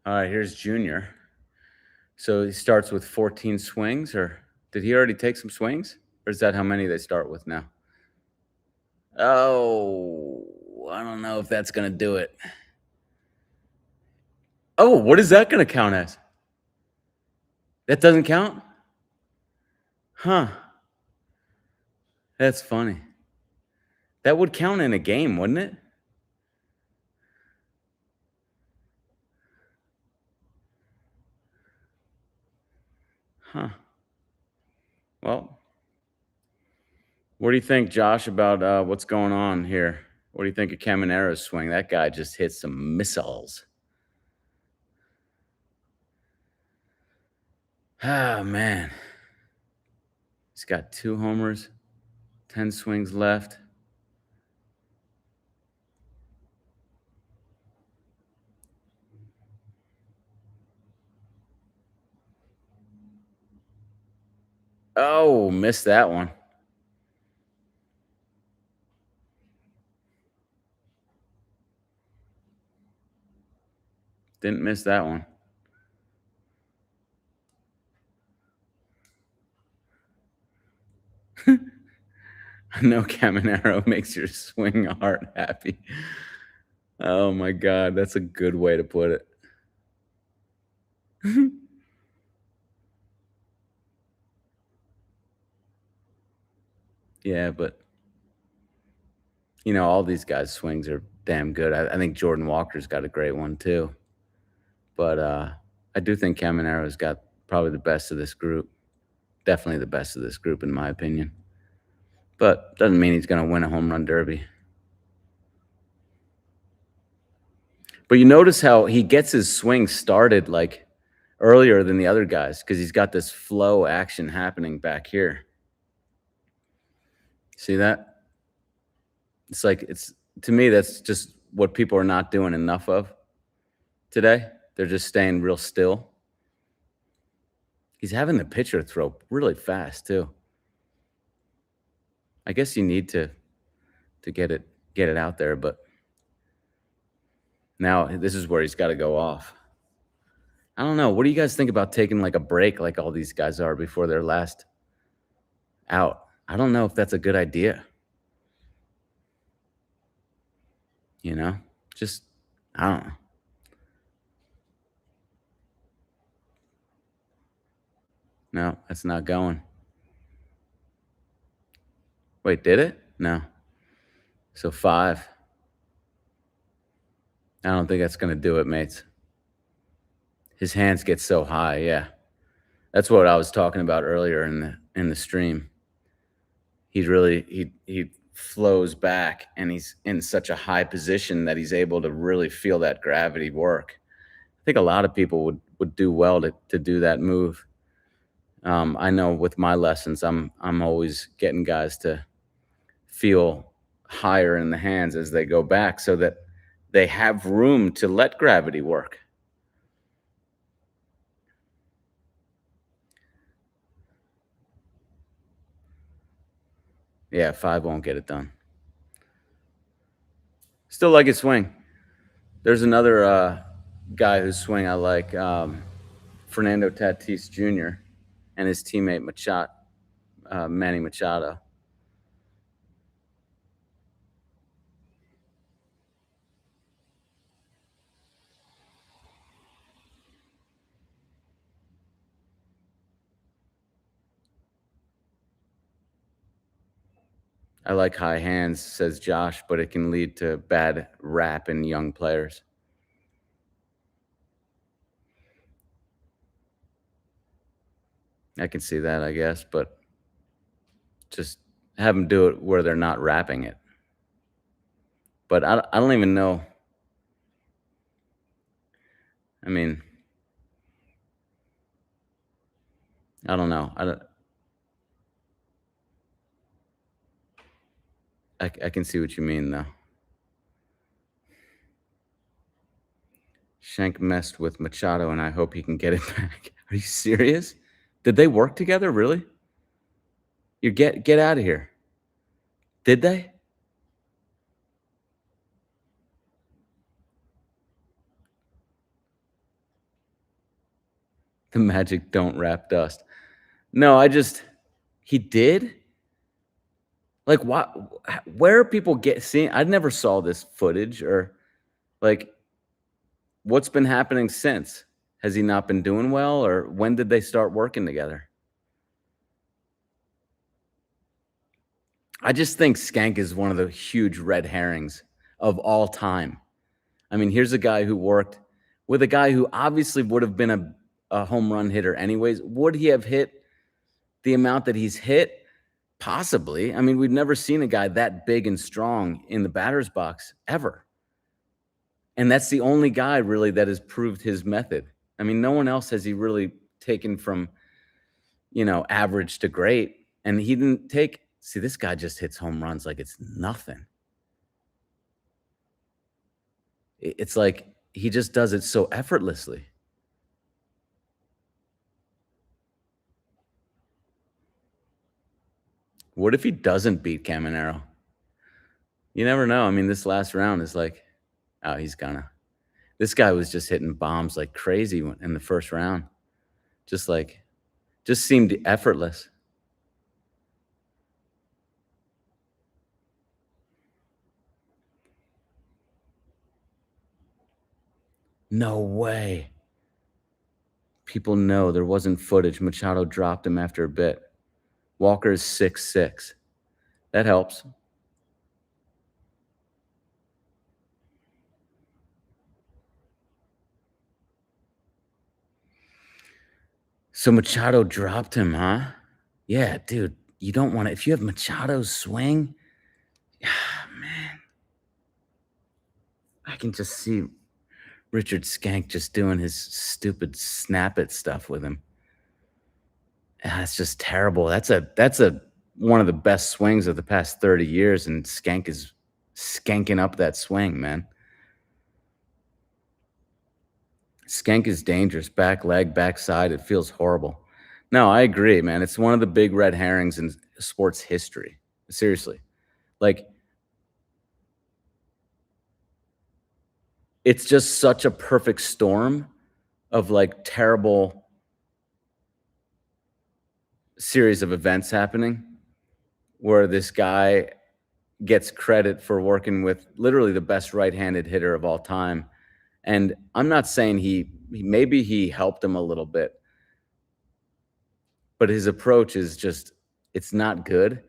All right, here's Junior. So he starts with 14 swings, or did he already take some swings? Or is that how many they start with now? Oh, I don't know if that's going to do it. Oh, what is that going to count as? That doesn't count? Huh. That's funny. That would count in a game, wouldn't it? Huh. Well, what do you think, Josh, about what's going on here? What do you think of Caminero's swing? That guy just hit some missiles. Ah, man. He's got 2 homers, 10 swings left. Oh, missed that one. Didn't miss that one. I know Caminero makes your swing heart happy. Oh my God, that's a good way to put it. Yeah, but all these guys' swings are damn good. I think Jordan Walker's got a great one too. But I do think Caminero's got probably the best of this group. Definitely the best of this group, in my opinion. But doesn't mean he's going to win a home run derby. But you notice how he gets his swing started like earlier than the other guys because he's got this flow action happening back here. See that? It's like to me, that's just what people are not doing enough of today. They're just staying real still. He's having the pitcher throw really fast too. I guess you need to get it out there, but now this is where he's got to go off. I don't know. What do you guys think about taking like a break like all these guys are before their last out? I don't know if that's a good idea. Just, I don't know. No, that's not going. Wait, did it? No. So 5. I don't think that's going to do it, mates. His hands get so high, yeah. That's what I was talking about earlier in the stream. He flows back and he's in such a high position that he's able to really feel that gravity work. I think a lot of people would do well to do that move. I know with my lessons, I'm always getting guys to feel higher in the hands as they go back so that they have room to let gravity work. Yeah, 5 won't get it done. Still like his swing. There's another guy whose swing I like, Fernando Tatis Jr. and his teammate Manny Machado. I like high hands, says Josh, but it can lead to bad rap in young players. I can see that, I guess, but just have them do it where they're not rapping it. But I don't even know. I mean, I don't know. I can see what you mean, though. Shank messed with Machado, and I hope he can get it back. Are you serious? Did they work together, really? You get out of here. Did they? The Magic don't rap dust. No, he did? Like, where are people seeing? I never saw this footage or like, what's been happening since? Has he not been doing well, or when did they start working together? I just think Skank is one of the huge red herrings of all time. I mean, here's a guy who worked with a guy who obviously would have been a home run hitter anyways. Would he have hit the amount that he's hit? Possibly. I mean, we've never seen a guy that big and strong in the batter's box ever. And that's the only guy really that has proved his method. I mean, no one else has he really taken from, average to great. And he didn't see, this guy just hits home runs like it's nothing. It's like he just does it so effortlessly. What if he doesn't beat Caminero? You never know. I mean, this last round is like, oh, he's gonna. This guy was just hitting bombs like crazy in the first round. Just seemed effortless. No way. People know there wasn't footage. Machado dropped him after a bit. Walker is 6'6". That helps. So Machado dropped him, huh? Yeah, dude. You don't want to. If you have Machado's swing, man. I can just see Richard Skank just doing his stupid snap it stuff with him. It's just terrible. That's one of the best swings of the past 30 years, and Skank is skanking up that swing, man. Skank is dangerous. Back leg, backside. It feels horrible. No, I agree, man. It's one of the big red herrings in sports history. Seriously. Like, it's just such a perfect storm of like terrible series of events happening where this guy gets credit for working with literally the best right-handed hitter of all time. And I'm not saying maybe he helped him a little bit, but his approach is just, it's not good.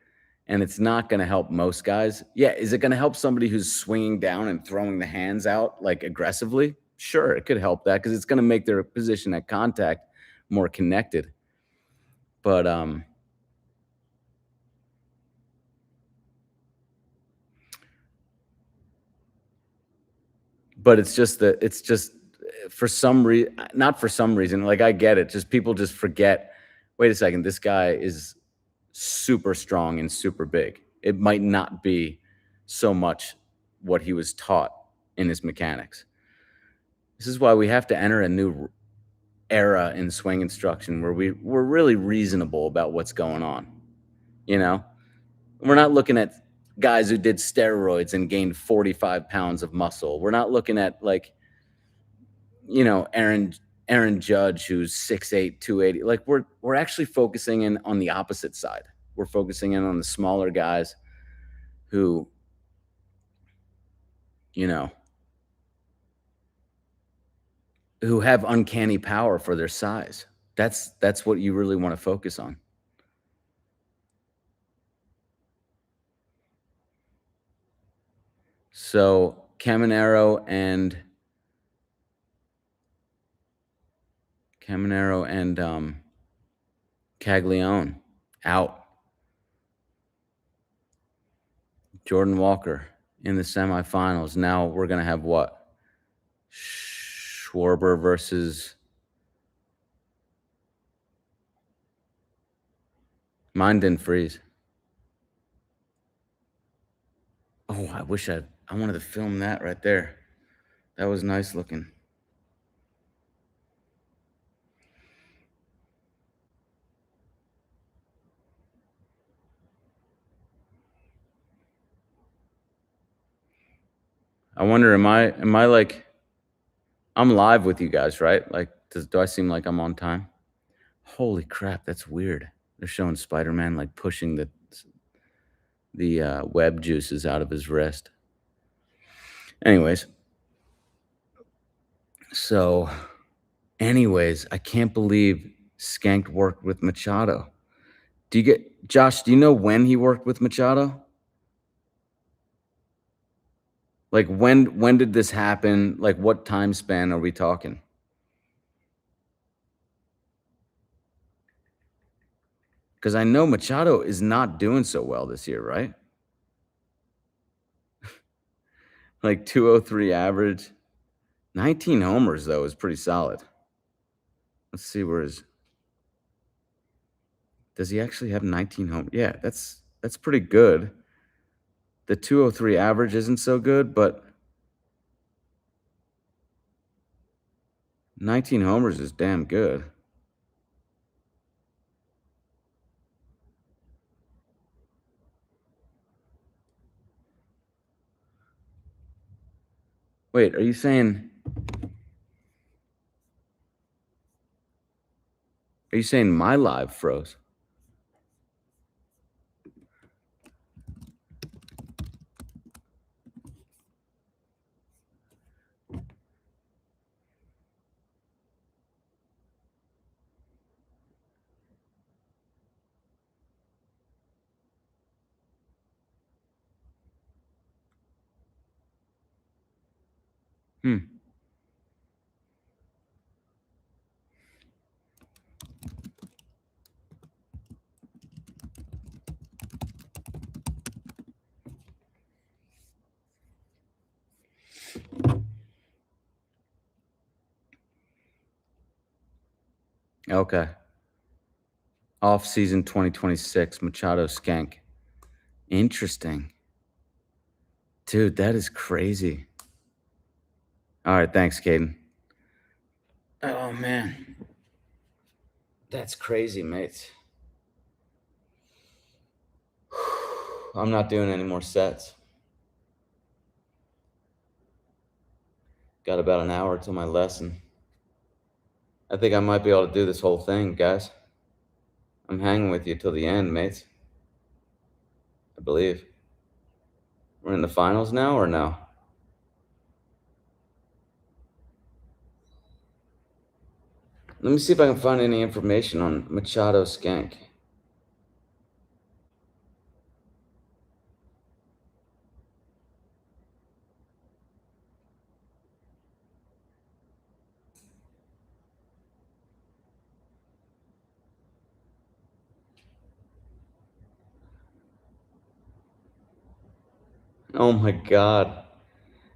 And it's not going to help most guys. Yeah. Is it going to help somebody who's swinging down and throwing the hands out like aggressively? Sure. It could help that because it's going to make their position at contact more connected. But, it's just for some reason, not for some reason, like I get it. Just people just forget, wait a second, this guy is super strong and super big. It might not be so much what he was taught in his mechanics. This is why we have to enter a new era in swing instruction where we're really reasonable about what's going on. We're not looking at guys who did steroids and gained 45 pounds of muscle. We're not looking at Aaron Judge, who's 6'8", 280. Like we're actually focusing in on the opposite side. We're focusing in on the smaller guys who, who have uncanny power for their size. That's what you really want to focus on. So Caminero and Caglione out. Jordan Walker in the semifinals. Now we're going to have what? Schwarber versus... Mine didn't freeze. Oh, I wish I wanted to film that right there. That was nice looking. I wonder, am I like, I'm live with you guys, right? Like, do I seem like I'm on time? Holy crap, that's weird. They're showing Spider-Man like pushing the web juices out of his wrist. Anyways, I can't believe Skank worked with Machado. Josh, do you know when he worked with Machado? Like when did this happen? Like what time span are we talking? Because I know Machado is not doing so well this year, right? Like 203 average. 19 homers, though, is pretty solid. Let's see where his. Does he actually have 19 homers? Yeah, that's pretty good. The 203 average isn't so good, but 19 homers is damn good. Wait, are you saying my live froze? Hmm. Okay. Off season 2026, Machado Skank. Interesting. Dude, that is crazy. All right, thanks, Caden. Oh man. That's crazy, mates. I'm not doing any more sets. Got about an hour till my lesson. I think I might be able to do this whole thing, guys. I'm hanging with you till the end, mates. I believe. We're in the finals now or no? Let me see if I can find any information on Machado Skank. Oh my God.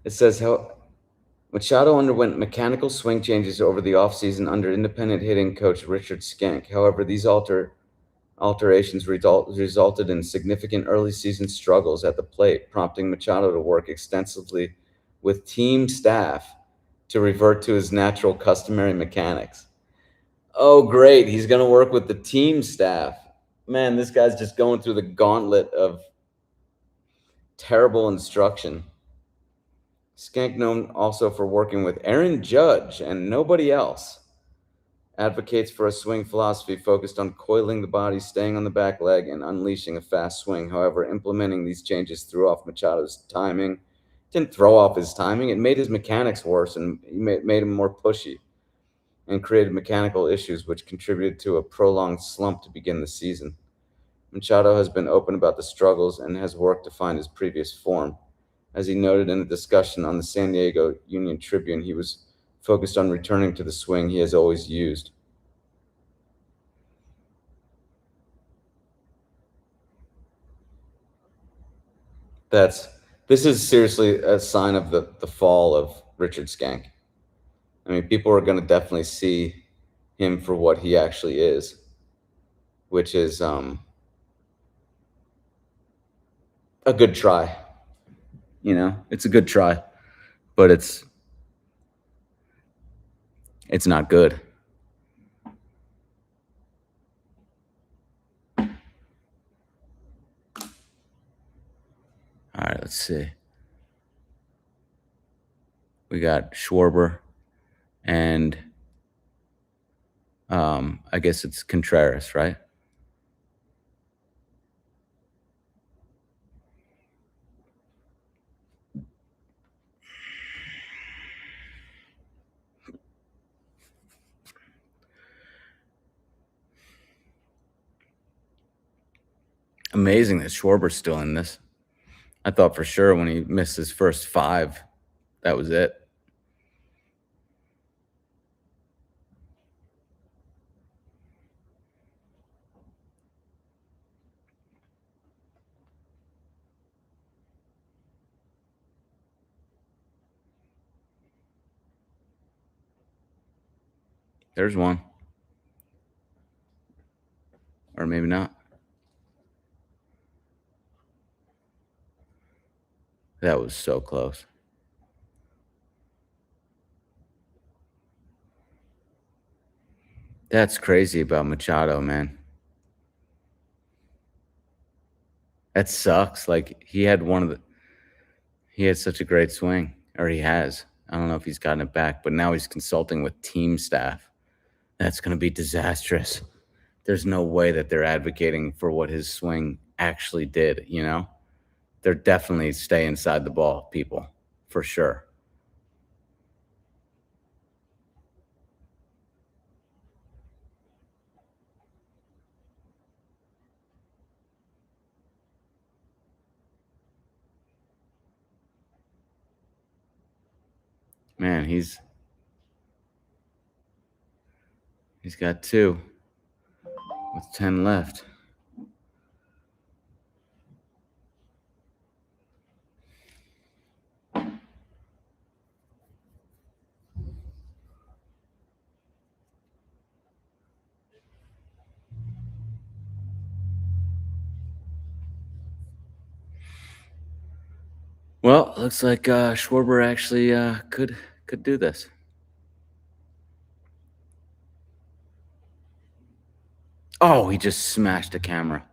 It says how Machado underwent mechanical swing changes over the offseason under independent hitting coach Richard Skank. However, these alterations resulted in significant early season struggles at the plate, prompting Machado to work extensively with team staff to revert to his natural customary mechanics. Oh, great. He's going to work with the team staff. Man, this guy's just going through the gauntlet of terrible instruction. Skank, known also for working with Aaron Judge and nobody else, advocates for a swing philosophy focused on coiling the body, staying on the back leg, and unleashing a fast swing. However, implementing these changes threw off Machado's timing. It didn't throw off his timing, it made his mechanics worse and made him more pushy and created mechanical issues, which contributed to a prolonged slump to begin the season. Machado has been open about the struggles and has worked to find his previous form. As he noted in a discussion on the San Diego Union Tribune, he was focused on returning to the swing he has always used. This is seriously a sign of the fall of Richard Skank. I mean, people are going to definitely see him for what he actually is, which is a good try. You know, it's a good try, but it's not good. All right, let's see. We got Schwarber and I guess it's Contreras, right? Amazing that Schwarber's still in this. I thought for sure when he missed his first 5, that was it. There's one. Or maybe not. That was so close. That's crazy about Machado, man. That sucks. Like he had such a great swing, or he has. I don't know if he's gotten it back, but now he's consulting with team staff. That's going to be disastrous. There's no way that they're advocating for what his swing actually did, you know? They're definitely stay inside the ball people, for sure. Man, he's got two with 10 left. Well, looks like Schwarber actually could do this. Oh, he just smashed the camera.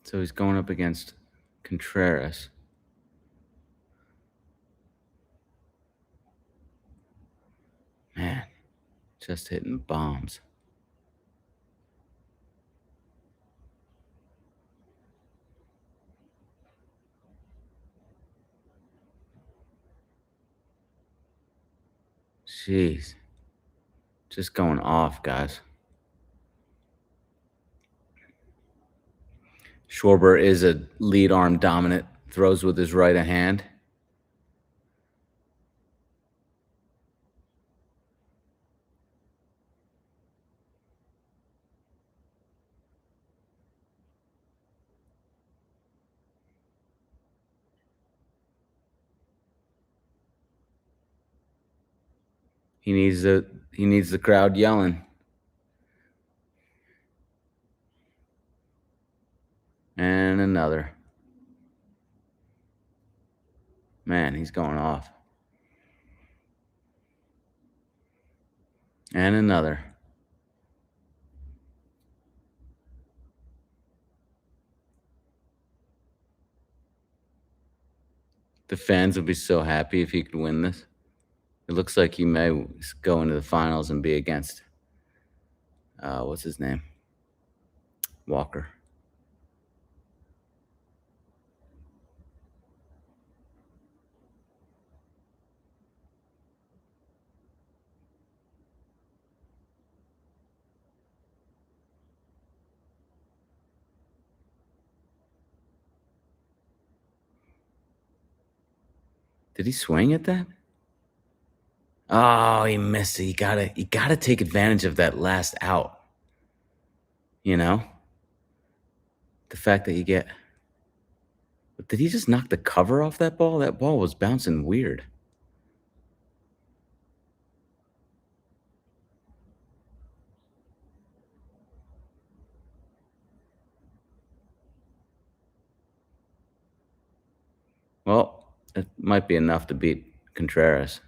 So he's going up against Contreras. Man, just hitting bombs. Jeez. Just going off, guys. Schwarber is a lead arm dominant, throws with his right hand. He needs the crowd yelling. And another. Man, he's going off. And another. The fans would be so happy if he could win this. It looks like he may go into the finals and be against, what's his name? Walker. Did he swing at that? Oh, he missed it. You gotta take advantage of that last out. You know? The fact that you get. But did he just knock the cover off that ball? That ball was bouncing weird. Well, it might be enough to beat Contreras.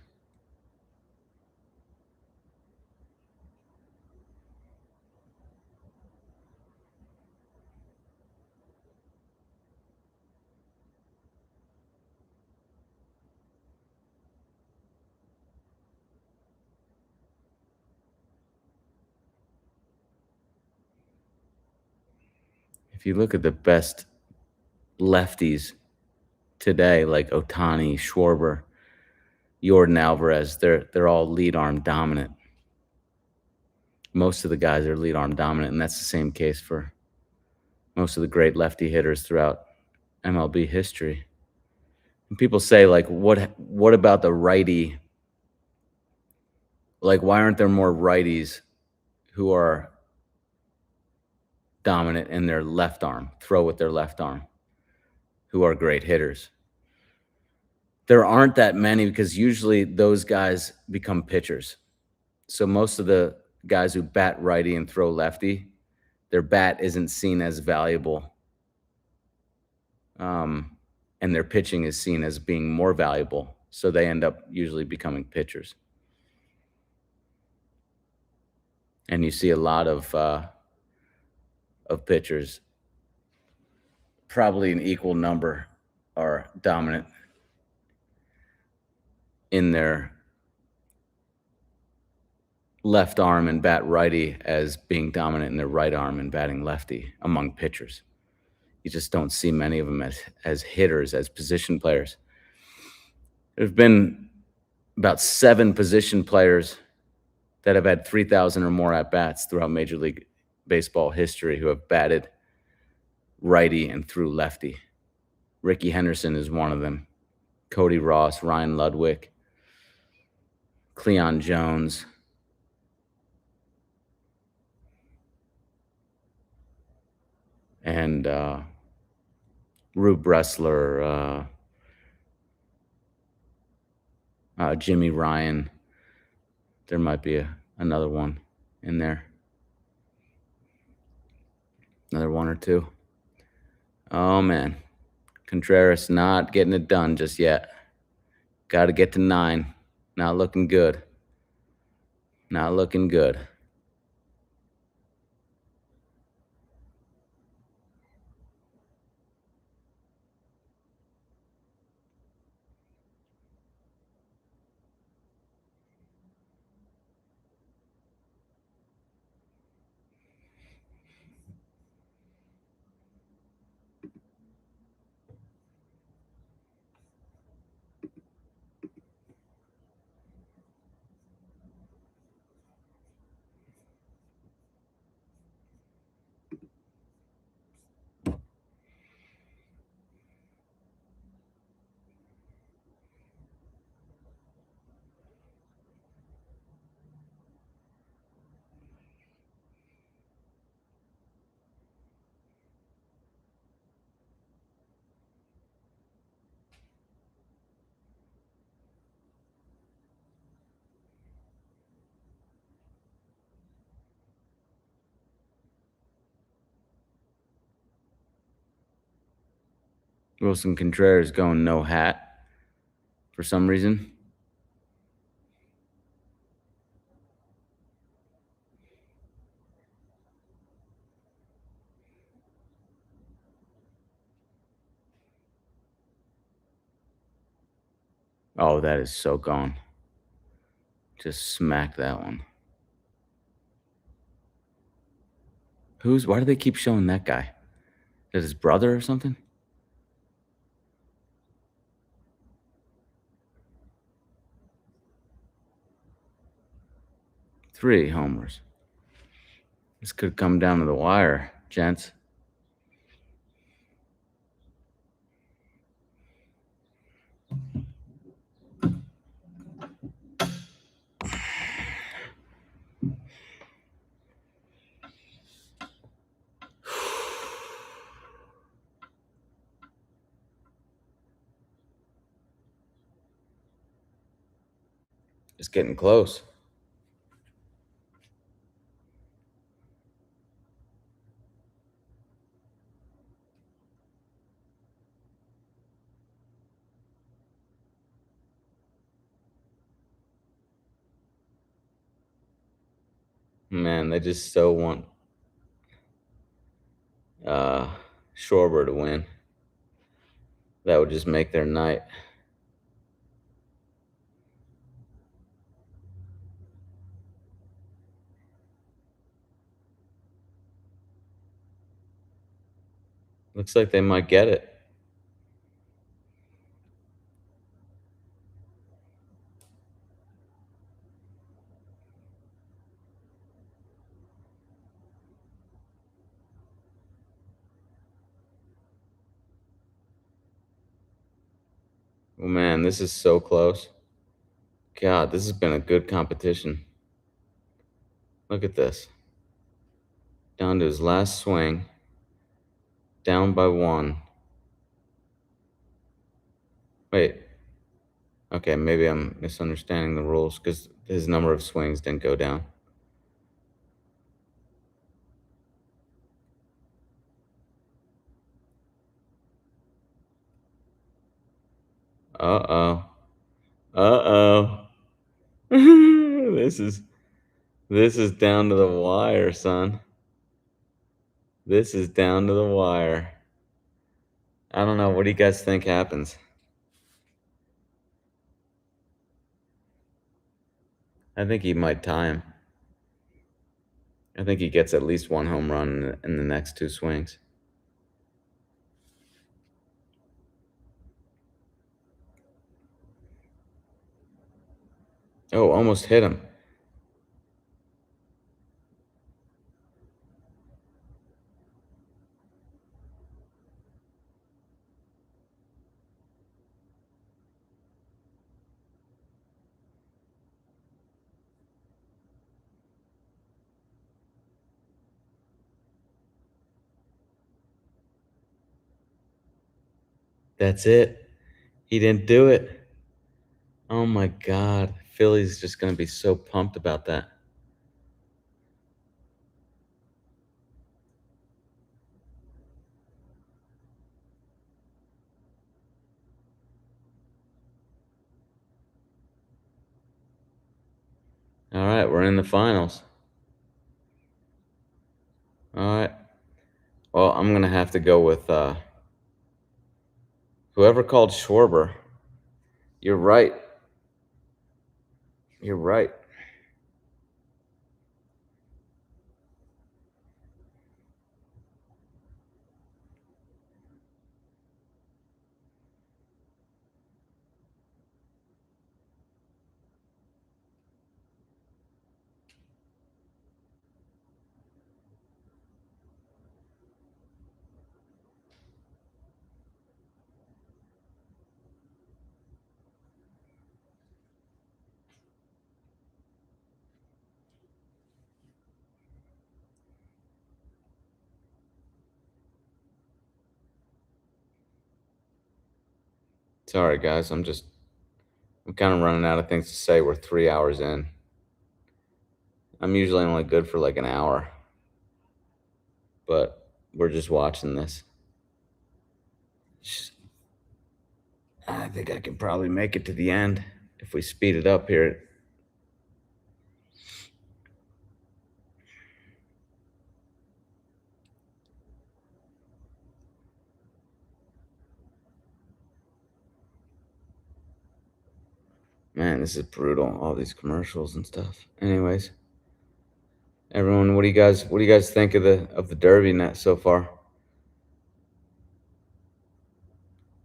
If you look at the best lefties today, like Otani, Schwarber, Jordan Alvarez, they're all lead arm dominant. Most of the guys are lead arm dominant, and that's the same case for most of the great lefty hitters throughout MLB history. And people say, like, what about the righty Like, why aren't there more righties who are dominant in their left arm, throw with their left arm, who are great hitters? There aren't that many because usually those guys become pitchers. So most of the guys who bat righty and throw lefty, their bat isn't seen as valuable, and their pitching is seen as being more valuable. So they end up usually becoming pitchers. And you see a lot of pitchers, probably an equal number, are dominant in their left arm and bat righty as being dominant in their right arm and batting lefty among pitchers. You just don't see many of them as hitters, as position players. There have been about 7 position players that have had 3,000 or more at-bats throughout Major League Baseball history who have batted righty and threw lefty. Ricky Henderson is one of them. Cody Ross, Ryan Ludwig, Cleon Jones. And Rube Bressler, Jimmy Ryan. There might be another one in there. Another one or two. Oh, man. Contreras not getting it done just yet. Got to get to 9. Not looking good. Not looking good. Wilson Contreras going no hat for some reason. Oh, that is so gone. Just smacked that one. Why do they keep showing that guy? Is that his brother or something? Three homers. This could come down to the wire, gents. It's getting close. Man, they just so want Schwarber to win. That would just make their night. Looks like they might get it. Oh man, this is so close. God, this has been a good competition. Look at this. Down to his last swing. Down by 1. Wait. Okay, maybe I'm misunderstanding the rules because his number of swings didn't go down. Uh-oh. Uh-oh. This is down to the wire, son. This is down to the wire. I don't know. What do you guys think happens? I think he might tie him. I think he gets at least 1 home run in the next 2 swings. Oh, almost hit him. That's it. He didn't do it. Oh my God. Philly's just going to be so pumped about that. All right, we're in the finals. All right. Well, I'm going to have to go with whoever called Schwarber. You're right. You're right. Sorry, guys. I'm kind of running out of things to say. We're 3 hours in. I'm usually only good for like an hour, but we're just watching this. I think I can probably make it to the end if we speed it up here. Man, this is brutal. All these commercials and stuff. Anyways, everyone, what do you guys think of the Derby net so far?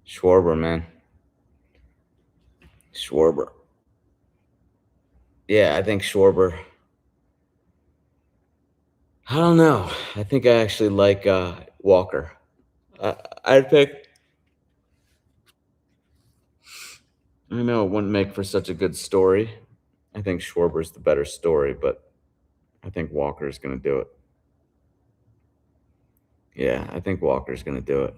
Schwarber, man. Schwarber. Yeah, I think Schwarber. I don't know. I think I actually like Walker. I'd pick. I know it wouldn't make for such a good story. I think Schwarber's the better story, but I think Walker's going to do it. Yeah, I think Walker's going to do it.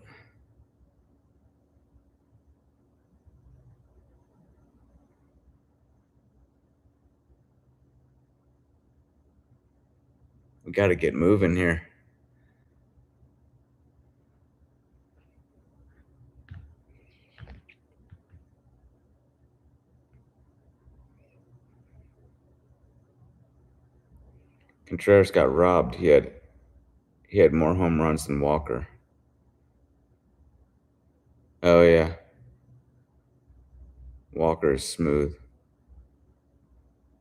We got to get moving here. Contreras got robbed. He had more home runs than Walker. Oh yeah. Walker is smooth.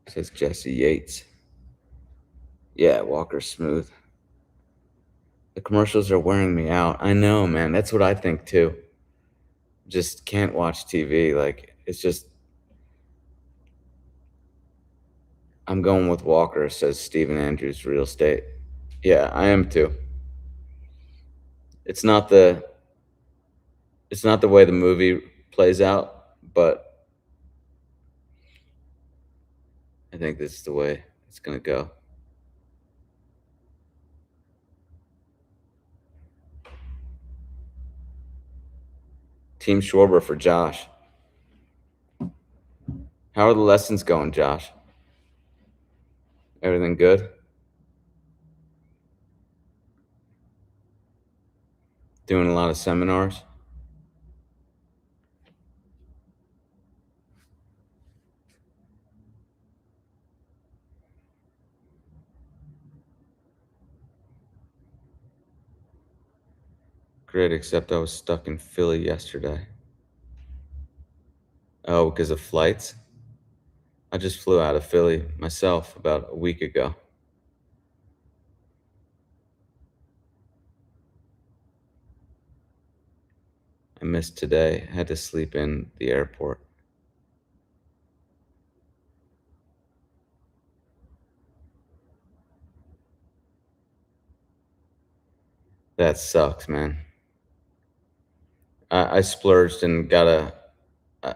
Says Jesse Yates. Yeah, Walker's smooth. The commercials are wearing me out. I know, man. That's what I think too. Just can't watch TV. Like, it's just. I'm going with Walker, says Stephen Andrews, Real Estate. Yeah, I am too. It's not the way the movie plays out, but I think this is the way it's gonna go. Team Schwarber for Josh. How are the lessons going, Josh? Everything good? Doing a lot of seminars? Great, except I was stuck in Philly yesterday. Oh, because of flights? I just flew out of Philly myself about a week ago. I missed today. I had to sleep in the airport. That sucks, man. I splurged and got uh,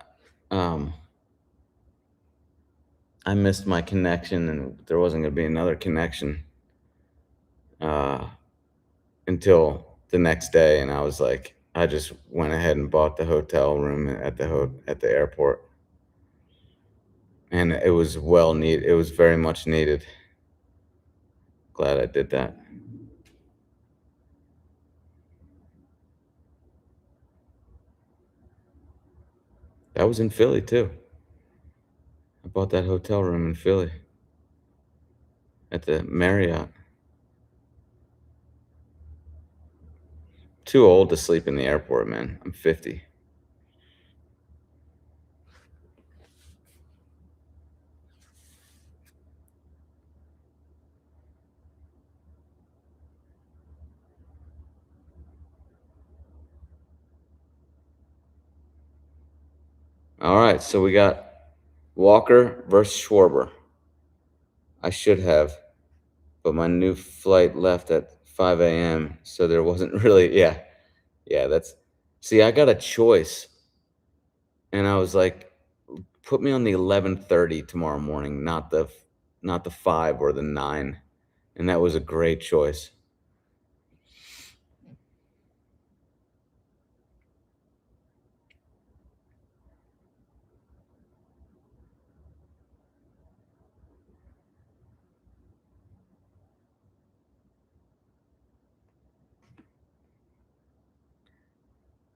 um, I missed my connection, and there wasn't going to be another connection uh, until the next day. And I was like, I just went ahead and bought the hotel room at at the airport, and it was well needed. It was very much needed. Glad I did that. That was in Philly too. I bought that hotel room in Philly at the Marriott. Too old to sleep in the airport, man. I'm 50. All right, so we got Walker versus Schwarber. I should have, but my new flight left at 5 a.m., so there wasn't really, yeah, that's, see, I got a choice, and I was like, put me on the 11:30 tomorrow morning, not the 5 or the 9, and that was a great choice.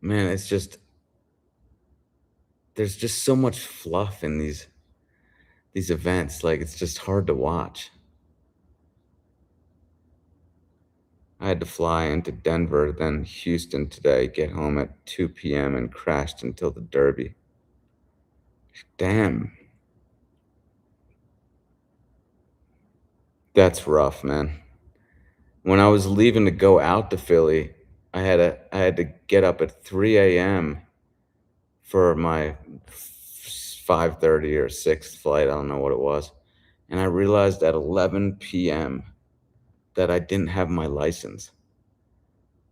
Man, it's just there's just so much fluff in these events, like, it's just hard to watch. I had to fly into Denver, then Houston today, get home at 2 p.m. and crashed until the Derby. Damn, that's rough, man. When I was leaving to go out to Philly, I had to get up at 3 a.m. for my 5:30 or 6 flight, I don't know what it was. And I realized at 11 p.m. that I didn't have my license.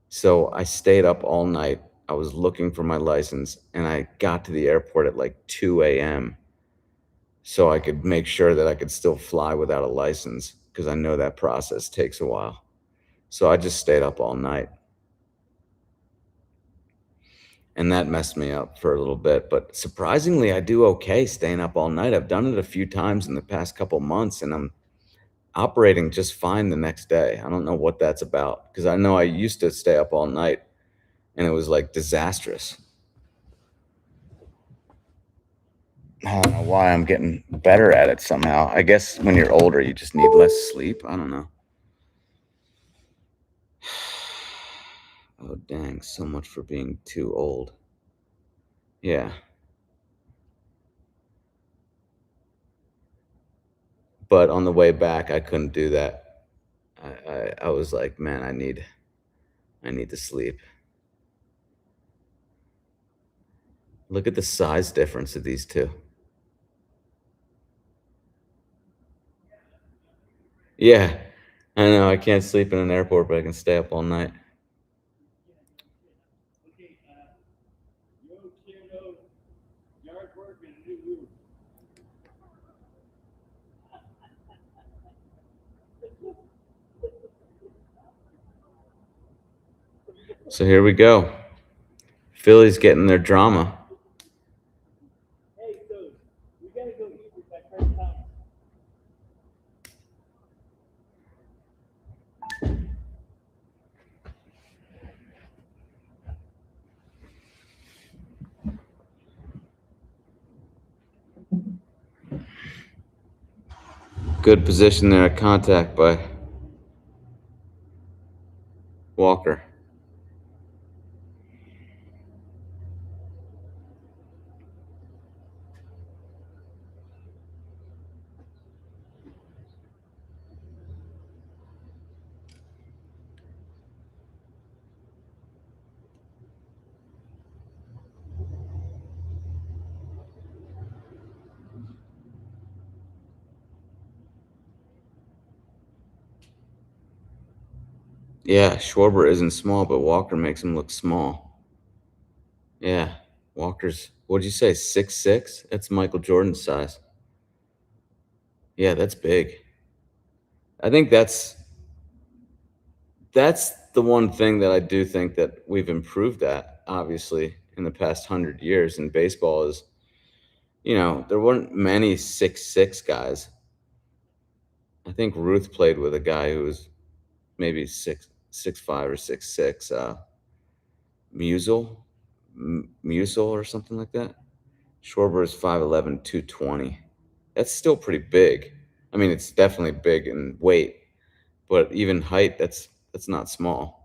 So I stayed up all night. I was looking for my license, and I got to the airport at like 2 a.m. so I could make sure that I could still fly without a license, because I know that process takes a while. So I just stayed up all night. And that messed me up for a little bit. But surprisingly, I do okay staying up all night. I've done it a few times in the past couple months, and I'm operating just fine the next day. I don't know what that's about, because I know I used to stay up all night and it was like disastrous. I don't know why I'm getting better at it somehow. I guess when you're older, you just need less sleep. I don't know. Oh, dang. So much for being too old. Yeah. But on the way back, I couldn't do that. I was like, man, I need to sleep. Look at the size difference of these two. Yeah. I know I can't sleep in an airport, but I can stay up all night. So here we go. Philly's getting their drama. Hey, so we gotta go eat with that Craig Thomas. Good position there at contact by Walker. Yeah, Schwarber isn't small, but Walker makes him look small. Yeah, Walker's, what'd you say, 6'6"? That's Michael Jordan's size. Yeah, that's big. I think that's the one thing that I do think that we've improved at, obviously, in the past 100 years in baseball is, there weren't many 6'6" guys. I think Ruth played with a guy who was maybe 6'5" or 6'6", Musel or something like that. Schwarber is 5'11", 220. That's still pretty big. I mean, it's definitely big in weight, but even height, that's not small.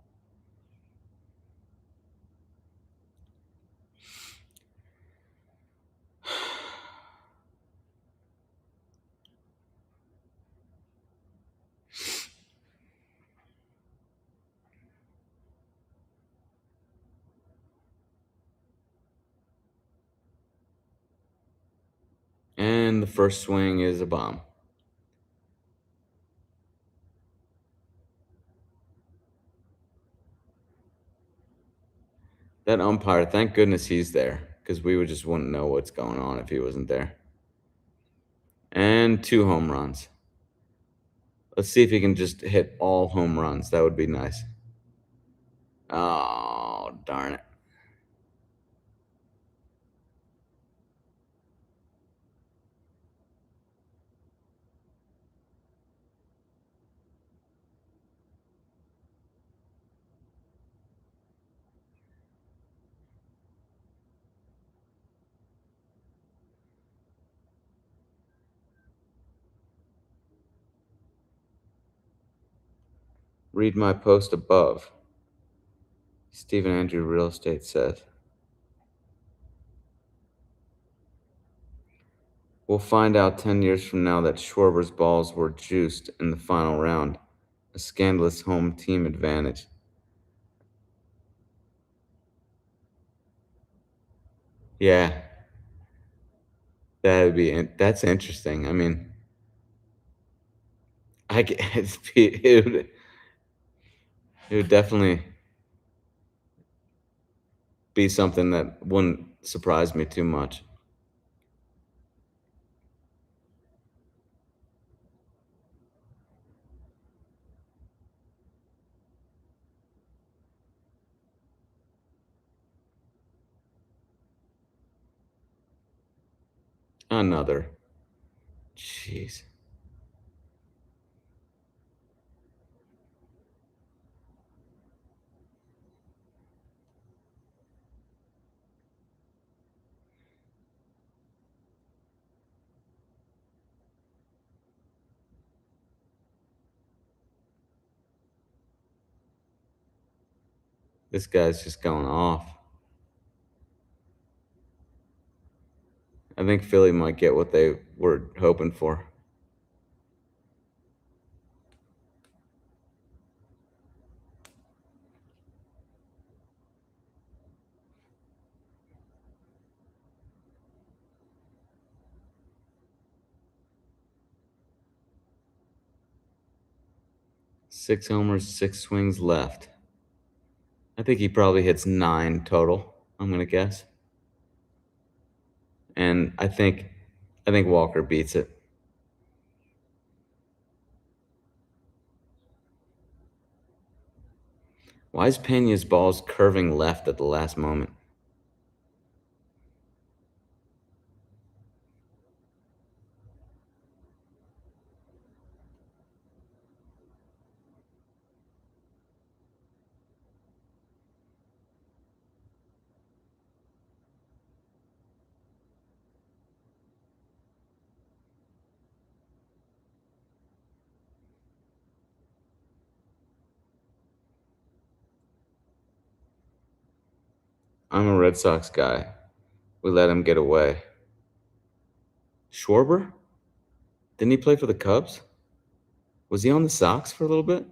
And the first swing is a bomb. That umpire, thank goodness he's there, because we just wouldn't know what's going on if he wasn't there. And 2 home runs. Let's see if he can just hit all home runs. That would be nice. Oh, darn it. Read my post above. Stephen Andrew Real Estate said. We'll find out 10 years from now that Schwarber's balls were juiced in the final round. A scandalous home team advantage. Yeah. That's interesting. I mean, it would definitely be something that wouldn't surprise me too much. Another. Jeez. This guy's just going off. I think Philly might get what they were hoping for. Six homers, 6 swings left. I think he probably hits 9 total, I'm going to guess. And I think Walker beats it. Why is Pena's balls curving left at the last moment? I'm a Red Sox guy. We let him get away. Schwarber? Didn't he play for the Cubs? Was he on the Sox for a little bit?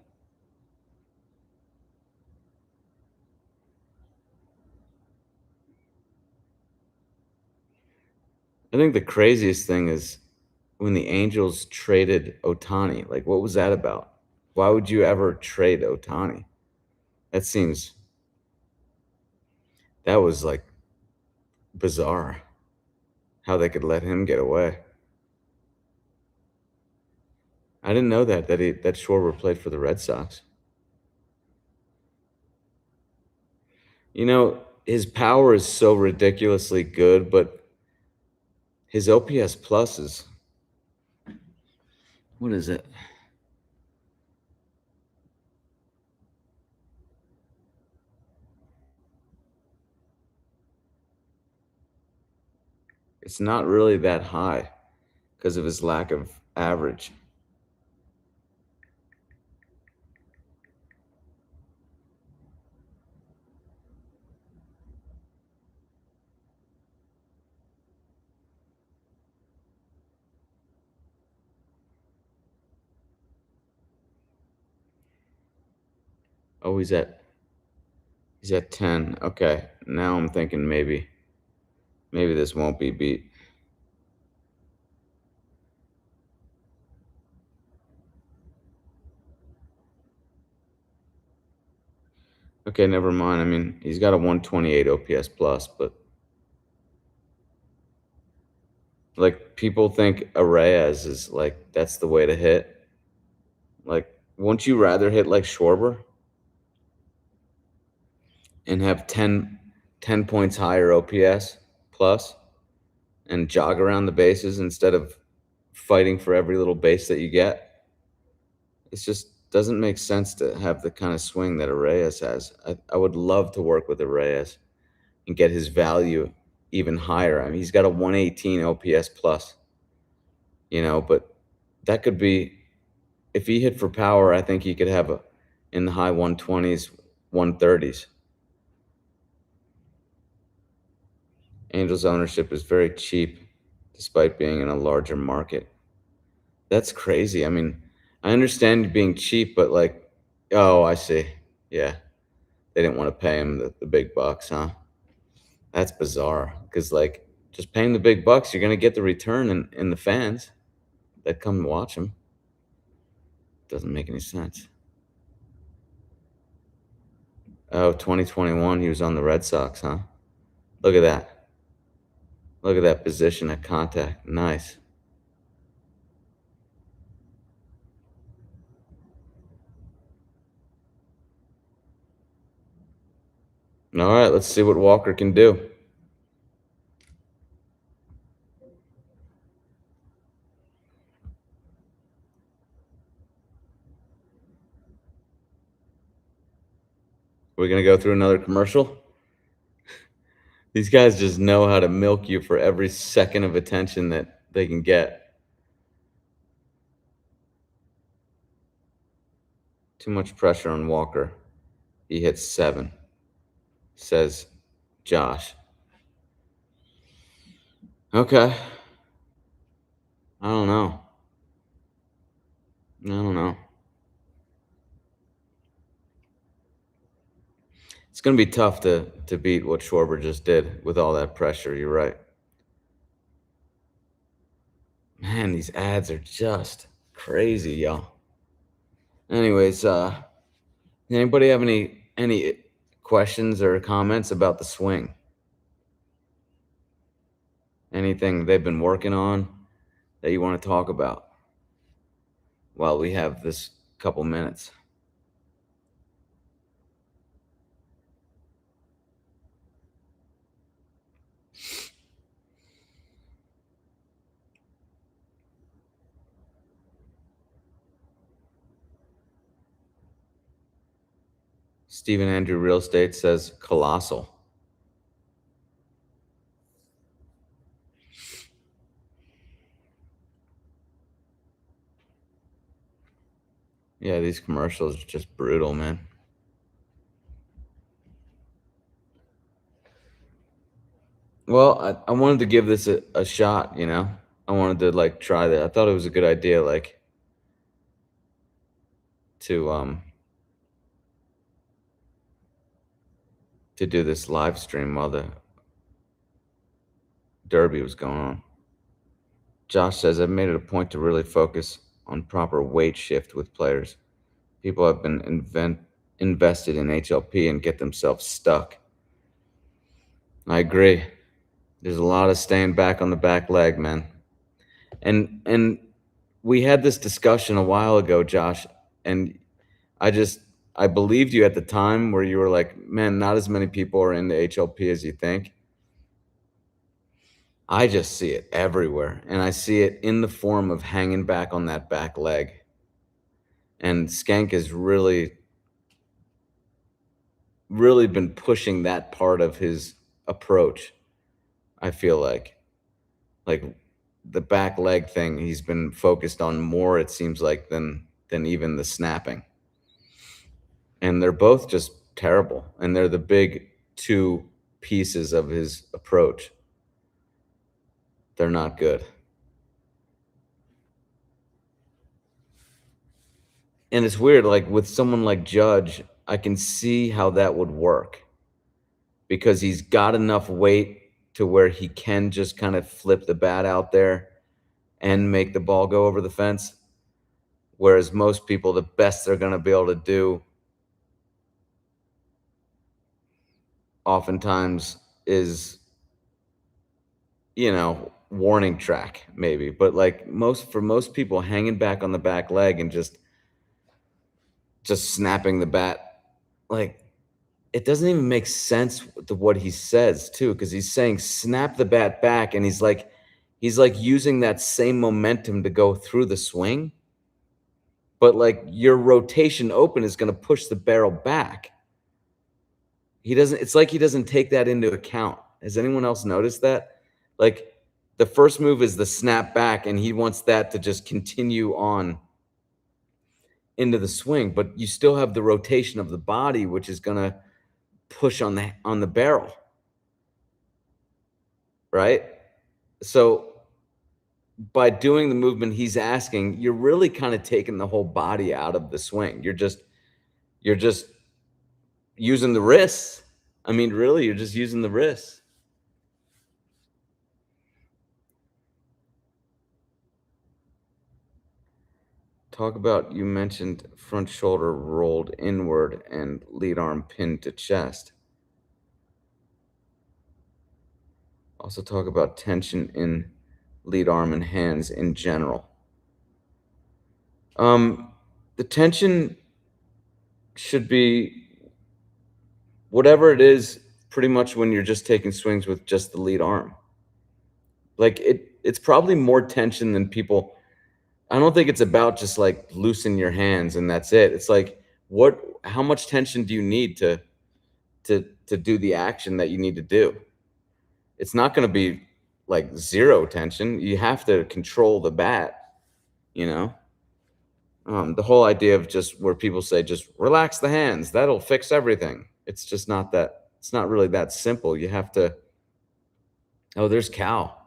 I think the craziest thing is when the Angels traded Otani. Like, what was that about? Why would you ever trade Otani? That was like bizarre how they could let him get away. I didn't know that Schwarber played for the Red Sox. You know, his power is so ridiculously good, but his OPS plus is, what is it? It's not really that high because of his lack of average. Oh, he's at 10. Okay. Now I'm thinking maybe this won't be beat. Okay, never mind. I mean, he's got a 128 OPS plus, but like people think Arraez is like that's the way to hit. Like, wouldn't you rather hit like Schwarber and have 10 points higher OPS plus and jog around the bases instead of fighting for every little base that you get? It just doesn't make sense to have the kind of swing that Arraez has. I would love to work with Arraez and get his value even higher. I mean, he's got a 118 OPS plus, but that could be, if he hit for power, I think he could have in the high 120s, 130s. Angels ownership is very cheap despite being in a larger market. That's crazy. I mean, I understand being cheap, but like, oh, I see. Yeah. They didn't want to pay him the big bucks, huh? That's bizarre. Because, like, just paying the big bucks, you're going to get the return in the fans that come watch him. Doesn't make any sense. Oh, 2021, he was on the Red Sox, huh? Look at that. Look at that position at contact. Nice. All right, let's see what Walker can do. We're going to go through another commercial. These guys just know how to milk you for every second of attention that they can get. Too much pressure on Walker. He hits 7, says Josh. Okay. I don't know. It's going to be tough to beat what Schwarber just did with all that pressure. You're right. Man, these ads are just crazy, y'all. Anyways, anybody have any questions or comments about the swing? Anything they've been working on that you want to talk about while we have this couple minutes? Stephen Andrew Real Estate says colossal. Yeah, these commercials are just brutal, man. Well, I wanted to give this a shot, you know? I wanted to, like, try that. I thought it was a good idea, like, to, um to do this live stream while the derby was going on. Josh says, I've made it a point to really focus on proper weight shift with players. People have been invested in HLP and get themselves stuck. I agree. There's a lot of staying back on the back leg, man. And we had this discussion a while ago, Josh, and I believed you at the time where you were like, man, not as many people are into HLP as you think. I just see it everywhere, and I see it in the form of hanging back on that back leg. And Skank has really been pushing that part of his approach. I feel like the back leg thing he's been focused on more, it seems like, than even the snapping. And they're both just terrible, and they're the big two pieces of his approach. They're not good. And it's weird, like with someone like Judge, I can see how that would work because he's got enough weight to where he can just kind of flip the bat out there and make the ball go over the fence. Whereas most people, the best they're going to be able to do oftentimes is, warning track maybe. But like for most people, hanging back on the back leg and just snapping the bat, like it doesn't even make sense to what he says too, because he's saying snap the bat back, and he's like using that same momentum to go through the swing, but like your rotation open is going to push the barrel back. It's like he doesn't take that into account. Has anyone else noticed that? Like the first move is the snap back, and he wants that to just continue on into the swing, but you still have the rotation of the body, which is going to push on the barrel, right? So by doing the movement he's asking, you're really kind of taking the whole body out of the swing. You're just using the wrists. I mean, really, you're just using the wrists. Talk about, you mentioned front shoulder rolled inward and lead arm pinned to chest. Also talk about tension in lead arm and hands in general. The tension should be whatever it is, pretty much when you're just taking swings with just the lead arm. Like it's probably more tension than people. I don't think it's about just like loosen your hands and that's it. It's like how much tension do you need to do the action that you need to do? It's not going to be like zero tension. You have to control the bat, you know? The whole idea of just where people say, just relax the hands, that'll fix everything. It's just not that, it's not really that simple. You have to, oh, there's Cal.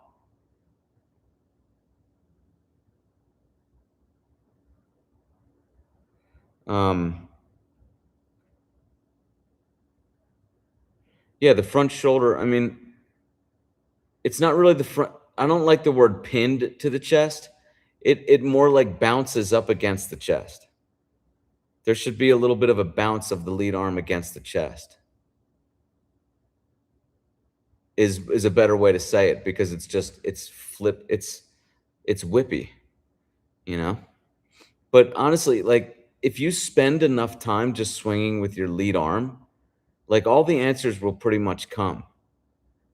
Yeah, the front shoulder, I mean, it's not really the front. I don't like the word pinned to the chest. It more like bounces up against the chest. There should be a little bit of a bounce of the lead arm against the chest. Is a better way to say it, because it's whippy, you know? But honestly, like if you spend enough time just swinging with your lead arm, like all the answers will pretty much come.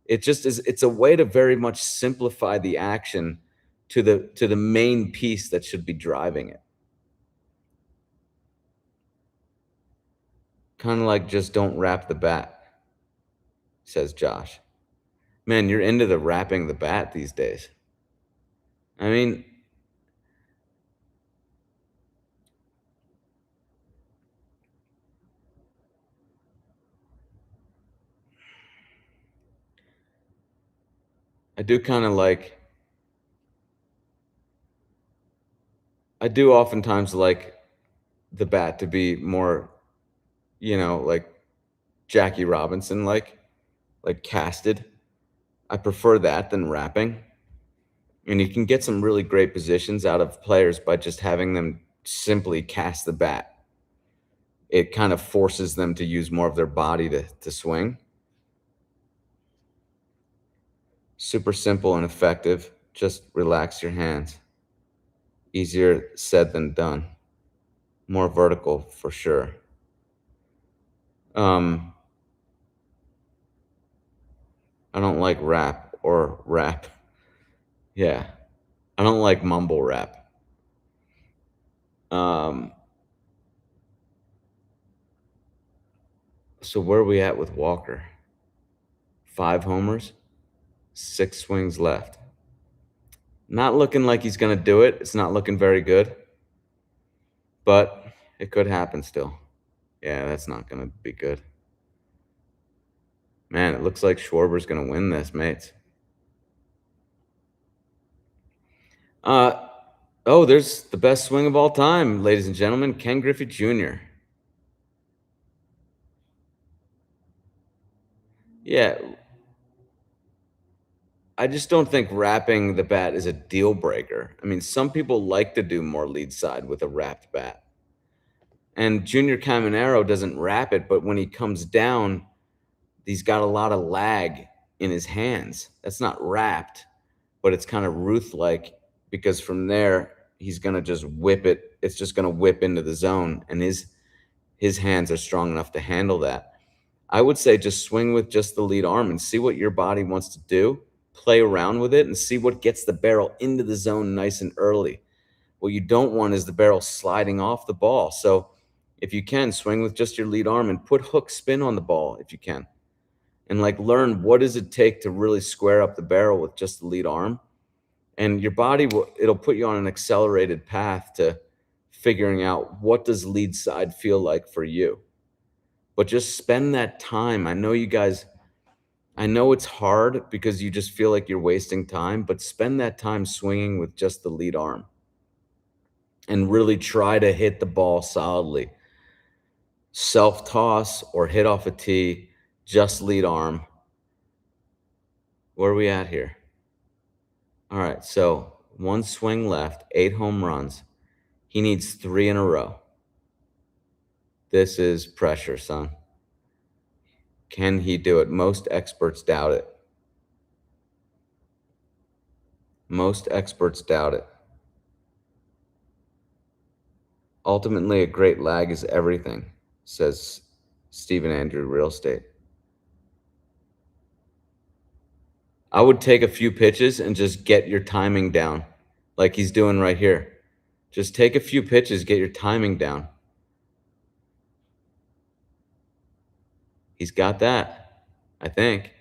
It just is, it's a way to very much simplify the action to the main piece that should be driving it. Kind of like just don't wrap the bat, says Josh. Man, you're into the wrapping the bat these days. I mean, I do kind of like, I do oftentimes like the bat to be more, like Jackie Robinson, like casted. I prefer that than wrapping. And you can get some really great positions out of players by just having them simply cast the bat. It kind of forces them to use more of their body to swing. Super simple and effective. Just relax your hands. Easier said than done. More vertical for sure. I don't like rap or rap. Yeah. I don't like mumble rap. So where are we at with Walker? 5 homers, 6 swings left. Not looking like he's going to do it. It's not looking very good. But it could happen still. Yeah, that's not going to be good. Man, it looks like Schwarber's going to win this, mates. Oh, there's the best swing of all time, ladies and gentlemen, Ken Griffey Jr. Yeah. I just don't think wrapping the bat is a deal breaker. I mean, some people like to do more lead side with a wrapped bat. And Junior Caminero doesn't wrap it, but when he comes down, he's got a lot of lag in his hands. That's not wrapped, but it's kind of Ruth-like, because from there, he's going to just whip it. It's just going to whip into the zone, and his hands are strong enough to handle that. I would say just swing with just the lead arm and see what your body wants to do. Play around with it and see what gets the barrel into the zone nice and early. What you don't want is the barrel sliding off the ball. So if you can, swing with just your lead arm and put hook spin on the ball if you can. And learn what does it take to really square up the barrel with just the lead arm. And your body it'll put you on an accelerated path to figuring out what does lead side feel like for you. But just spend that time. I know it's hard because you just feel like you're wasting time, but spend that time swinging with just the lead arm and really try to hit the ball solidly. Self-toss or hit off a tee, just lead arm. Where are we at here? All right, so 1 swing left, 8 home runs. He needs 3 in a row. This is pressure, son. Can he do it? Most experts doubt it. Most experts doubt it. Ultimately, a great lag is everything, says Stephen Andrew Real Estate. I would take a few pitches and just get your timing down, like he's doing right here. Just take a few pitches, get your timing down. He's got that, I think.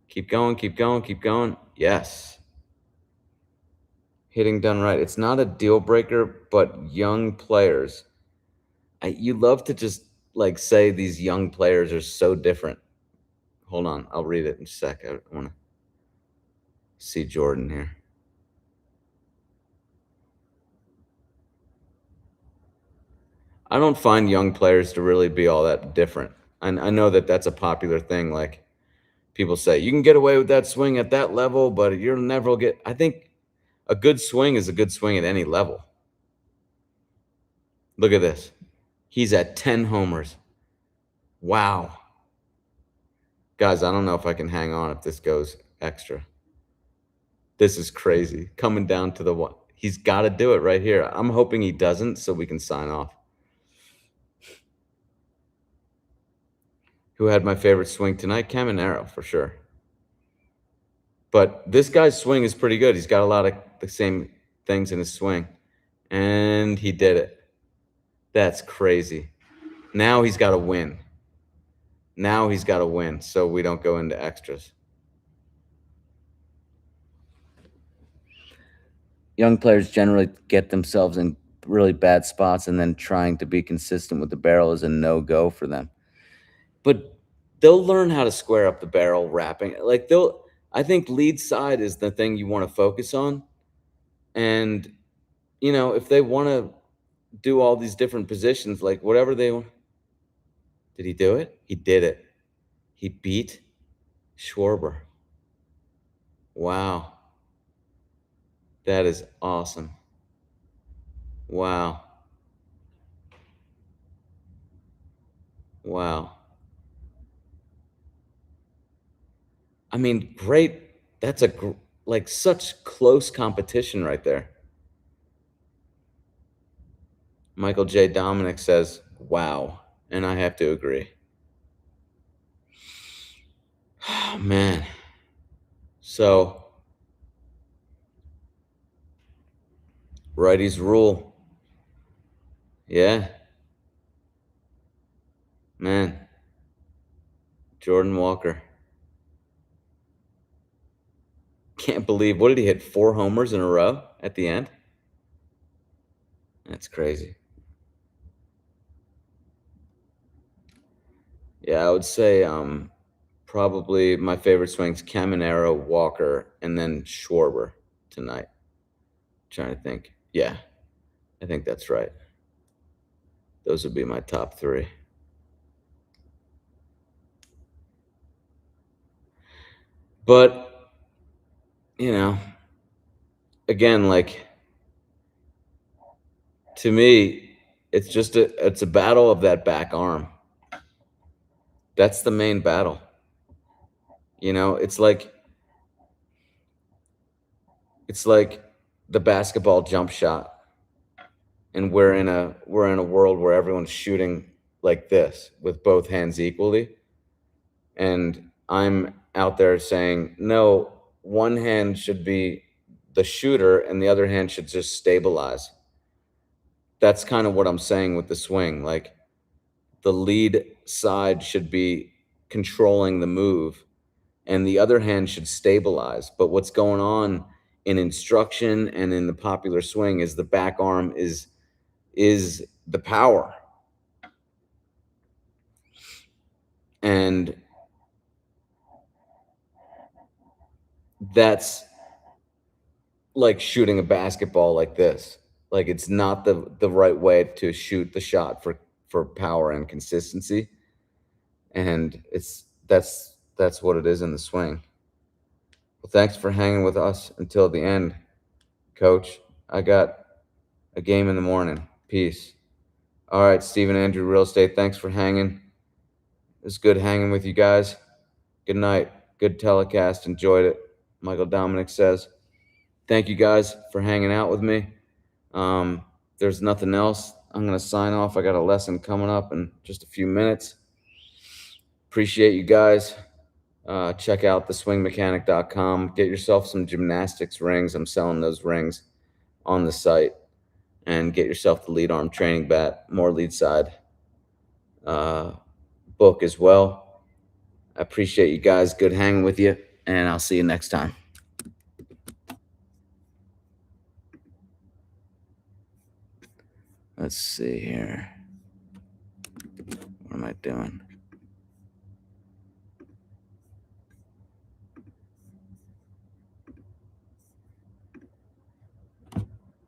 Keep going, keep going, keep going. Yes. Hitting done right. It's not a deal breaker, but young players. You love to just say these young players are so different. Hold on, I'll read it in a sec. I want to see Jordan here. I don't find young players to really be all that different. And I know that that's a popular thing. Like people say, you can get away with that swing at that level, but you'll never get. I think a good swing is a good swing at any level. Look at this. He's at 10 homers. Wow. Guys, I don't know if I can hang on if this goes extra. This is crazy. Coming down to the one. He's got to do it right here. I'm hoping he doesn't so we can sign off. Who had my favorite swing tonight? Caminero, for sure. But this guy's swing is pretty good. He's got a lot of the same things in his swing. And he did it. That's crazy. Now he's got to win. Now he's got to win so we don't go into extras. Young players generally get themselves in really bad spots, and then trying to be consistent with the barrel is a no-go for them. But they'll learn how to square up the barrel wrapping. I think lead side is the thing you want to focus on. And, you know, if they want to do all these different positions, like whatever they want. Did he do it? He did it. He beat Schwarber. Wow. That is awesome. Wow. Wow. I mean, great. That's like such close competition right there. Michael J. Dominic says, wow. And I have to agree. Oh, man. So, righties rule. Yeah. Man. Jordan Walker. Can't believe, what did he hit? 4 homers in a row at the end? That's crazy. Yeah, I would say probably my favorite swings, Caminero, Walker, and then Schwarber tonight. Trying to think. Yeah, I think that's right. Those would be my top 3. But, you know, again, like, to me, it's a battle of that back arm. That's the main battle. You know, it's like the basketball jump shot. And we're in a world where everyone's shooting like this with both hands equally. And I'm out there saying, no, one hand should be the shooter and the other hand should just stabilize. That's kind of what I'm saying with the swing. Like, the lead side should be controlling the move and the other hand should stabilize. But what's going on in instruction and in the popular swing is the back arm is the power. And that's like shooting a basketball like this. Like, it's not the right way to shoot the shot for power and consistency. And that's what it is in the swing. Well, thanks for hanging with us until the end, Coach. I got a game in the morning. Peace. All right, Stephen Andrew Real Estate. Thanks for hanging. It's good hanging with you guys. Good night. Good telecast. Enjoyed it. Michael Dominic says. Thank you guys for hanging out with me. There's nothing else. I'm going to sign off. I got a lesson coming up in just a few minutes. Appreciate you guys. Check out theswingmechanic.com. Get yourself some gymnastics rings. I'm selling those rings on the site. And get yourself the lead arm training bat, more lead side book as well. I appreciate you guys. Good hanging with you. And I'll see you next time. Let's see here. What am I doing?